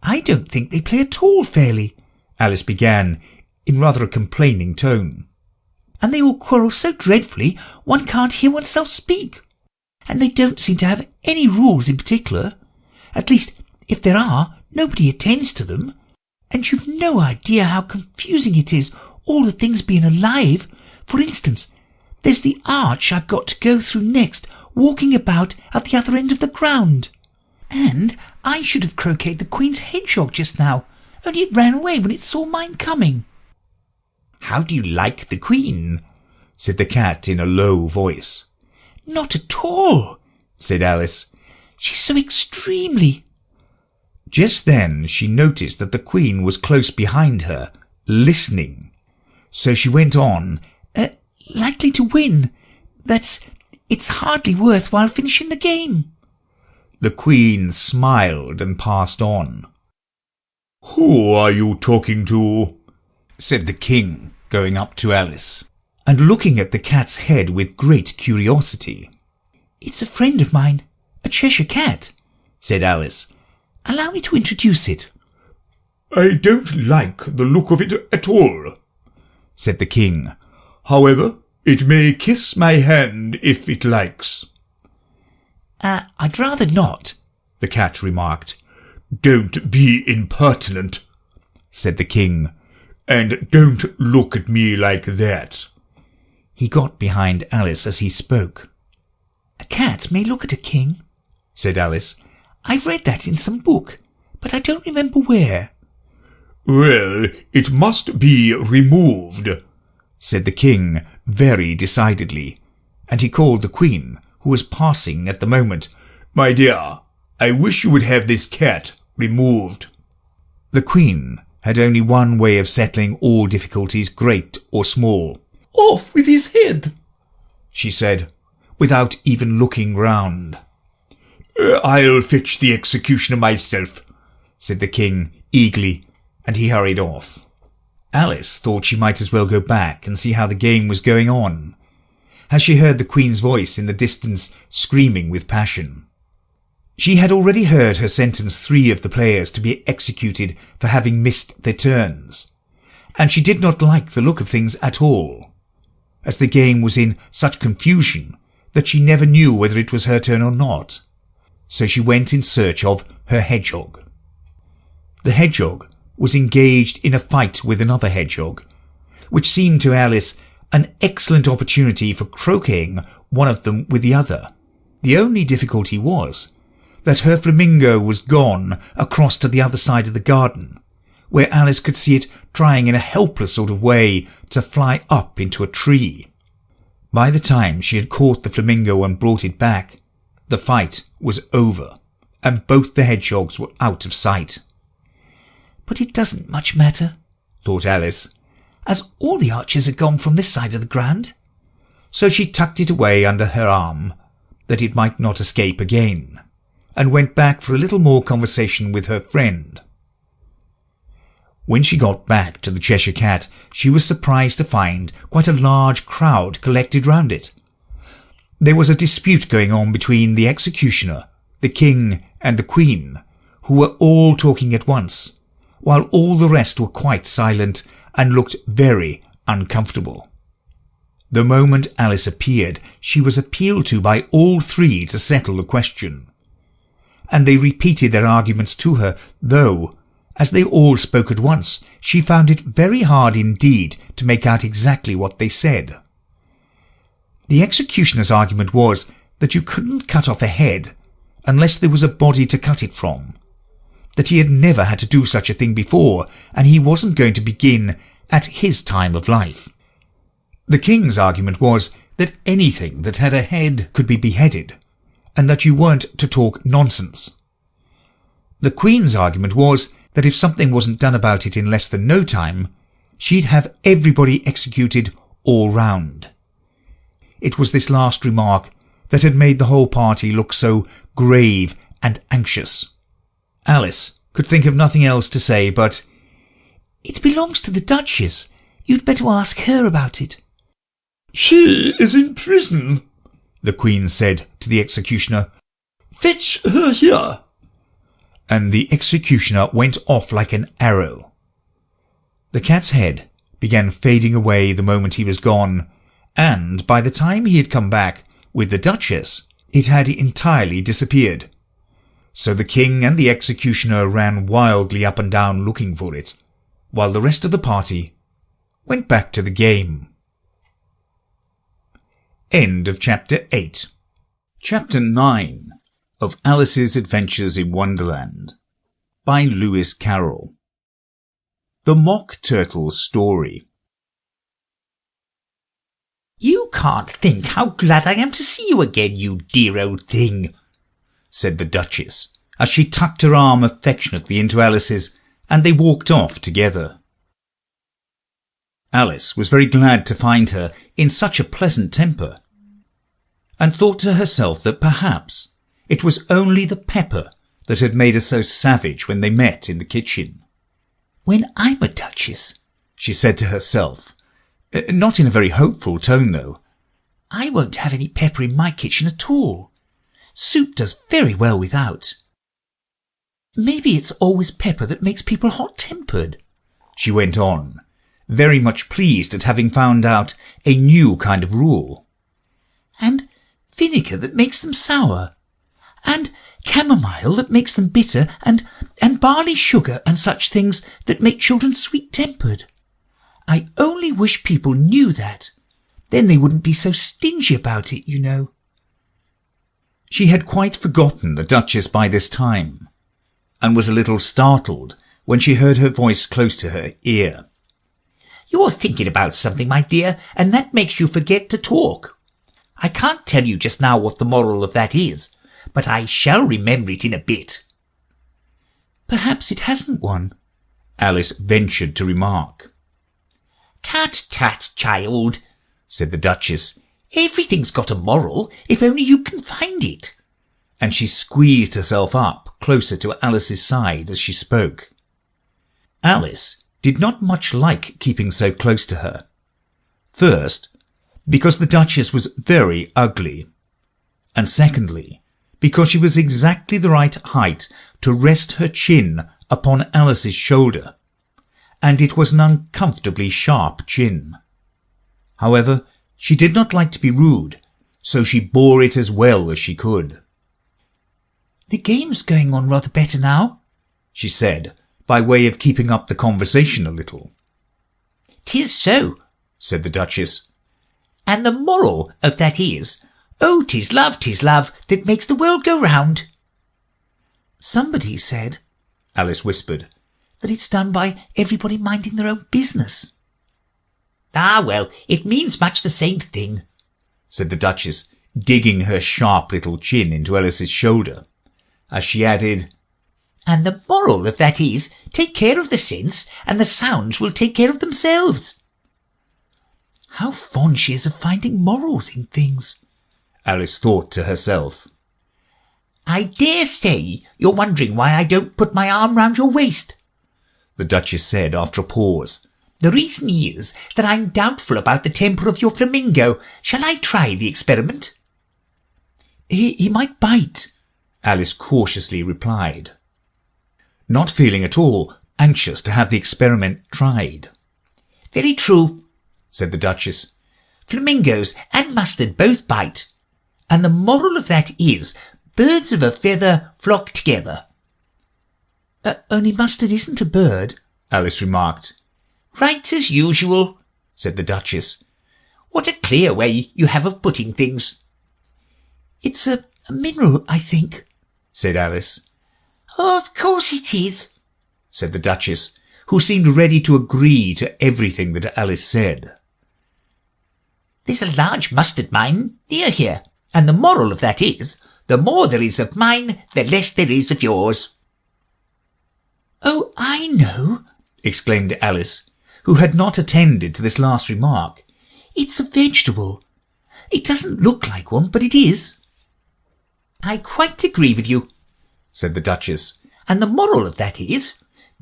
"I don't think they play at all fairly," Alice began in rather a complaining tone. "And they all quarrel so dreadfully one can't hear oneself speak. And they don't seem to have any rules in particular. At least, if there are, nobody attends to them. And you've no idea how confusing it is, all the things being alive. For instance, there's the arch I've got to go through next, walking about at the other end of the ground. And I should have croqueted the Queen's hedgehog just now, only it ran away when it saw mine coming." "How do you like the Queen?" said the cat in a low voice. "Not at all," said Alice. "She's so extremely—" Just then she noticed that the Queen was close behind her, listening. So she went on, "likely to win. It's hardly worth while finishing the game." The Queen smiled and passed on. "Who are you talking to?" said the King, going up to Alice, and looking at the cat's head with great curiosity. "It's a friend of mine, a Cheshire cat," said Alice. "Allow me to introduce it." "I don't like the look of it at all," said the King. "However, it may kiss my hand if it likes." "I'd rather not," the cat remarked. "Don't be impertinent," said the King. "And don't look at me like that." He got behind Alice as he spoke. "A cat may look at a king," said Alice. "I've read that in some book, but I don't remember where." "Well, it must be removed," said the King very decidedly, and he called the Queen, who was passing at the moment. "My dear, I wish you would have this cat removed." The Queen had only one way of settling all difficulties, great or small. "Off with his head," she said, without even looking round. "I'll fetch the executioner myself," said the King eagerly, and he hurried off. Alice thought she might as well go back and see how the game was going on, as she heard the Queen's voice in the distance screaming with passion. She had already heard her sentence 3 of the players to be executed for having missed their turns, and she did not like the look of things at all, as the game was in such confusion that she never knew whether it was her turn or not. So she went in search of her hedgehog. The hedgehog was engaged in a fight with another hedgehog, which seemed to Alice an excellent opportunity for croqueting one of them with the other. The only difficulty was that her flamingo was gone across to the other side of the garden, where Alice could see it trying in a helpless sort of way to fly up into a tree. By the time she had caught the flamingo and brought it back, the fight was over, and both the hedgehogs were out of sight. "But it doesn't much matter," thought Alice, "as all the archers are gone from this side of the ground." So she tucked it away under her arm, that it might not escape again, and went back for a little more conversation with her friend. When she got back to the Cheshire Cat, she was surprised to find quite a large crowd collected round it. There was a dispute going on between the executioner, the King, and the Queen, who were all talking at once, while all the rest were quite silent and looked very uncomfortable. The moment Alice appeared, she was appealed to by all 3 to settle the question, and they repeated their arguments to her, though, as they all spoke at once, she found it very hard indeed to make out exactly what they said. The executioner's argument was that you couldn't cut off a head unless there was a body to cut it from, that he had never had to do such a thing before, and he wasn't going to begin at his time of life. The King's argument was that anything that had a head could be beheaded, and that you weren't to talk nonsense. The Queen's argument was that if something wasn't done about it in less than no time, she'd have everybody executed all round. It was this last remark that had made the whole party look so grave and anxious. Alice could think of nothing else to say but, "It belongs to the Duchess. You'd better ask her about it." "She is in prison," the Queen said to the executioner. "Fetch her here." And the executioner went off like an arrow. The cat's head began fading away the moment he was gone, and by the time he had come back with the Duchess, it had entirely disappeared. So the king and the executioner ran wildly up and down looking for it, while the rest of the party went back to the game. End of Chapter 8. Chapter 9 of Alice's Adventures in Wonderland by Lewis Carroll. The Mock Turtle's Story. "You can't think how glad I am to see you again, you dear old thing," said the Duchess, as she tucked her arm affectionately into Alice's, and they walked off together. Alice was very glad to find her in such a pleasant temper, and thought to herself that perhaps it was only the pepper that had made her so savage when they met in the kitchen. "When I'm a Duchess," she said to herself, not in a very hopeful tone though, "I won't have any pepper in my kitchen at all. Soup does very well without. Maybe it's always pepper that makes people hot-tempered," she went on, very much pleased at having found out a new kind of rule. "And vinegar that makes them sour, and chamomile that makes them bitter, and barley sugar and such things that make children sweet-tempered. I only wish people knew that. Then they wouldn't be so stingy about it, you know." She had quite forgotten the Duchess by this time, and was a little startled when she heard her voice close to her ear. "You're thinking about something, my dear, and that makes you forget to talk. I can't tell you just now what the moral of that is, but I shall remember it in a bit." "Perhaps it hasn't one," Alice ventured to remark. "Tut, tut, child," said the Duchess. "Everything's got a moral, if only you can find it." And she squeezed herself up closer to Alice's side as she spoke. Alice did not much like keeping so close to her. First, because the Duchess was very ugly, and secondly, because she was exactly the right height to rest her chin upon Alice's shoulder, and it was an uncomfortably sharp chin. However, she did not like to be rude, so she bore it as well as she could. "The game's going on rather better now," she said, by way of keeping up the conversation a little. "'Tis so," said the Duchess. "And the moral of that is, oh, 'tis love that makes the world go round." "Somebody said," Alice whispered, "that it's done by everybody minding their own business." "Ah, well, it means much the same thing," said the Duchess, digging her sharp little chin into Alice's shoulder, as she added, "And the moral of that is, take care of the sense, and the sounds will take care of themselves." "How fond she is of finding morals in things," Alice thought to herself. "I dare say you're wondering why I don't put my arm round your waist," the Duchess said after a pause. "The reason is that I'm doubtful about the temper of your flamingo. Shall I try the experiment?" He might bite," Alice cautiously replied, not feeling at all anxious to have the experiment tried. "Very true," said the Duchess. "Flamingos and mustard both bite, and the moral of that is, birds of a feather flock together." Only mustard isn't a bird," Alice remarked. "Right as usual," said the Duchess. "What a clear way you have of putting things." "It's a mineral, I think," said Alice. "Of course it is," said the Duchess, who seemed ready to agree to everything that Alice said. "There's a large mustard mine near here, and the moral of that is, the more there is of mine, the less there is of yours." "Oh, I know," exclaimed Alice, who had not attended to this last remark. "It's a vegetable. It doesn't look like one, but it is." "I quite agree with you," said the Duchess. And the moral of that is,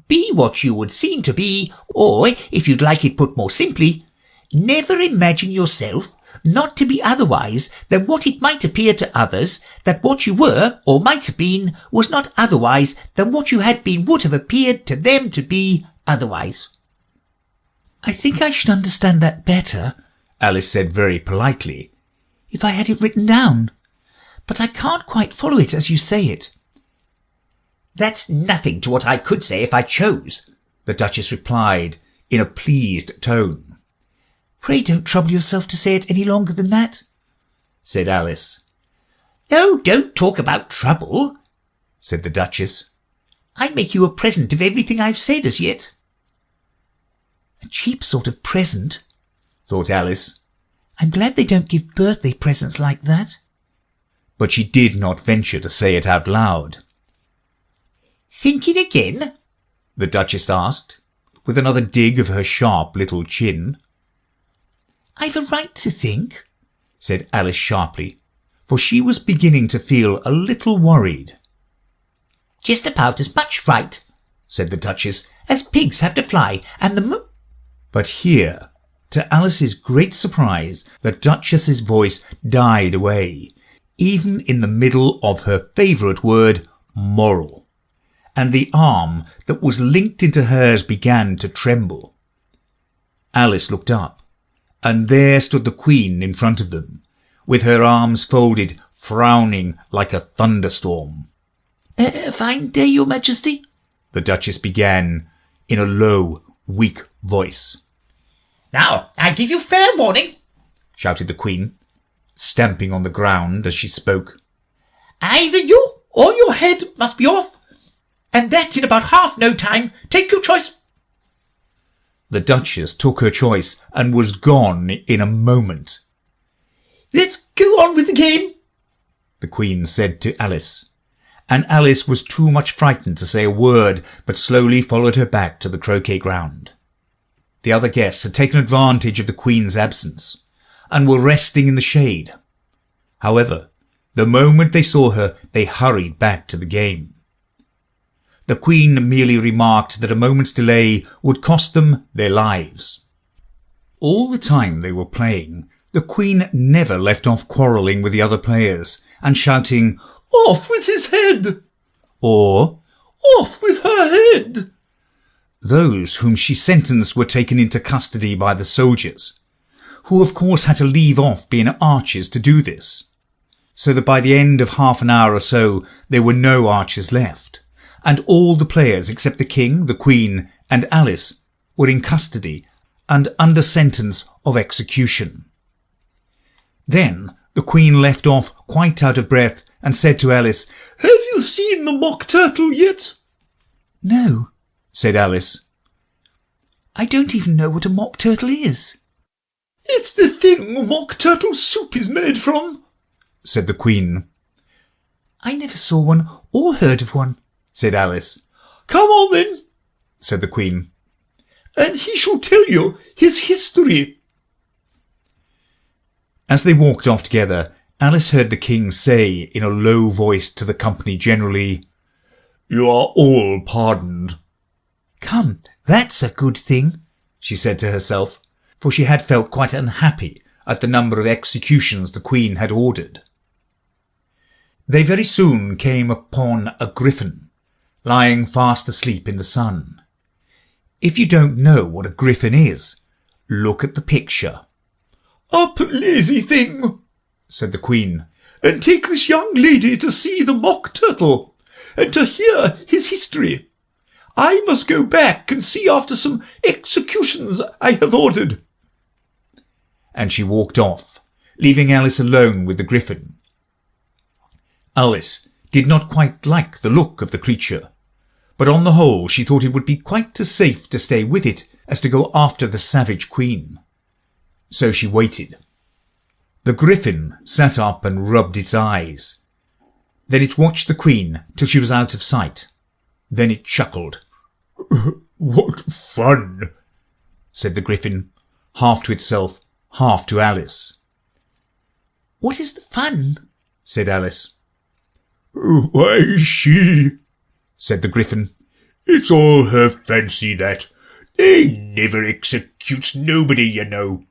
be what you would seem to be, or, if you'd like it put more simply, never imagine yourself not to be otherwise than what it might appear to others that what you were, or might have been, was not otherwise than what you had been would have appeared to them to be otherwise. I think I should understand that better, Alice said very politely, if I had it written down. But I can't quite follow it as you say it. That's nothing to what I could say if I chose, the Duchess replied in a pleased tone. Pray don't trouble yourself to say it any longer than that, said Alice. Oh, don't talk about trouble, said the Duchess. I make you a present of everything I've said as yet. A cheap sort of present, thought Alice. I'm glad they don't give birthday presents like that. But she did not venture to say it out loud. Thinking again? The Duchess asked, with another dig of her sharp little chin. I've a right to think, said Alice sharply, for she was beginning to feel a little worried. Just about as much right, said the Duchess, as pigs have to fly, and the But here, to Alice's great surprise, the Duchess's voice died away, even in the middle of her favourite word, moral, and the arm that was linked into hers began to tremble. Alice looked up, and there stood the Queen in front of them, with her arms folded, frowning like a thunderstorm. A fine day, your Majesty, the Duchess began in a low, weak voice. Now, I give you fair warning, shouted the Queen, stamping on the ground as she spoke. Either you or your head must be off, and that in about half no time. Take your choice. The Duchess took her choice and was gone in a moment. Let's go on with the game, the Queen said to Alice, and Alice was too much frightened to say a word, but slowly followed her back to the croquet ground. The other guests had taken advantage of the Queen's absence, and were resting in the shade. However, the moment they saw her, they hurried back to the game. The Queen merely remarked that a moment's delay would cost them their lives. All the time they were playing, the Queen never left off quarrelling with the other players, and shouting, "Off with his head!" or "Off with her head!" Those whom she sentenced were taken into custody by the soldiers, who of course had to leave off being archers to do this, so that by the end of half an hour or so there were no archers left, and all the players except the King, the Queen, and Alice were in custody and under sentence of execution. Then the Queen left off quite out of breath and said to Alice, "Have you seen the mock turtle yet?" "No," said Alice. "I don't even know what a mock turtle is." "It's the thing mock turtle soup is made from," said the Queen. "I never saw one or heard of one," said Alice. "Come on then," said the Queen, "and he shall tell you his history." As they walked off together, Alice heard the King say in a low voice to the company generally, "You are all pardoned." "Come, that's a good thing," she said to herself, for she had felt quite unhappy at the number of executions the Queen had ordered. They very soon came upon a griffin, lying fast asleep in the sun. If you don't know what a griffin is, look at the picture. "Up, lazy thing," said the Queen, "and take this young lady to see the mock turtle, and to hear his history. I must go back and see after some executions I have ordered." And she walked off, leaving Alice alone with the griffin. Alice did not quite like the look of the creature, but on the whole she thought it would be quite as safe to stay with it as to go after the savage Queen. So she waited. The griffin sat up and rubbed its eyes. Then it watched the Queen till she was out of sight. Then it chuckled. "What fun!" said the griffin, half to itself, half to Alice. "What is the fun?" said Alice. "Why, she," said the Gryphon. "It's all her fancy, that. They never executes nobody, you know.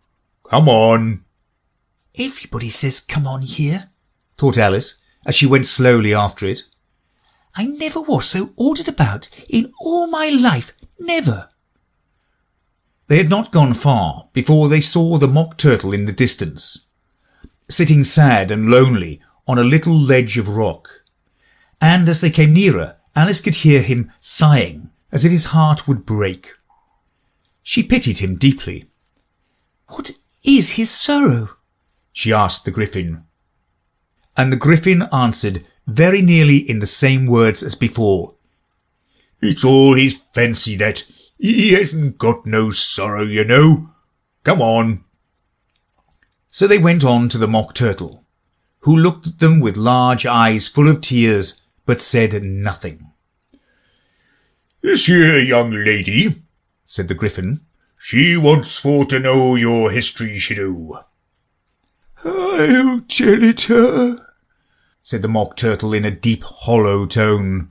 Come on." Everybody says come on here, thought Alice, as she went slowly after it. I never was so ordered about in all my life, never. They had not gone far before they saw the Mock Turtle in the distance, sitting sad and lonely on a little ledge of rock. And as they came nearer, Alice could hear him sighing as if his heart would break. She pitied him deeply. What is his sorrow? she asked the Gryphon. And the Gryphon answered very nearly in the same words as before. "It's all his fancy, that. He hasn't got no sorrow, you know. Come on." So they went on to the Mock Turtle, who looked at them with large eyes full of tears, but said nothing. "This here young lady," said the Gryphon, "she wants for to know your history, she do." "I'll tell it her," said the Mock Turtle in a deep, hollow tone.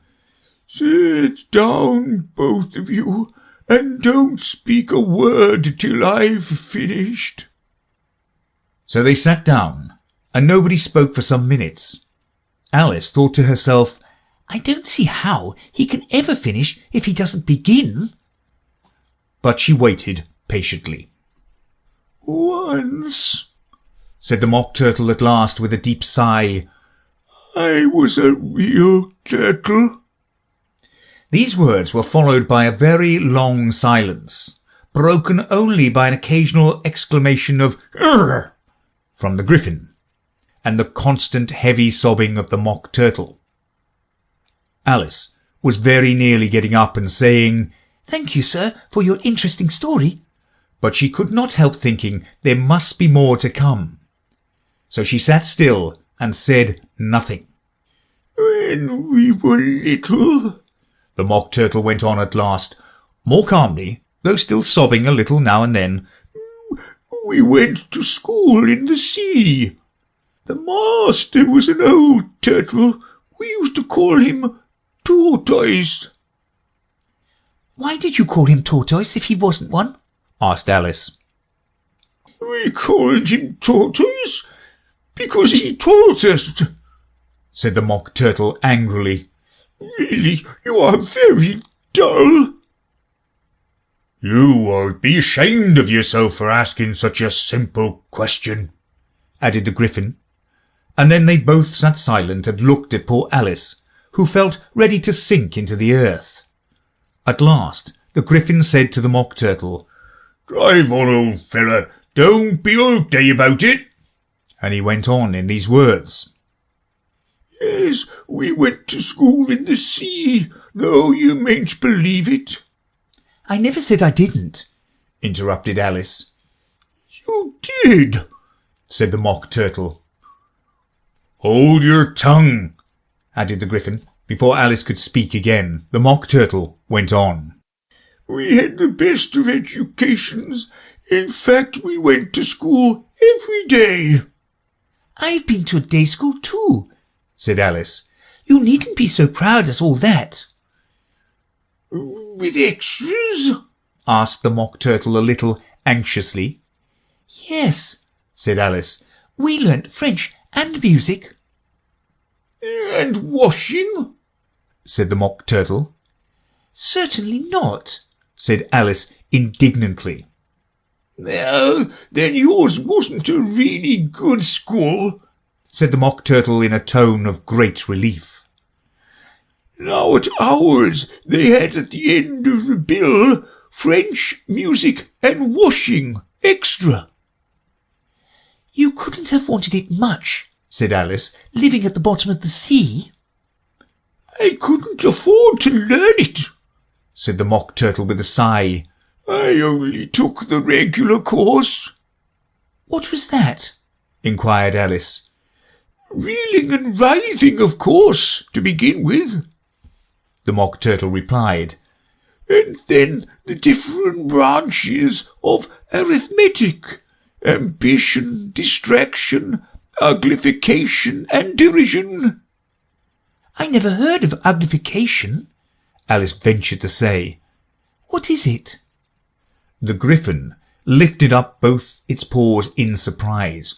"Sit down, both of you, and don't speak a word till I've finished." So they sat down, and nobody spoke for some minutes. Alice thought to herself, I don't see how he can ever finish if he doesn't begin. But she waited patiently. "Once," said the Mock Turtle at last with a deep sigh, "I was a real turtle." These words were followed by a very long silence, broken only by an occasional exclamation of "Urgh!" from the Gryphon, and the constant heavy sobbing of the Mock Turtle. Alice was very nearly getting up and saying, Thank you, sir, for your interesting story. but she could not help thinking there must be more to come. So she sat still and said nothing. "When we were little," The Mock Turtle went on at last, more calmly, though still sobbing a little now and then, "we went to school in the sea. The master was an old turtle. We used to call him Tortoise." Why did you call him Tortoise if he wasn't one? asked Alice. "We called him Tortoise because he taught us," said the Mock Turtle angrily. "Really, you are very dull." "You ought to be ashamed of yourself for asking such a simple question," added the Gryphon. And then they both sat silent and looked at poor Alice, who felt ready to sink into the earth. At last the Gryphon said to the Mock Turtle, "Drive on, old fella. Don't be all day about it." and he went on in these words. "Yes, we went to school in the sea, though you mayn't believe it." I never said I didn't, interrupted Alice. "You did," said the Mock Turtle. "Hold your tongue," added the Gryphon. Before Alice could speak again, the Mock Turtle went on. "We had the best of educations. In fact, we went to school every day." I've been to a day school too, said Alice. You needn't be so proud as all that. "With extras?" asked the Mock Turtle a little anxiously. Yes, said Alice. We learnt French and music. "And washing?" said the Mock Turtle. Certainly not, said Alice indignantly. "Oh, then yours wasn't a really good school," said the Mock Turtle in a tone of great relief. "Now at ours they had at the end of the bill French, music, and washing extra." You couldn't have wanted it much, said Alice, living at the bottom of the sea. "I couldn't afford to learn it," said the Mock Turtle with a sigh. "I only took the regular course." What was that? inquired Alice. "Reeling and writhing, of course, to begin with," the Mock Turtle replied. "And then the different branches of arithmetic, ambition, distraction, uglification, and derision." I never heard of uglification, Alice ventured to say. "What is it?" The Griffin lifted up both its paws in surprise.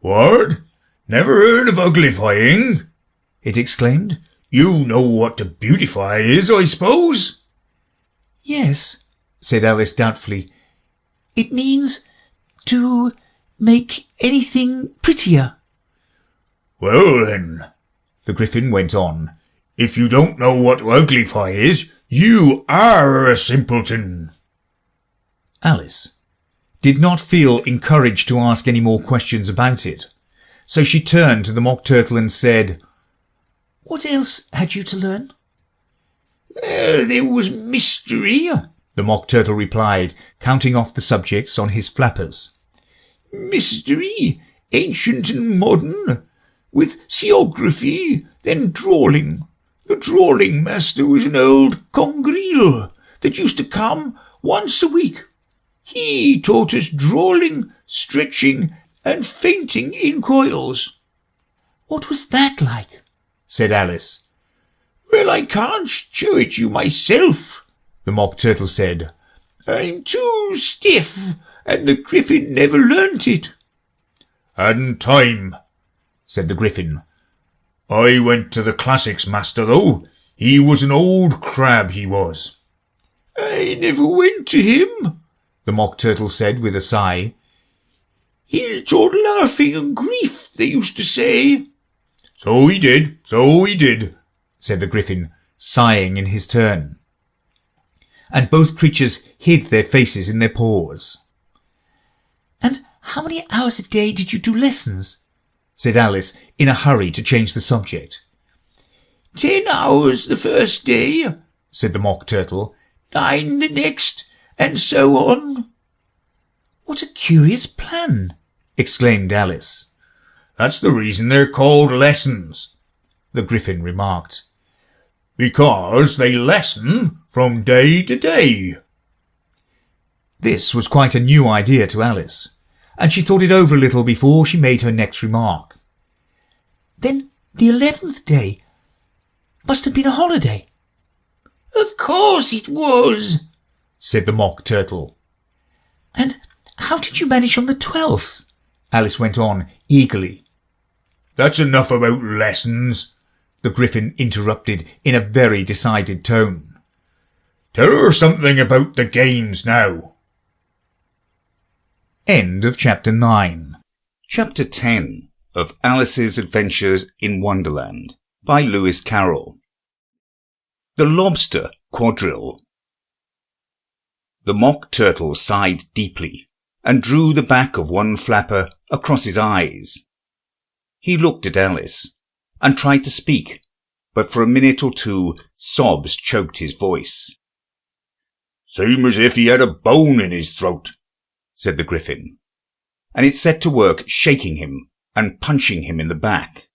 What? Never heard of uglifying? It exclaimed. You know what to beautify is, I suppose? "Yes," said Alice doubtfully. "it means to make anything prettier." Well then, The Griffin went on, if you don't know what to uglify is, you are a simpleton. Alice did not feel encouraged to ask any more questions about it, so she turned to the Mock Turtle and said, "What else had you to learn?" There was mystery, the Mock Turtle replied, counting off the subjects on his flappers. mystery, ancient and modern, with seography, then drawing. The drawing master was an old Conqueror that used to come once a week. He taught us drawing, stretching, and fainting in coils. "What was that like?" said Alice. Well, I can't show it you myself, The Mock Turtle said. I'm too stiff, and the Griffin never learnt it. Hadn't time, said the Griffin. I went to the classics master, though. He was an old crab, he was. I never went to him, the Mock Turtle said with a sigh. He taught laughing and grief, they used to say. So he did, said the Griffin, sighing in his turn. And both creatures hid their faces in their paws. "And how many hours a day did you do lessons?" said Alice, in a hurry to change the subject. 10 hours the first day, said the Mock Turtle. 9 the next, and so on. "What a curious plan!" exclaimed Alice. That's the reason they're called lessons, the Griffin remarked. Because they lessen from day to day. This was quite a new idea to Alice, and she thought it over a little before she made her next remark. "Then the 11th day must have been a holiday." Of course it was, said the Mock Turtle. "And how did you manage on the 12th? Alice went on eagerly. That's enough about lessons, the Griffin interrupted in a very decided tone. Tell her something about the games now. End of Chapter 9. Chapter 10 of Alice's Adventures in Wonderland by Lewis Carroll. The Lobster Quadrille. The Mock Turtle sighed deeply and drew the back of one flapper across his eyes. He looked at Alice and tried to speak, but for a minute or two sobs choked his voice. Same as if he had a bone in his throat, said the Griffin, and it set to work shaking him and punching him in the back.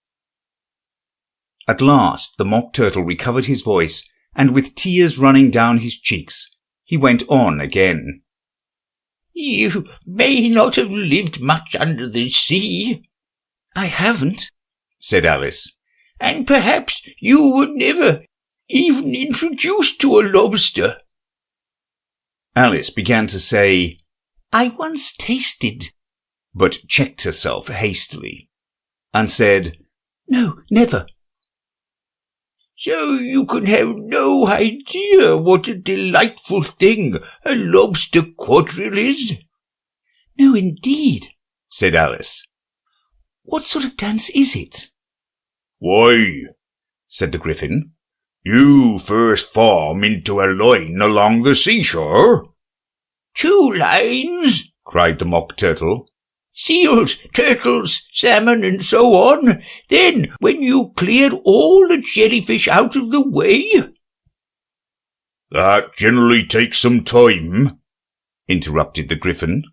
At last the Mock Turtle recovered his voice, and with tears running down his cheeks, he went on again. You may not have lived much under the sea. "I haven't," said Alice. And perhaps you were never even introduced to a lobster. Alice began to say, "I once tasted," but checked herself hastily, and said, "No, never." So you can have no idea what a delightful thing a lobster quadrille is? "No, indeed," said Alice. "What sort of dance is it?" Why, said the Griffin, you first form into a line along the seashore. 2 lines, cried the Mock Turtle. Seals, turtles, salmon, and so on. Then, when you cleared all the jellyfish out of the way... That generally takes some time, interrupted the Griffin.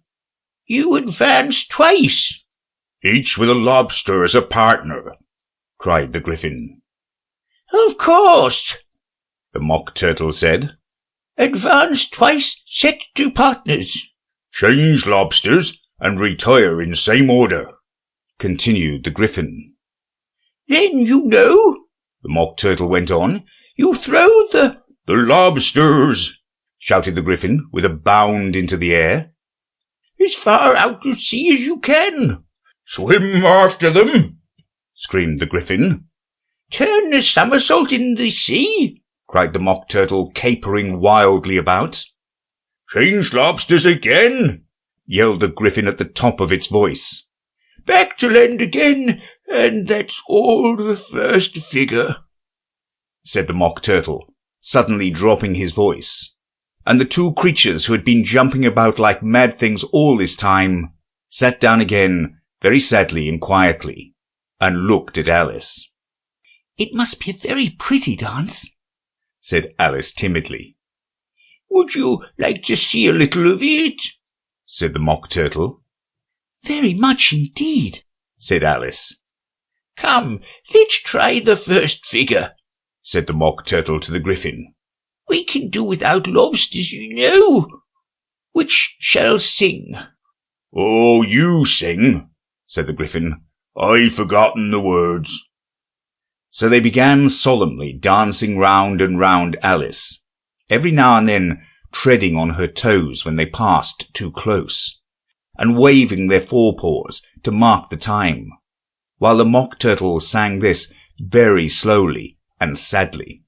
You advance twice. Each with a lobster as a partner, cried the Griffin. Of course, the Mock Turtle said. Advance twice, set 2 partners. Change lobsters and retire in same order, continued the Griffin. Then, you know, the Mock Turtle went on, You throw the lobsters, shouted the Gryphon with a bound into the air. As far out to sea as you can. Swim after them, screamed the Gryphon. Turn a somersault in the sea, cried the Mock Turtle, capering wildly about. Change lobsters again, yelled the Gryphon at the top of its voice. Back to land again, and that's all the first figure, said the Mock Turtle, suddenly dropping his voice. And the two creatures who had been jumping about like mad things all this time sat down again very sadly and quietly, and looked at Alice. It must be a very pretty dance, said Alice timidly. Would you like to see a little of it? Said the Mock Turtle. Very much indeed, said Alice. Come, let's try the first figure, said the Mock Turtle to the Gryphon. We can do without lobsters, you know. Which shall sing? Oh, you sing, said the Gryphon. I've forgotten the words. So they began solemnly dancing round and round Alice, every now and then treading on her toes when they passed too close, and waving their forepaws to mark the time, while the Mock Turtle sang this very slowly and sadly.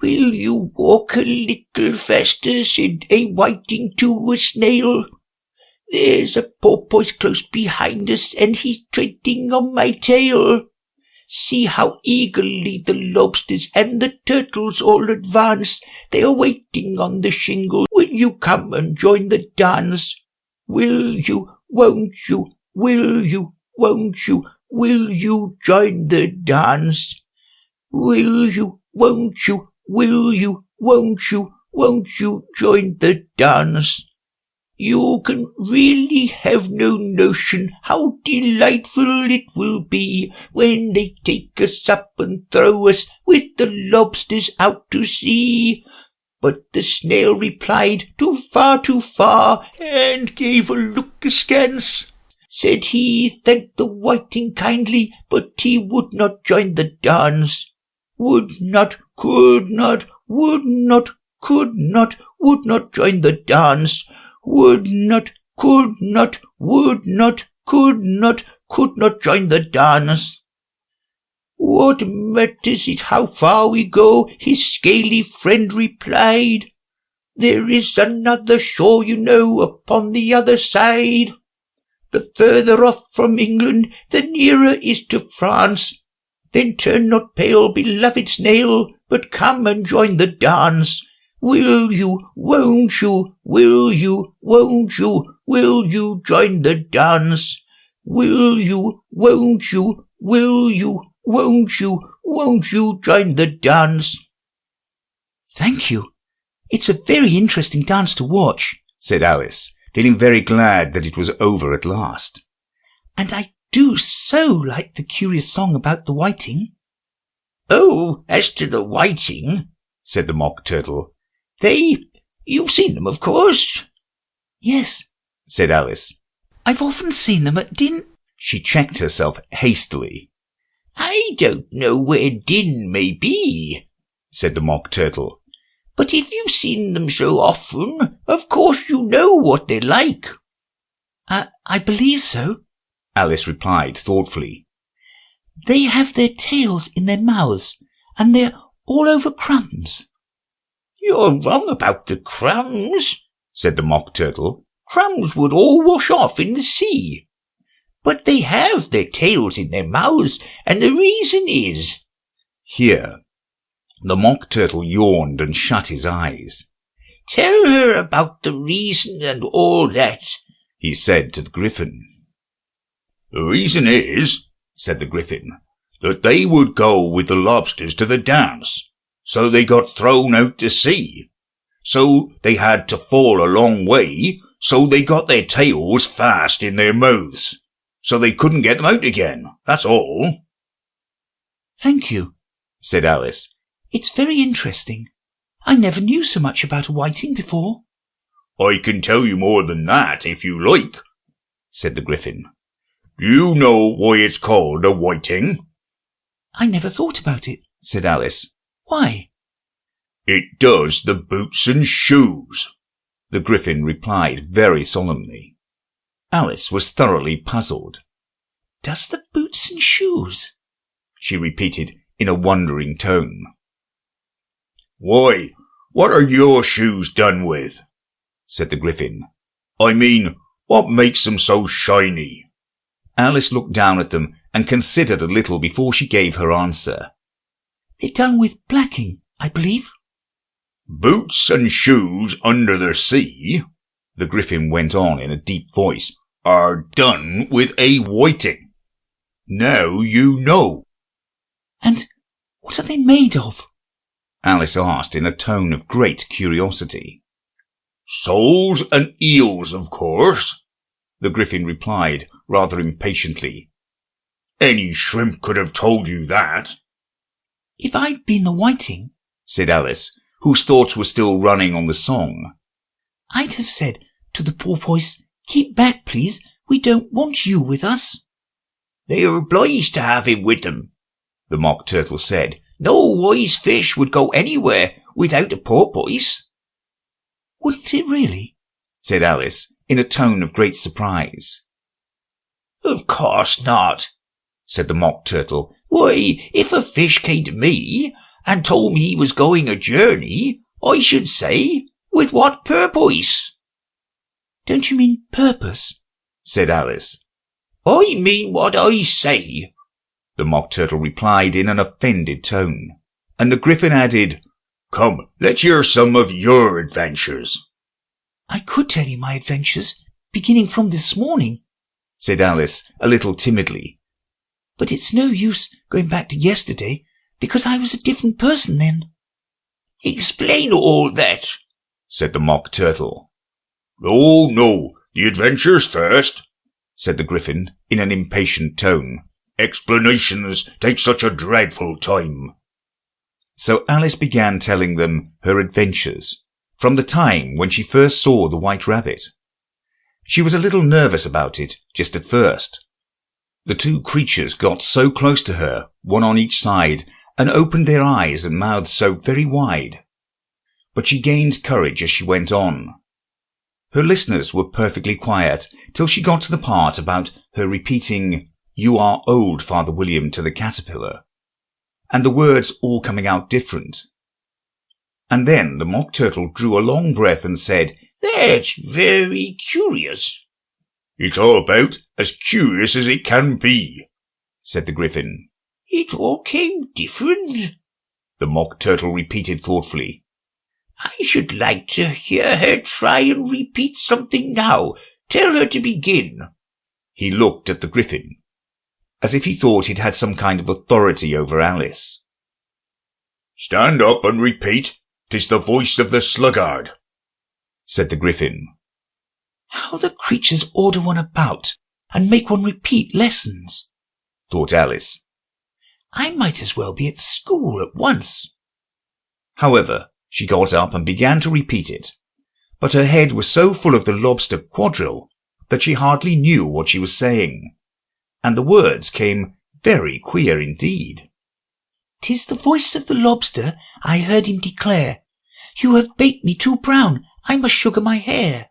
Will you walk a little faster, said a whiting to a snail. There's a porpoise close behind us, and he's treading on my tail. See how eagerly the lobsters and the turtles all advance. They are waiting on the shingle. Will you come and join the dance? Will you, won't you, will you, won't you, will you join the dance? Will you, won't you, will you, won't you join the dance? You can really have no notion how delightful it will be when they take us up and throw us with the lobsters out to sea. But the snail replied, too far, and gave a look askance. Said he thanked the whiting kindly, but he would not join the dance. Would not, could not, would not, could not, would not join the dance. Would not, could not, would not, could not join the dance. What matters it how far we go? His scaly friend replied. There is another shore, you know, upon the other side. The further off from England, the nearer is to France. Then turn not pale, beloved snail, but come and join the dance. Will you, won't you, will you, won't you, will you join the dance? Will you, won't you, will you, won't you join the dance? Thank you. It's a very interesting dance to watch, said Alice, feeling very glad that it was over at last. And I do so like the curious song about the whiting. Oh, as to the whiting, said the Mock Turtle, you've seen them, of course. Yes, said Alice. I've often seen them at Din. She checked herself hastily. I don't know where Din may be, said the Mock Turtle. But if you've seen them so often, of course you know what they're like. I believe so, Alice replied thoughtfully. They have their tails in their mouths, and they're all over crumbs. You're wrong about the crumbs, said the Mock Turtle. Crumbs would all wash off in the sea. But they have their tails in their mouths, and the reason is... Here, the Mock Turtle yawned and shut his eyes. Tell her about the reason and all that, he said to the Gryphon. The reason is, said the Gryphon, that they would go with the lobsters to the dance. So they got thrown out to sea. So they had to fall a long way, so they got their tails fast in their mouths. So they couldn't get them out again, that's all. Thank you, said Alice. It's very interesting. I never knew so much about a whiting before. I can tell you more than that, if you like, said the Gryphon. Do you know why it's called a whiting? I never thought about it, said Alice. Why? It does the boots and shoes, the Gryphon replied very solemnly. Alice was thoroughly puzzled. Does the boots and shoes? She repeated in a wondering tone. Why, what are your shoes done with? Said the Gryphon. I mean, what makes them so shiny? Alice looked down at them and considered a little before she gave her answer. They're done with blacking, I believe. Boots and shoes under the sea, the Gryphon went on in a deep voice, are done with a whiting. Now you know. And what are they made of? Alice asked in a tone of great curiosity. Soles and eels, of course, the Gryphon replied rather impatiently. Any shrimp could have told you that. If I'd been the whiting, said Alice, whose thoughts were still running on the song, I'd have said to the porpoise, keep back, please, we don't want you with us. They are obliged to have him with them, the Mock Turtle said. No wise fish would go anywhere without a porpoise. Wouldn't it really? said Alice, in a tone of great surprise. Of course not, said the Mock Turtle. Why, if a fish came to me and told me he was going a journey, I should say, with what purpose? Don't you mean purpose? said Alice. I mean what I say, the Mock Turtle replied in an offended tone, and the Gryphon added, Come, let's hear some of your adventures. I could tell you my adventures, beginning from this morning, said Alice a little timidly. But it's no use going back to yesterday, because I was a different person then. Explain all that, said the Mock Turtle. Oh, no, the adventures first, said the Gryphon in an impatient tone. Explanations take such a dreadful time. So Alice began telling them her adventures, from the time when she first saw the White Rabbit. She was a little nervous about it, just at first. The two creatures got so close to her, one on each side, and opened their eyes and mouths so very wide. But she gained courage as she went on. Her listeners were perfectly quiet till she got to the part about her repeating, You are old, Father William, to the caterpillar, and the words all coming out different. And then the Mock Turtle drew a long breath and said, That's very curious. It's all about as curious as it can be, said the Gryphon. It all came different, the Mock Turtle repeated thoughtfully. I should like to hear her try and repeat something now. Tell her to begin. He looked at the Gryphon, as if he thought it had some kind of authority over Alice. Stand up and repeat. 'Tis the voice of the sluggard, said the Gryphon. How the creatures order one about and make one repeat lessons, thought Alice. I might as well be at school at once. However, she got up and began to repeat it, but her head was so full of the lobster quadrille that she hardly knew what she was saying, and the words came very queer indeed. 'Tis the voice of the lobster, I heard him declare, You have baked me too brown, I must sugar my hair.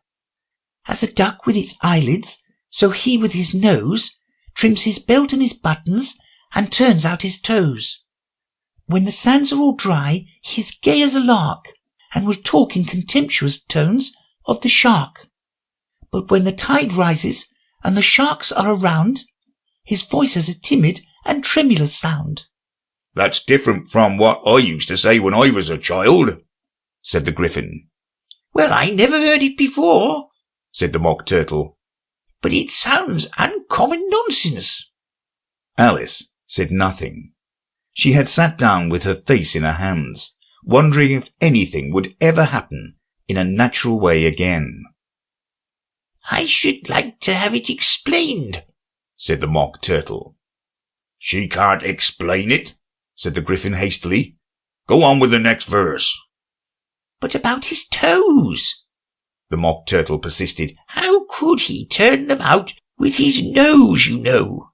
As a duck with its eyelids, so he with his nose trims his belt and his buttons, and turns out his toes. When the sands are all dry, he is gay as a lark, and will talk in contemptuous tones of the shark. But when the tide rises, and the sharks are around, his voice has a timid and tremulous sound. That's different from what I used to say when I was a child, said the Gryphon. Well, I never heard it before, said the Mock Turtle. But it sounds uncommon nonsense. Alice said nothing. She had sat down with her face in her hands, wondering if anything would ever happen in a natural way again. I should like to have it explained, said the Mock Turtle. She can't explain it, said the Gryphon hastily. Go on with the next verse. But about his toes, the Mock Turtle persisted. How could he turn them out with his nose, you know?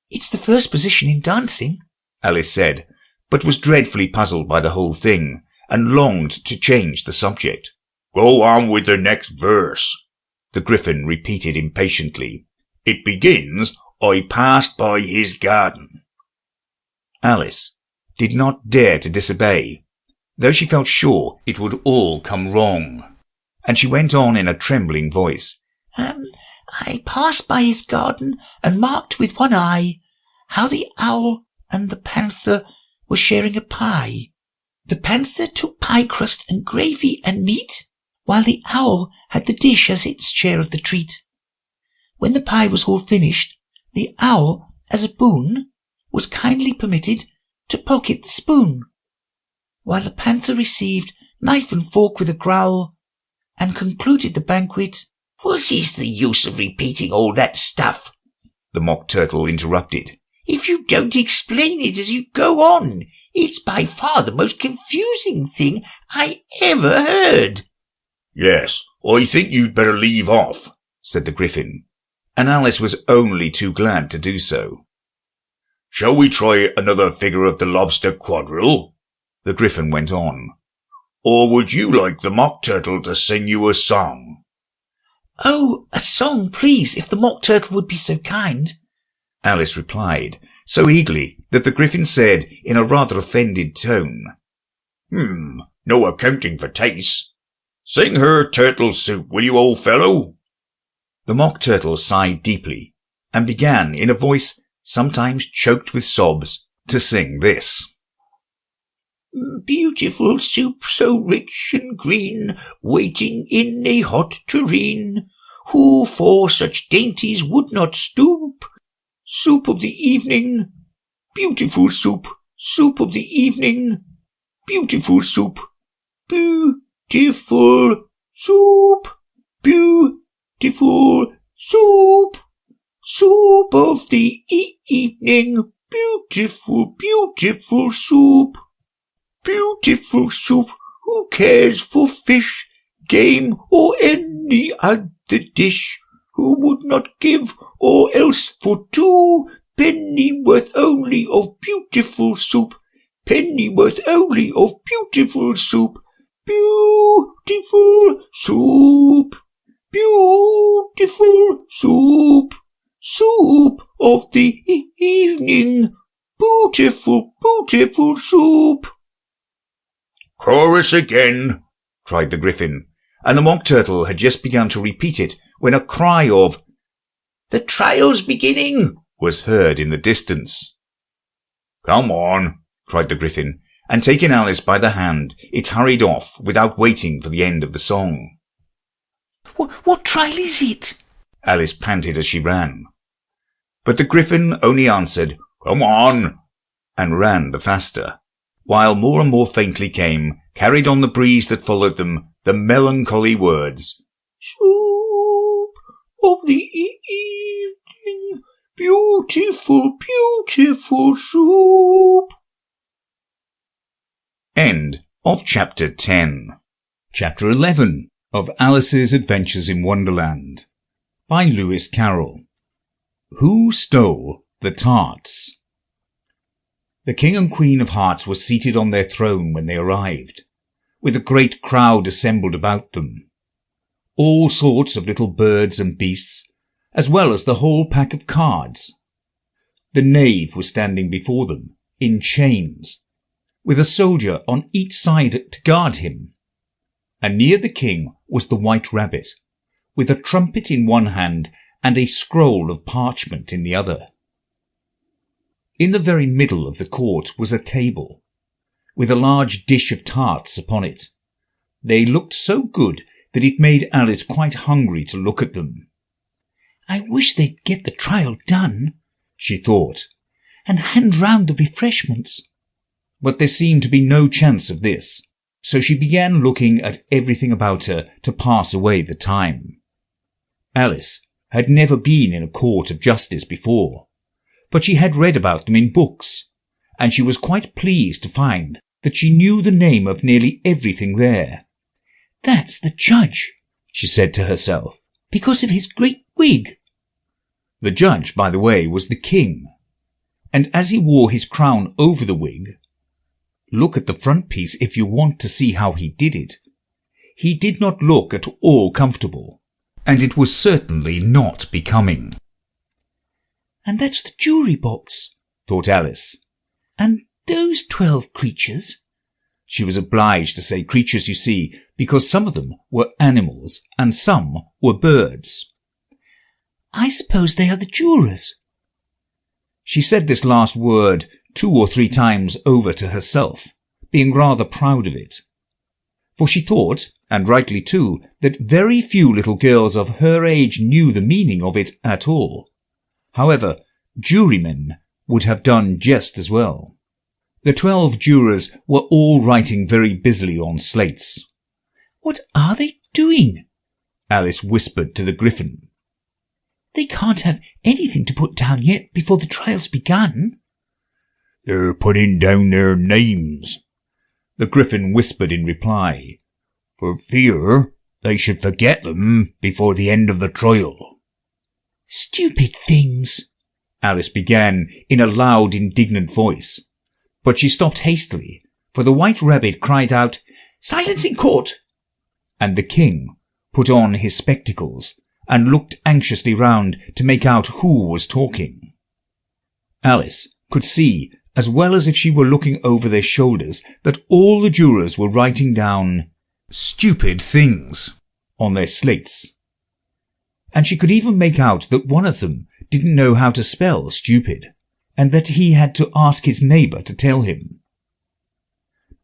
It's the first position in dancing, Alice said, but was dreadfully puzzled by the whole thing, and longed to change the subject. "Go on with the next verse," the Gryphon repeated impatiently. "It begins, 'I passed by his garden.'" Alice did not dare to disobey, though she felt sure it would all come wrong, and she went on in a trembling voice. I passed by his garden and marked with one eye how the owl and the panther were sharing a pie. The panther took pie crust and gravy and meat, while the owl had the dish as its share of the treat. When the pie was all finished, the owl, as a boon, was kindly permitted to pocket the spoon, while the panther received knife and fork with a growl, and concluded the banquet. "What is the use of repeating all that stuff?" the Mock Turtle interrupted. "If you don't explain it as you go on, it's by far the most confusing thing I ever heard." "Yes, I think you'd better leave off," said the Gryphon, and Alice was only too glad to do so. "Shall we try another figure of the lobster quadrille?" the Gryphon went on. "Or would you like the Mock Turtle to sing you a song?" "Oh, a song, please, if the Mock Turtle would be so kind," Alice replied, so eagerly that the Gryphon said in a rather offended tone, "No accounting for tastes. Sing her turtle soup, will you, old fellow?" The Mock Turtle sighed deeply, and began in a voice sometimes choked with sobs to sing this. "Beautiful soup, so rich and green, waiting in a hot tureen. Who for such dainties would not stoop? Soup of the evening, beautiful soup, soup of the evening, beautiful soup, beautiful soup, beautiful soup, soup of the evening, beautiful, beautiful soup. Beautiful soup, who cares for fish, game, or any other dish? Who would not give, or else for 2 pennyworth only of beautiful soup, pennyworth only of beautiful soup, beautiful soup, beautiful soup, soup of the evening, beautiful, beautiful soup." "Chorus again," cried the Gryphon, and the Mock Turtle had just begun to repeat it when a cry of "The trial's beginning!" was heard in the distance. "Come on," cried the Gryphon, and taking Alice by the hand, it hurried off without waiting for the end of the song. What trial is it?" Alice panted as she ran. But the Gryphon only answered, "Come on," and ran the faster, while more and more faintly came, carried on the breeze that followed them, the melancholy words, "Soup of the evening, beautiful, beautiful soup." End of Chapter 10. Chapter 11 of Alice's Adventures in Wonderland by Lewis Carroll. Who Stole the Tarts? The King and Queen of Hearts were seated on their throne when they arrived, with a great crowd assembled about them. All sorts of little birds and beasts, as well as the whole pack of cards. The knave was standing before them, in chains, with a soldier on each side to guard him. And near the king was the White Rabbit, with a trumpet in one hand and a scroll of parchment in the other. In the very middle of the court was a table, with a large dish of tarts upon it. They looked so good that it made Alice quite hungry to look at them. "I wish they'd get the trial done," she thought, "and hand round the refreshments." But there seemed to be no chance of this, so she began looking at everything about her to pass away the time. Alice had never been in a court of justice before, but she had read about them in books, and she was quite pleased to find that she knew the name of nearly everything there. "That's the judge," she said to herself, "because of his great wig." The judge, by the way, was the king, and as he wore his crown over the wig, Look at the front piece if you want to see how he did it. He did not look at all comfortable, and it was certainly not becoming. And that's the jewellery box, thought Alice. And those 12 creatures. She was obliged to say creatures, you see, because some of them were animals and some were birds. I suppose they are the jurors. She said this last word 2 or 3 times over to herself, being rather proud of it. For she thought, and rightly too, that very few little girls of her age knew the meaning of it at all. However, jurymen would have done just as well. The 12 jurors were all writing very busily on slates. What are they doing? Alice whispered to the Griffin. They can't have anything to put down yet before the trial's begun. They're putting down their names, the Griffin whispered in reply, for fear they should forget them before the end of the trial. Stupid things, Alice began in a loud, indignant voice. But she stopped hastily, for the White Rabbit cried out, "Silence in court!" And the King put on his spectacles and looked anxiously round to make out who was talking. Alice could see, as well as if she were looking over their shoulders, that all the jurors were writing down "stupid things" on their slates. And she could even make out that one of them didn't know how to spell stupid, and that he had to ask his neighbour to tell him.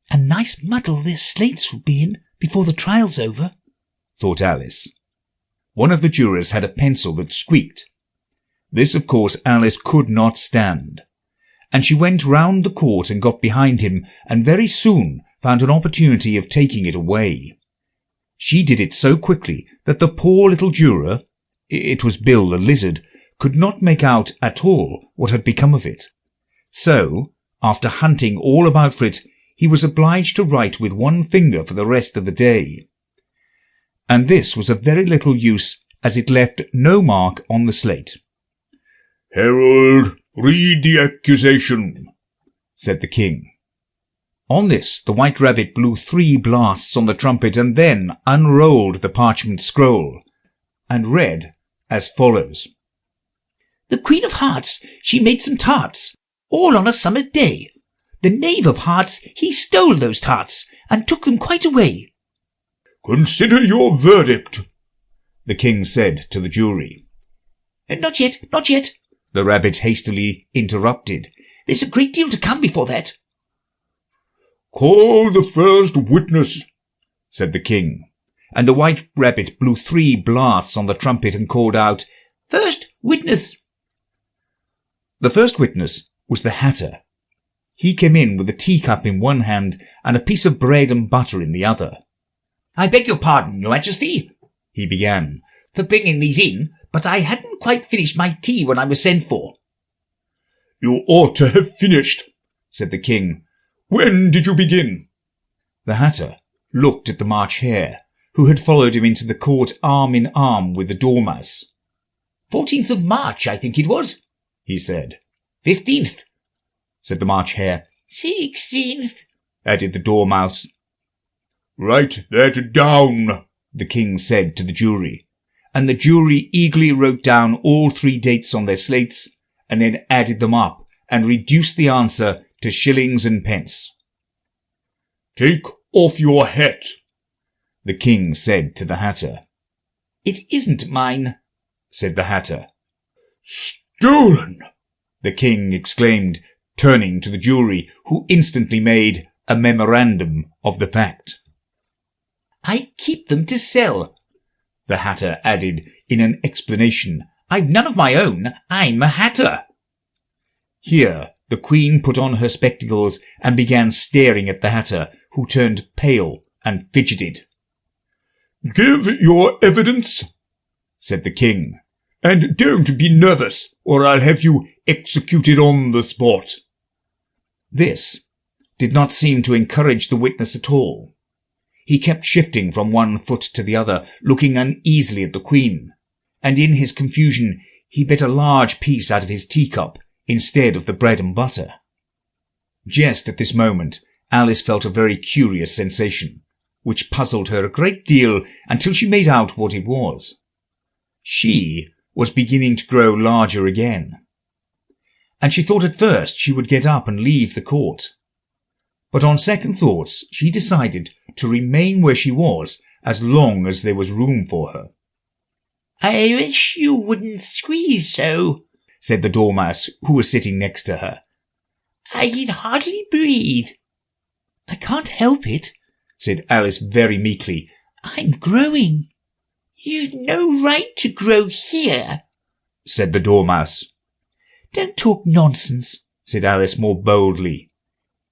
A nice muddle their slates will be in before the trial's over, thought Alice. One of the jurors had a pencil that squeaked. This, of course, Alice could not stand, and she went round the court and got behind him, and very soon found an opportunity of taking it away. She did it so quickly that the poor little juror, it was Bill the Lizard, could not make out at all what had become of it. So, after hunting all about for it, he was obliged to write with one finger for the rest of the day. And this was of very little use, as it left no mark on the slate. "Herald, read the accusation," said the King. On this the White Rabbit blew 3 blasts on the trumpet and then unrolled the parchment scroll, and read as follows. The Queen of Hearts, she made some tarts, all on a summer day. The Knave of Hearts, he stole those tarts, and took them quite away. "Consider your verdict," the King said to the jury. Not yet, not yet, the Rabbit hastily interrupted. There's a great deal to come before that. "Call the first witness," said the King, and the White Rabbit blew 3 blasts on the trumpet and called out, "First witness." The first witness was the Hatter. He came in with a teacup in one hand and a piece of bread and butter in the other. "I beg your pardon, Your Majesty," he began, "for bringing these in, but I hadn't quite finished my tea when I was sent for." "You ought to have finished," said the King. "When did you begin?" The Hatter looked at the March Hare, who had followed him into the court arm in arm with the Dormouse. 14th of March, I think it was, he said. 15th, said the March Hare. 16th, added the Dormouse. "Write that down," the King said to the jury, and the jury eagerly wrote down all 3 dates on their slates, and then added them up and reduced the answer to shillings and pence. "Take off your hat," the King said to the Hatter. "It isn't mine," said the Hatter. "Stolen!" the King exclaimed, turning to the jury, who instantly made a memorandum of the fact. "I keep them to sell," the Hatter added in an explanation. "I've none of my own. I'm a Hatter." Here the Queen put on her spectacles and began staring at the Hatter, who turned pale and fidgeted. "Give your evidence," said the King, "and don't be nervous, or I'll have you executed on the spot." This did not seem to encourage the witness at all. He kept shifting from one foot to the other, looking uneasily at the Queen, and in his confusion he bit a large piece out of his teacup instead of the bread and butter. Just at this moment Alice felt a very curious sensation, which puzzled her a great deal until she made out what it was. She was beginning to grow larger again, and she thought at first she would get up and leave the court. But on second thoughts she decided to remain where she was as long as there was room for her. "I wish you wouldn't squeeze so," said the Dormouse, who was sitting next to her. "I can hardly breathe." "I can't help it," said Alice very meekly. "I'm growing." "You've no right to grow here," said the Dormouse. "Don't talk nonsense," said Alice more boldly.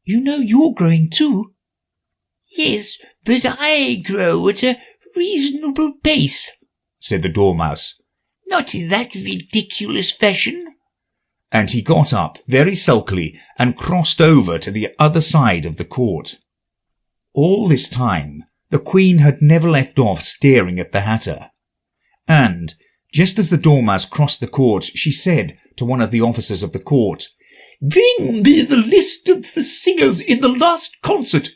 "You know you're growing too." "Yes, but I grow at a reasonable pace," said the Dormouse. "Not in that ridiculous fashion." And he got up very sulkily and crossed over to the other side of the court. All this time the Queen had never left off staring at the Hatter, and just as the Dormouse crossed the court, she said to one of the officers of the court, "Bring me the list of the singers in the last concert,"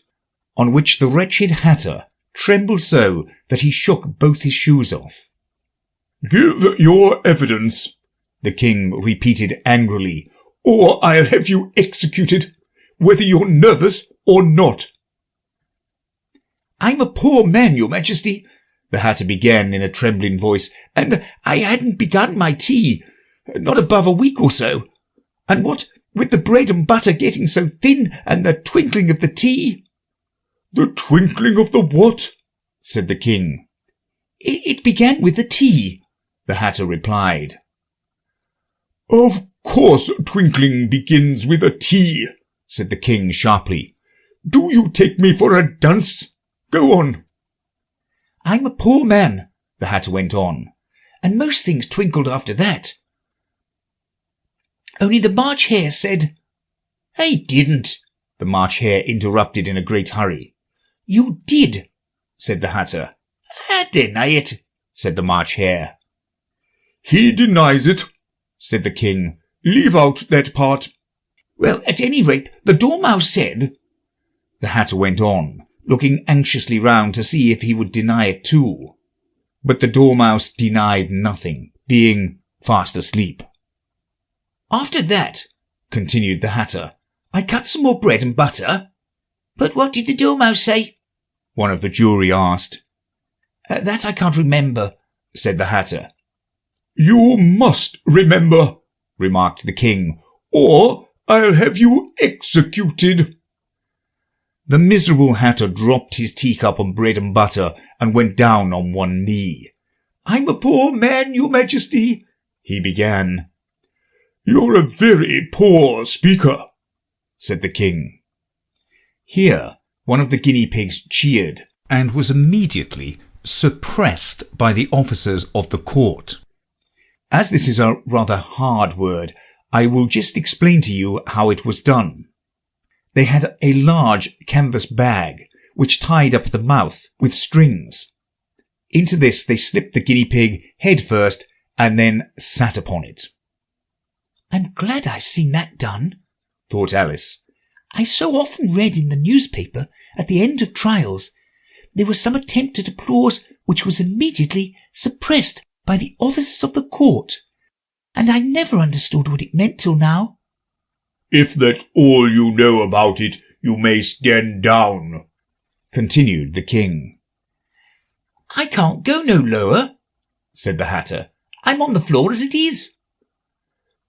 on which the wretched Hatter trembled so that he shook both his shoes off. "Give your evidence," the King repeated angrily, "or I'll have you executed, whether you're nervous or not." "I'm a poor man, your Majesty," the Hatter began in a trembling voice, "and I hadn't begun my tea, not above a week or so. And what with the bread and butter getting so thin, and the twinkling of the tea—" "The twinkling of the what?" said the King. It began with the tea," the Hatter replied. "Of course twinkling begins with a T," said the King sharply. "Do you take me for a dunce? Go on." "I'm a poor man," the Hatter went on, "and most things twinkled after that. Only the March Hare said—" "I didn't," the March Hare interrupted in a great hurry. "You did," said the Hatter. "I deny it," said the March Hare. "He denies it," said the King. "Leave out that part." "Well, at any rate, the Dormouse said—" the Hatter went on, looking anxiously round to see if he would deny it too. But the Dormouse denied nothing, being fast asleep. "After that," continued the Hatter, "I cut some more bread and butter." "But what did the Dormouse say?" one of the jury asked. "That I can't remember," said the Hatter. "You must remember," remarked the King, "or I'll have you executed." The miserable Hatter dropped his teacup on bread and butter and went down on one knee. "I'm a poor man, your Majesty," he began. "You're a very poor speaker," said the King. Here one of the guinea pigs cheered and was immediately suppressed by the officers of the court. As this is a rather hard word, I will just explain to you how it was done. They had a large canvas bag, which tied up the mouth with strings. Into this they slipped the guinea pig head first, and then sat upon it. "I'm glad I've seen that done," thought Alice. "I've so often read in the newspaper, at the end of trials, there was some attempt at applause which was immediately suppressed by the officers of the court, and I never understood what it meant till now." "If that's all you know about it, you may stand down," continued the King. "I can't go no lower," said the Hatter. "I'm on the floor as it is."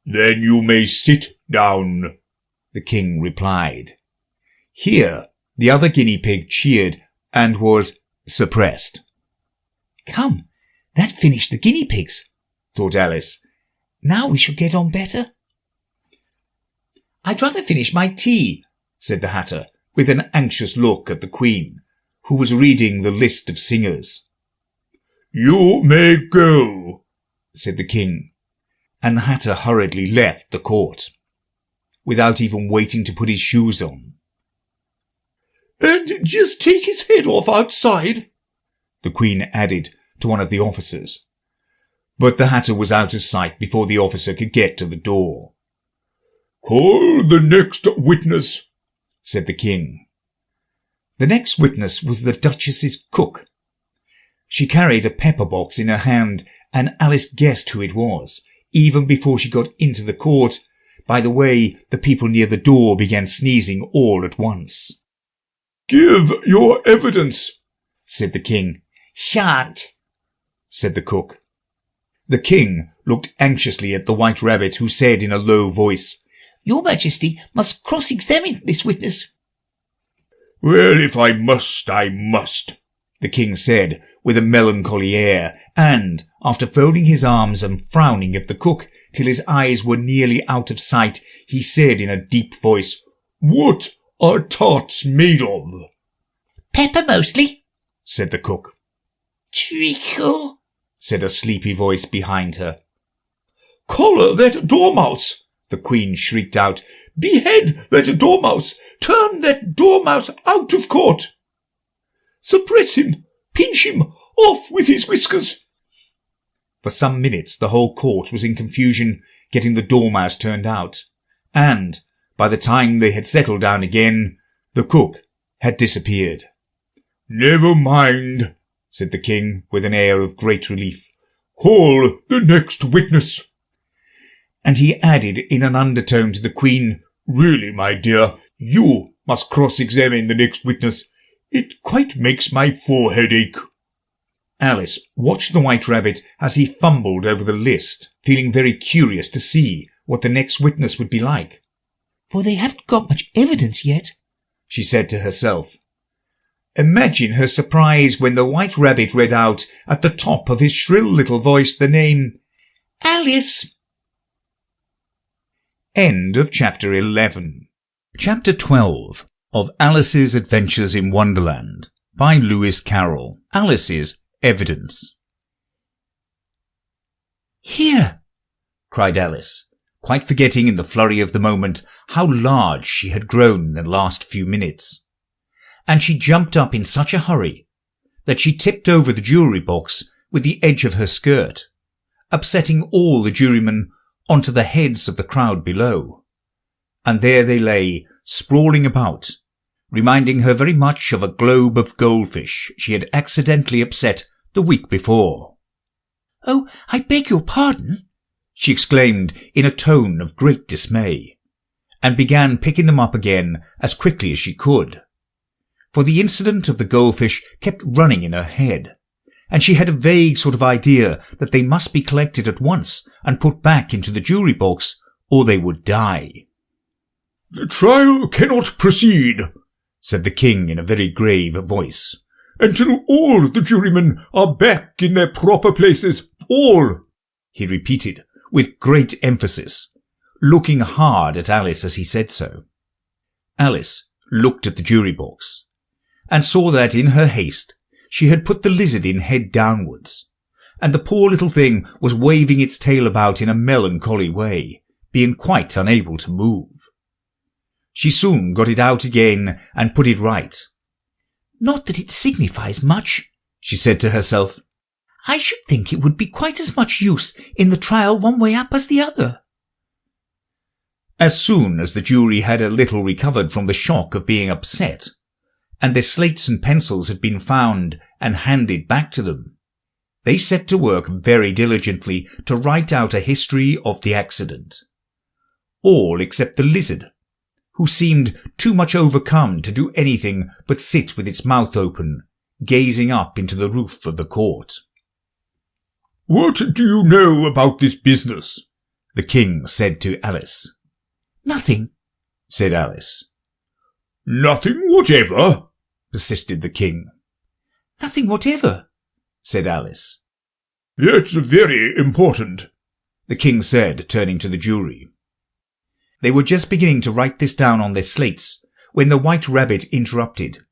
"Then you may sit down," the King replied. Here the other guinea pig cheered and was suppressed. "Come, that finished the guinea pigs," thought Alice. "Now we shall get on better." "I'd rather finish my tea," said the Hatter, with an anxious look at the Queen, who was reading the list of singers. "You may go," said the King, and the Hatter hurriedly left the court, without even waiting to put his shoes on. "And just take his head off outside," the Queen added to one of the officers. But the Hatter was out of sight before the officer could get to the door. "Call the next witness," said the King. The next witness was the Duchess's cook. She carried a pepper box in her hand, and Alice guessed who it was, even before she got into the court, by the way the people near the door began sneezing all at once. "Give your evidence," said the king. "Shan't," said the cook. The king looked anxiously at the White Rabbit, who said in a low voice, "Your Majesty must cross-examine this witness." "Well, if I must, I must," the king said with a melancholy air, and, after folding his arms and frowning at the cook till his eyes were nearly out of sight, he said in a deep voice, "What are tarts made of?" "Pepper mostly," said the cook. "Treacle," said a sleepy voice behind her. "Collar that dormouse!" the queen shrieked out. "Behead that dormouse! Turn that dormouse out of court! Suppress him! Pinch him! Off with his whiskers!" For some minutes the whole court was in confusion, getting the dormouse turned out, and, by the time they had settled down again, the cook had disappeared. "Never mind," said the king, with an air of great relief. "Call the next witness." And he added in an undertone to the queen, "Really, my dear, you must cross-examine the next witness. It quite makes my forehead ache." Alice watched the White Rabbit as he fumbled over the list, feeling very curious to see what the next witness would be like. "For they haven't got much evidence yet," she said to herself. Imagine her surprise when the White Rabbit read out at the top of his shrill little voice the name "Alice." End of Chapter 11. Chapter 12 of Alice's Adventures in Wonderland by Lewis Carroll. Alice's Evidence. "Here!" cried Alice, quite forgetting in the flurry of the moment how large she had grown in the last few minutes. And she jumped up in such a hurry that she tipped over the jury box with the edge of her skirt, upsetting all the jurymen onto the heads of the crowd below. And there they lay, sprawling about, reminding her very much of a globe of goldfish she had accidentally upset the week before. "Oh, I beg your pardon," she exclaimed in a tone of great dismay, and began picking them up again as quickly as she could. For the incident of the goldfish kept running in her head, and she had a vague sort of idea that they must be collected at once and put back into the jury box, or they would die. "The trial cannot proceed," said the king in a very grave voice, "until all the jurymen are back in their proper places. All," he repeated with great emphasis, looking hard at Alice as he said so. Alice looked at the jury box, and saw that in her haste she had put the lizard in head downwards, and the poor little thing was waving its tail about in a melancholy way, being quite unable to move. She soon got it out again and put it right. "Not that it signifies much," she said to herself. "I should think it would be quite as much use in the trial one way up as the other." As soon as the jury had a little recovered from the shock of being upset, and their slates and pencils had been found and handed back to them, they set to work very diligently to write out a history of the accident. All except the lizard, who seemed too much overcome to do anything but sit with its mouth open, gazing up into the roof of the court. "What do you know about this business?" the king said to Alice. "Nothing," said Alice. "Nothing whatever?" persisted the king. "Nothing whatever," said Alice. "That's very important," the king said, turning to the jury. They were just beginning to write this down on their slates when the White Rabbit interrupted.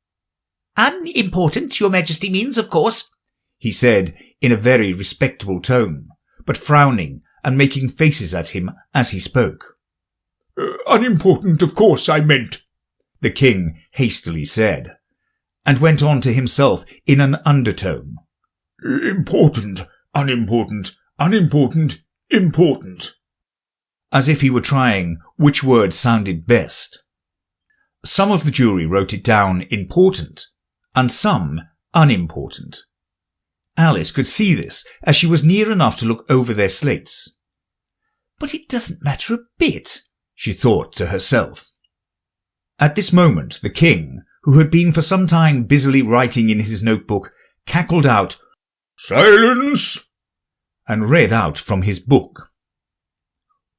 "Unimportant, your Majesty means, of course," he said in a very respectable tone, but frowning and making faces at him as he spoke. "Unimportant, of course I meant," the king hastily said, and went on to himself in an undertone. "Important, unimportant, unimportant, important," as if he were trying which word sounded best. Some of the jury wrote it down important, and some unimportant. Alice could see this, as she was near enough to look over their slates. But it doesn't matter a bit, she thought to herself. At this moment the king, who had been for some time busily writing in his notebook, cackled out, "Silence!" and read out from his book.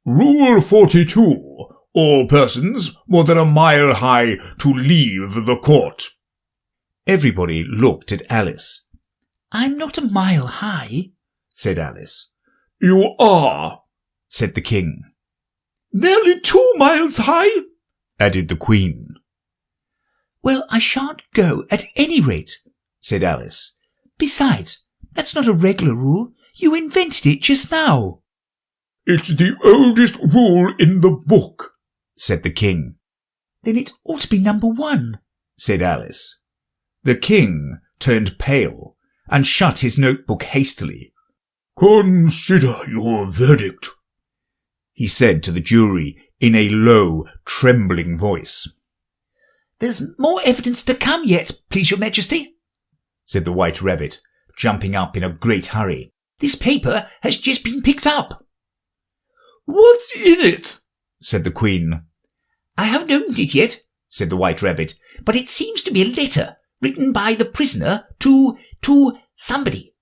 "Rule 42. All persons more than a mile high to leave the court." Everybody looked at Alice. "I'm not a mile high," said Alice. "You are," said the king. "Nearly 2 miles high," added the queen. "Well, I shan't go at any rate," said Alice. "Besides, that's not a regular rule. You invented it just now." "It's the oldest rule in the book," said the king. "Then it ought to be number 1, said Alice. The king turned pale and shut his notebook hastily. "Consider your verdict," he said to the jury in a low, trembling voice. "There's more evidence to come yet, please your majesty," said the White Rabbit, jumping up in a great hurry. "This paper has just been picked up." "What's in it?" said the queen. "I haven't opened it yet," said the White Rabbit, "but it seems to be a letter written by the prisoner to somebody."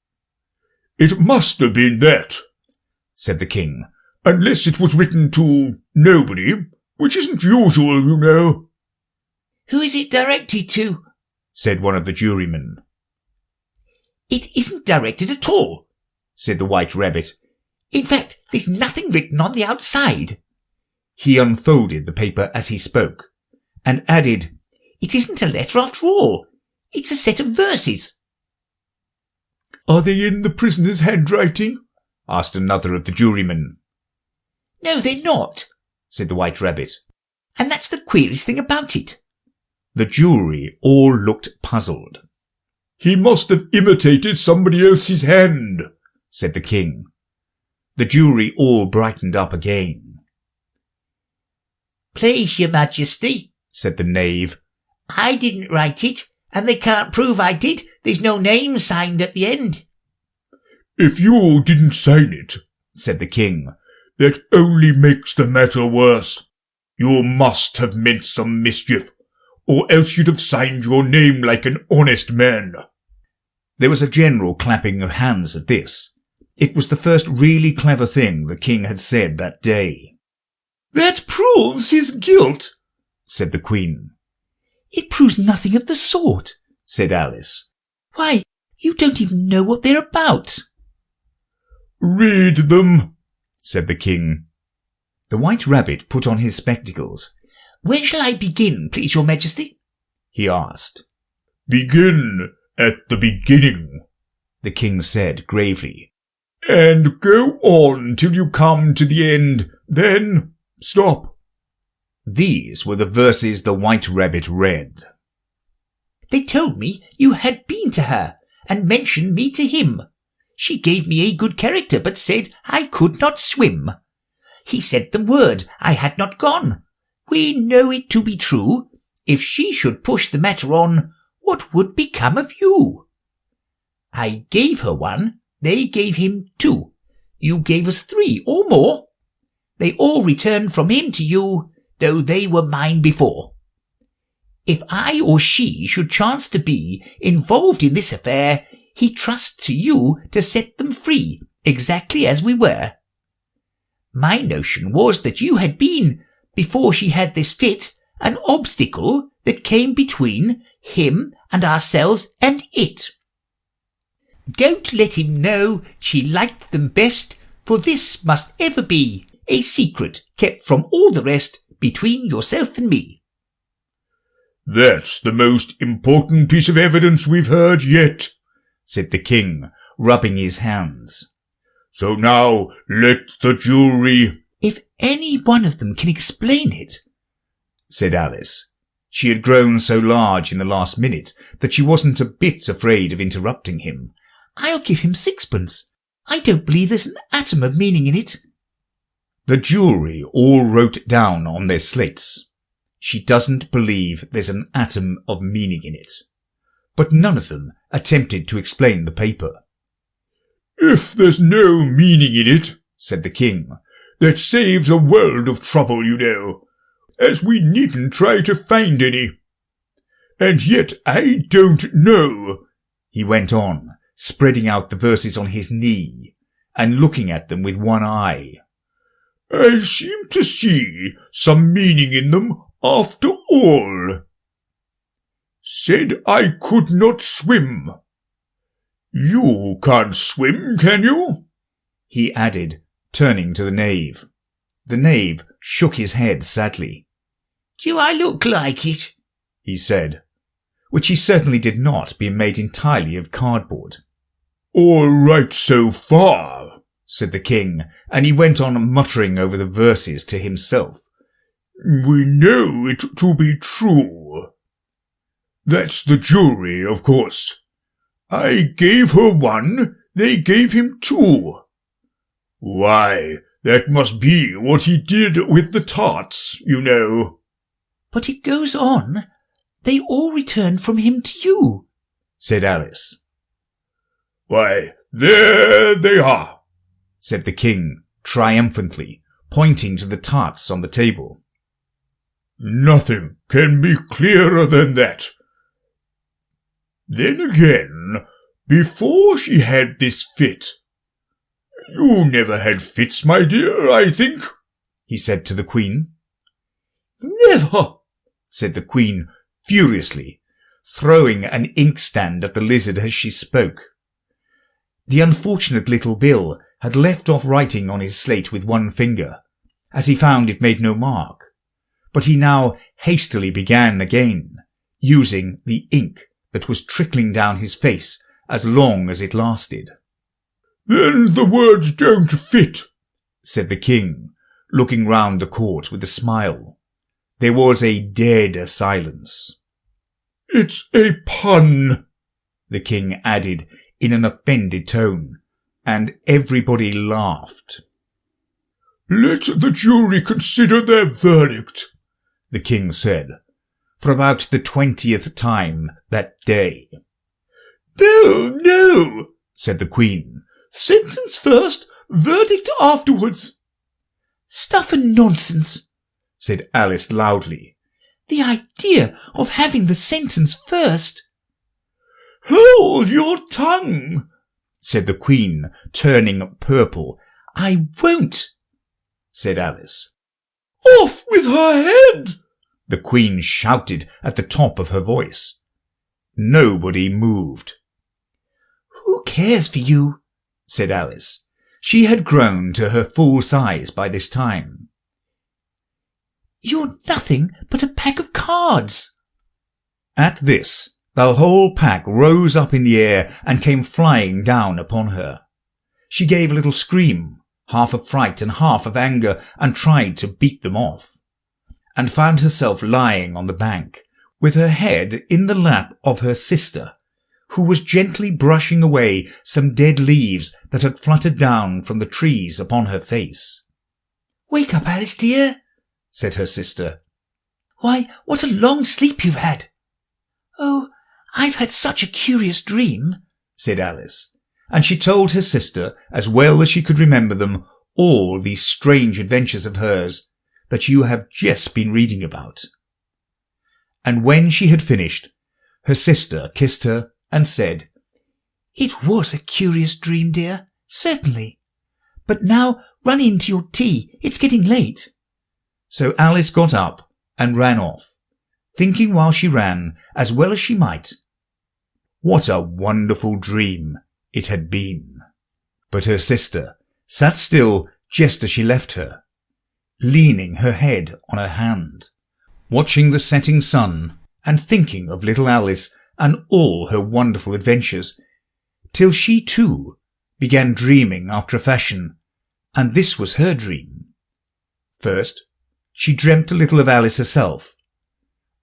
"It must have been that," said the king. "Unless it was written to nobody, which isn't usual, you know." "Who is it directed to?" said one of the jurymen. "It isn't directed at all," said the White Rabbit. "In fact, there's nothing written on the outside." He unfolded the paper as he spoke, and added, "It isn't a letter after all. It's a set of verses." "Are they in the prisoner's handwriting?" asked another of the jurymen. "No, they're not," said the White Rabbit. "And that's the queerest thing about it." The jury all looked puzzled. "He must have imitated somebody else's hand," said the king. The jury all brightened up again. "Please, your majesty," said the knave, "I didn't write it, and they can't prove I did. There's no name signed at the end." "If you didn't sign it," said the king, "that only makes the matter worse. You must have meant some mischief, or else you'd have signed your name like an honest man." There was a general clapping of hands at this. It was the first really clever thing the king had said that day. "That proves his guilt," said the queen. "It proves nothing of the sort," said Alice. "Why, you don't even know what they're about." "Read them," said the king. The White Rabbit put on his spectacles. "Where shall I begin, please your majesty?" he asked. "Begin at the beginning," the king said gravely. "And go on till you come to the end. Then stop." These were the verses the White Rabbit read. "They told me you had been to her, and mentioned me to him. She gave me a good character, but said I could not swim. He sent them word I had not gone. We know it to be true. If she should push the matter on, what would become of you? I gave her 1, they gave him 2. You gave us 3 or more. They all returned from him to you, though they were mine before. If I or she should chance to be involved in this affair, he trusts to you to set them free, exactly as we were. My notion was that you had been, before she had this fit, an obstacle that came between him and ourselves and it. Don't let him know she liked them best, for this must ever be a secret kept from all the rest between yourself and me." "That's the most important piece of evidence we've heard yet," said the king, rubbing his hands. "So now let the jury—" "If any one of them can explain it," said Alice. She had grown so large in the last minute that she wasn't a bit afraid of interrupting him. "I'll give him 6pence. I don't believe there's an atom of meaning in it." The jury all wrote down on their slates, she doesn't believe there's an atom of meaning in it. But none of them attempted to explain the paper. "If there's no meaning in it," said the king, "that saves a world of trouble, you know, as we needn't try to find any. And yet I don't know," he went on, spreading out the verses on his knee and looking at them with one eye. "I seem to see some meaning in them after all. Said I could not swim. You can't swim, can you?" he added, turning to the knave. The knave shook his head sadly. "Do I look like it?" he said, which he certainly did not, being made entirely of cardboard. "All right so far," said the king, and he went on muttering over the verses to himself. "We know it to be true. That's the jury, of course. I gave her one, they gave him two. Why, that must be what he did with the tarts, you know." "But it goes on. They all returned from him to you," said Alice. "Why, there they are," said the king triumphantly, pointing to the tarts on the table. "Nothing can be clearer than that. Then again, before she had this fit— you never had fits, my dear, I think?" he said to the queen. "Never," said the queen furiously, throwing an inkstand at the lizard as she spoke. The unfortunate little Bill had left off writing on his slate with one finger, as he found it made no mark, but he now hastily began again, using the ink that was trickling down his face as long as it lasted. "Then the words don't fit," said the king, looking round the court with a smile. There was a dead silence. "It's a pun," the king added in an offended tone, and everybody laughed. "Let the jury consider their verdict," the king said, for about the 20th time that day. "No, no," said the queen. "Sentence first, verdict afterwards." "Stuff and nonsense," said Alice loudly. "The idea of having the sentence first." "Hold your tongue," said the queen, turning purple. "I won't," said Alice. "Off with her head," the queen shouted at the top of her voice. Nobody moved. "Who cares for you?" said Alice. She had grown to her full size by this time. "You're nothing but a pack of cards." At this, the whole pack rose up in the air and came flying down upon her. She gave a little scream, half of fright and half of anger, and tried to beat them off, and found herself lying on the bank, with her head in the lap of her sister, who was gently brushing away some dead leaves that had fluttered down from the trees upon her face. "Wake up, Alice dear," said her sister. "Why, what a long sleep you've had." "Oh, I've had such a curious dream," said Alice, and she told her sister, as well as she could remember them, all these strange adventures of hers that you have just been reading about. And when she had finished, her sister kissed her and said, "It was a curious dream, dear, certainly. But now run in to your tea. It's getting late." So Alice got up and ran off, thinking while she ran, as well as she might, what a wonderful dream it had been. But her sister sat still just as she left her, leaning her head on her hand, watching the setting sun and thinking of little Alice and all her wonderful adventures, till she too began dreaming after a fashion, and this was her dream. First, she dreamt a little of Alice herself,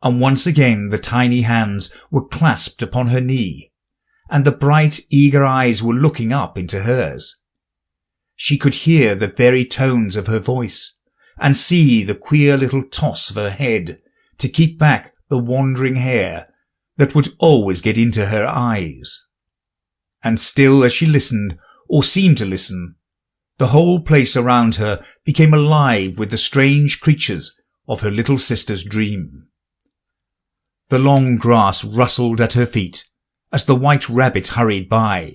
and once again the tiny hands were clasped upon her knee, and the bright, eager eyes were looking up into hers. She could hear the very tones of her voice, and see the queer little toss of her head, to keep back the wandering hair that would always get into her eyes. And still as she listened, or seemed to listen, the whole place around her became alive with the strange creatures of her little sister's dream. The long grass rustled at her feet as the white rabbit hurried by.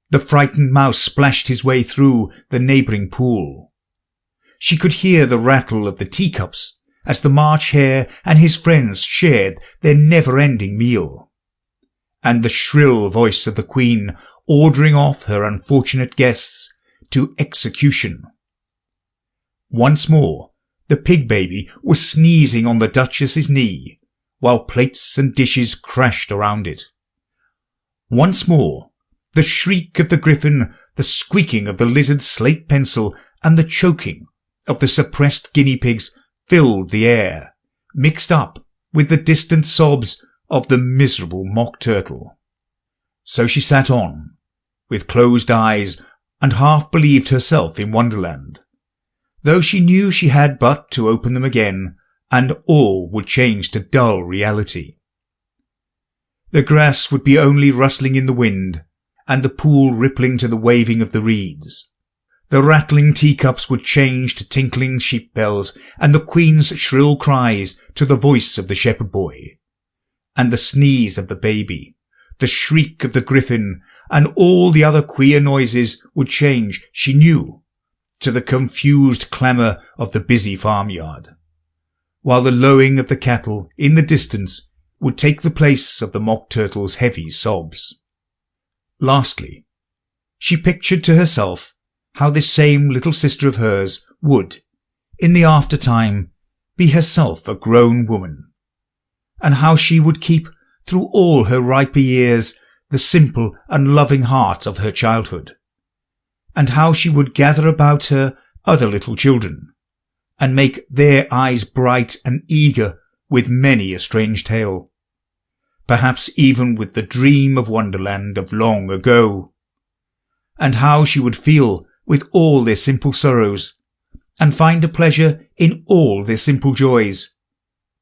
The frightened mouse splashed his way through the neighbouring pool. She could hear the rattle of the teacups as the March Hare and his friends shared their never-ending meal, and the shrill voice of the Queen ordering off her unfortunate guests to execution. Once more the pig baby was sneezing on the Duchess's knee, while plates and dishes crashed around it. Once more the shriek of the griffin, the squeaking of the lizard's slate pencil, and the choking of the suppressed guinea pigs filled the air, mixed up with the distant sobs of the miserable mock turtle. So she sat on, with closed eyes, and half believed herself in Wonderland, though she knew she had but to open them again, and all would change to dull reality. The grass would be only rustling in the wind, and the pool rippling to the waving of the reeds. The rattling teacups would change to tinkling sheep bells, and the Queen's shrill cries to the voice of the shepherd boy, and the sneeze of the baby, the shriek of the griffin, and all the other queer noises would change, she knew, to the confused clamour of the busy farmyard, while the lowing of the cattle in the distance would take the place of the mock turtle's heavy sobs. Lastly, she pictured to herself how this same little sister of hers would, in the after-time, be herself a grown woman, and how she would keep, through all her riper years, the simple and loving heart of her childhood, and how she would gather about her other little children, and make their eyes bright and eager with many a strange tale, perhaps even with the dream of Wonderland of long ago, and how she would feel with all their simple sorrows, and find a pleasure in all their simple joys,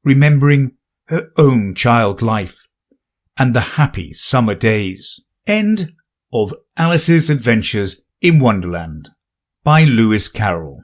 remembering her own child life and the happy summer days. End of Alice's Adventures in Wonderland by Lewis Carroll.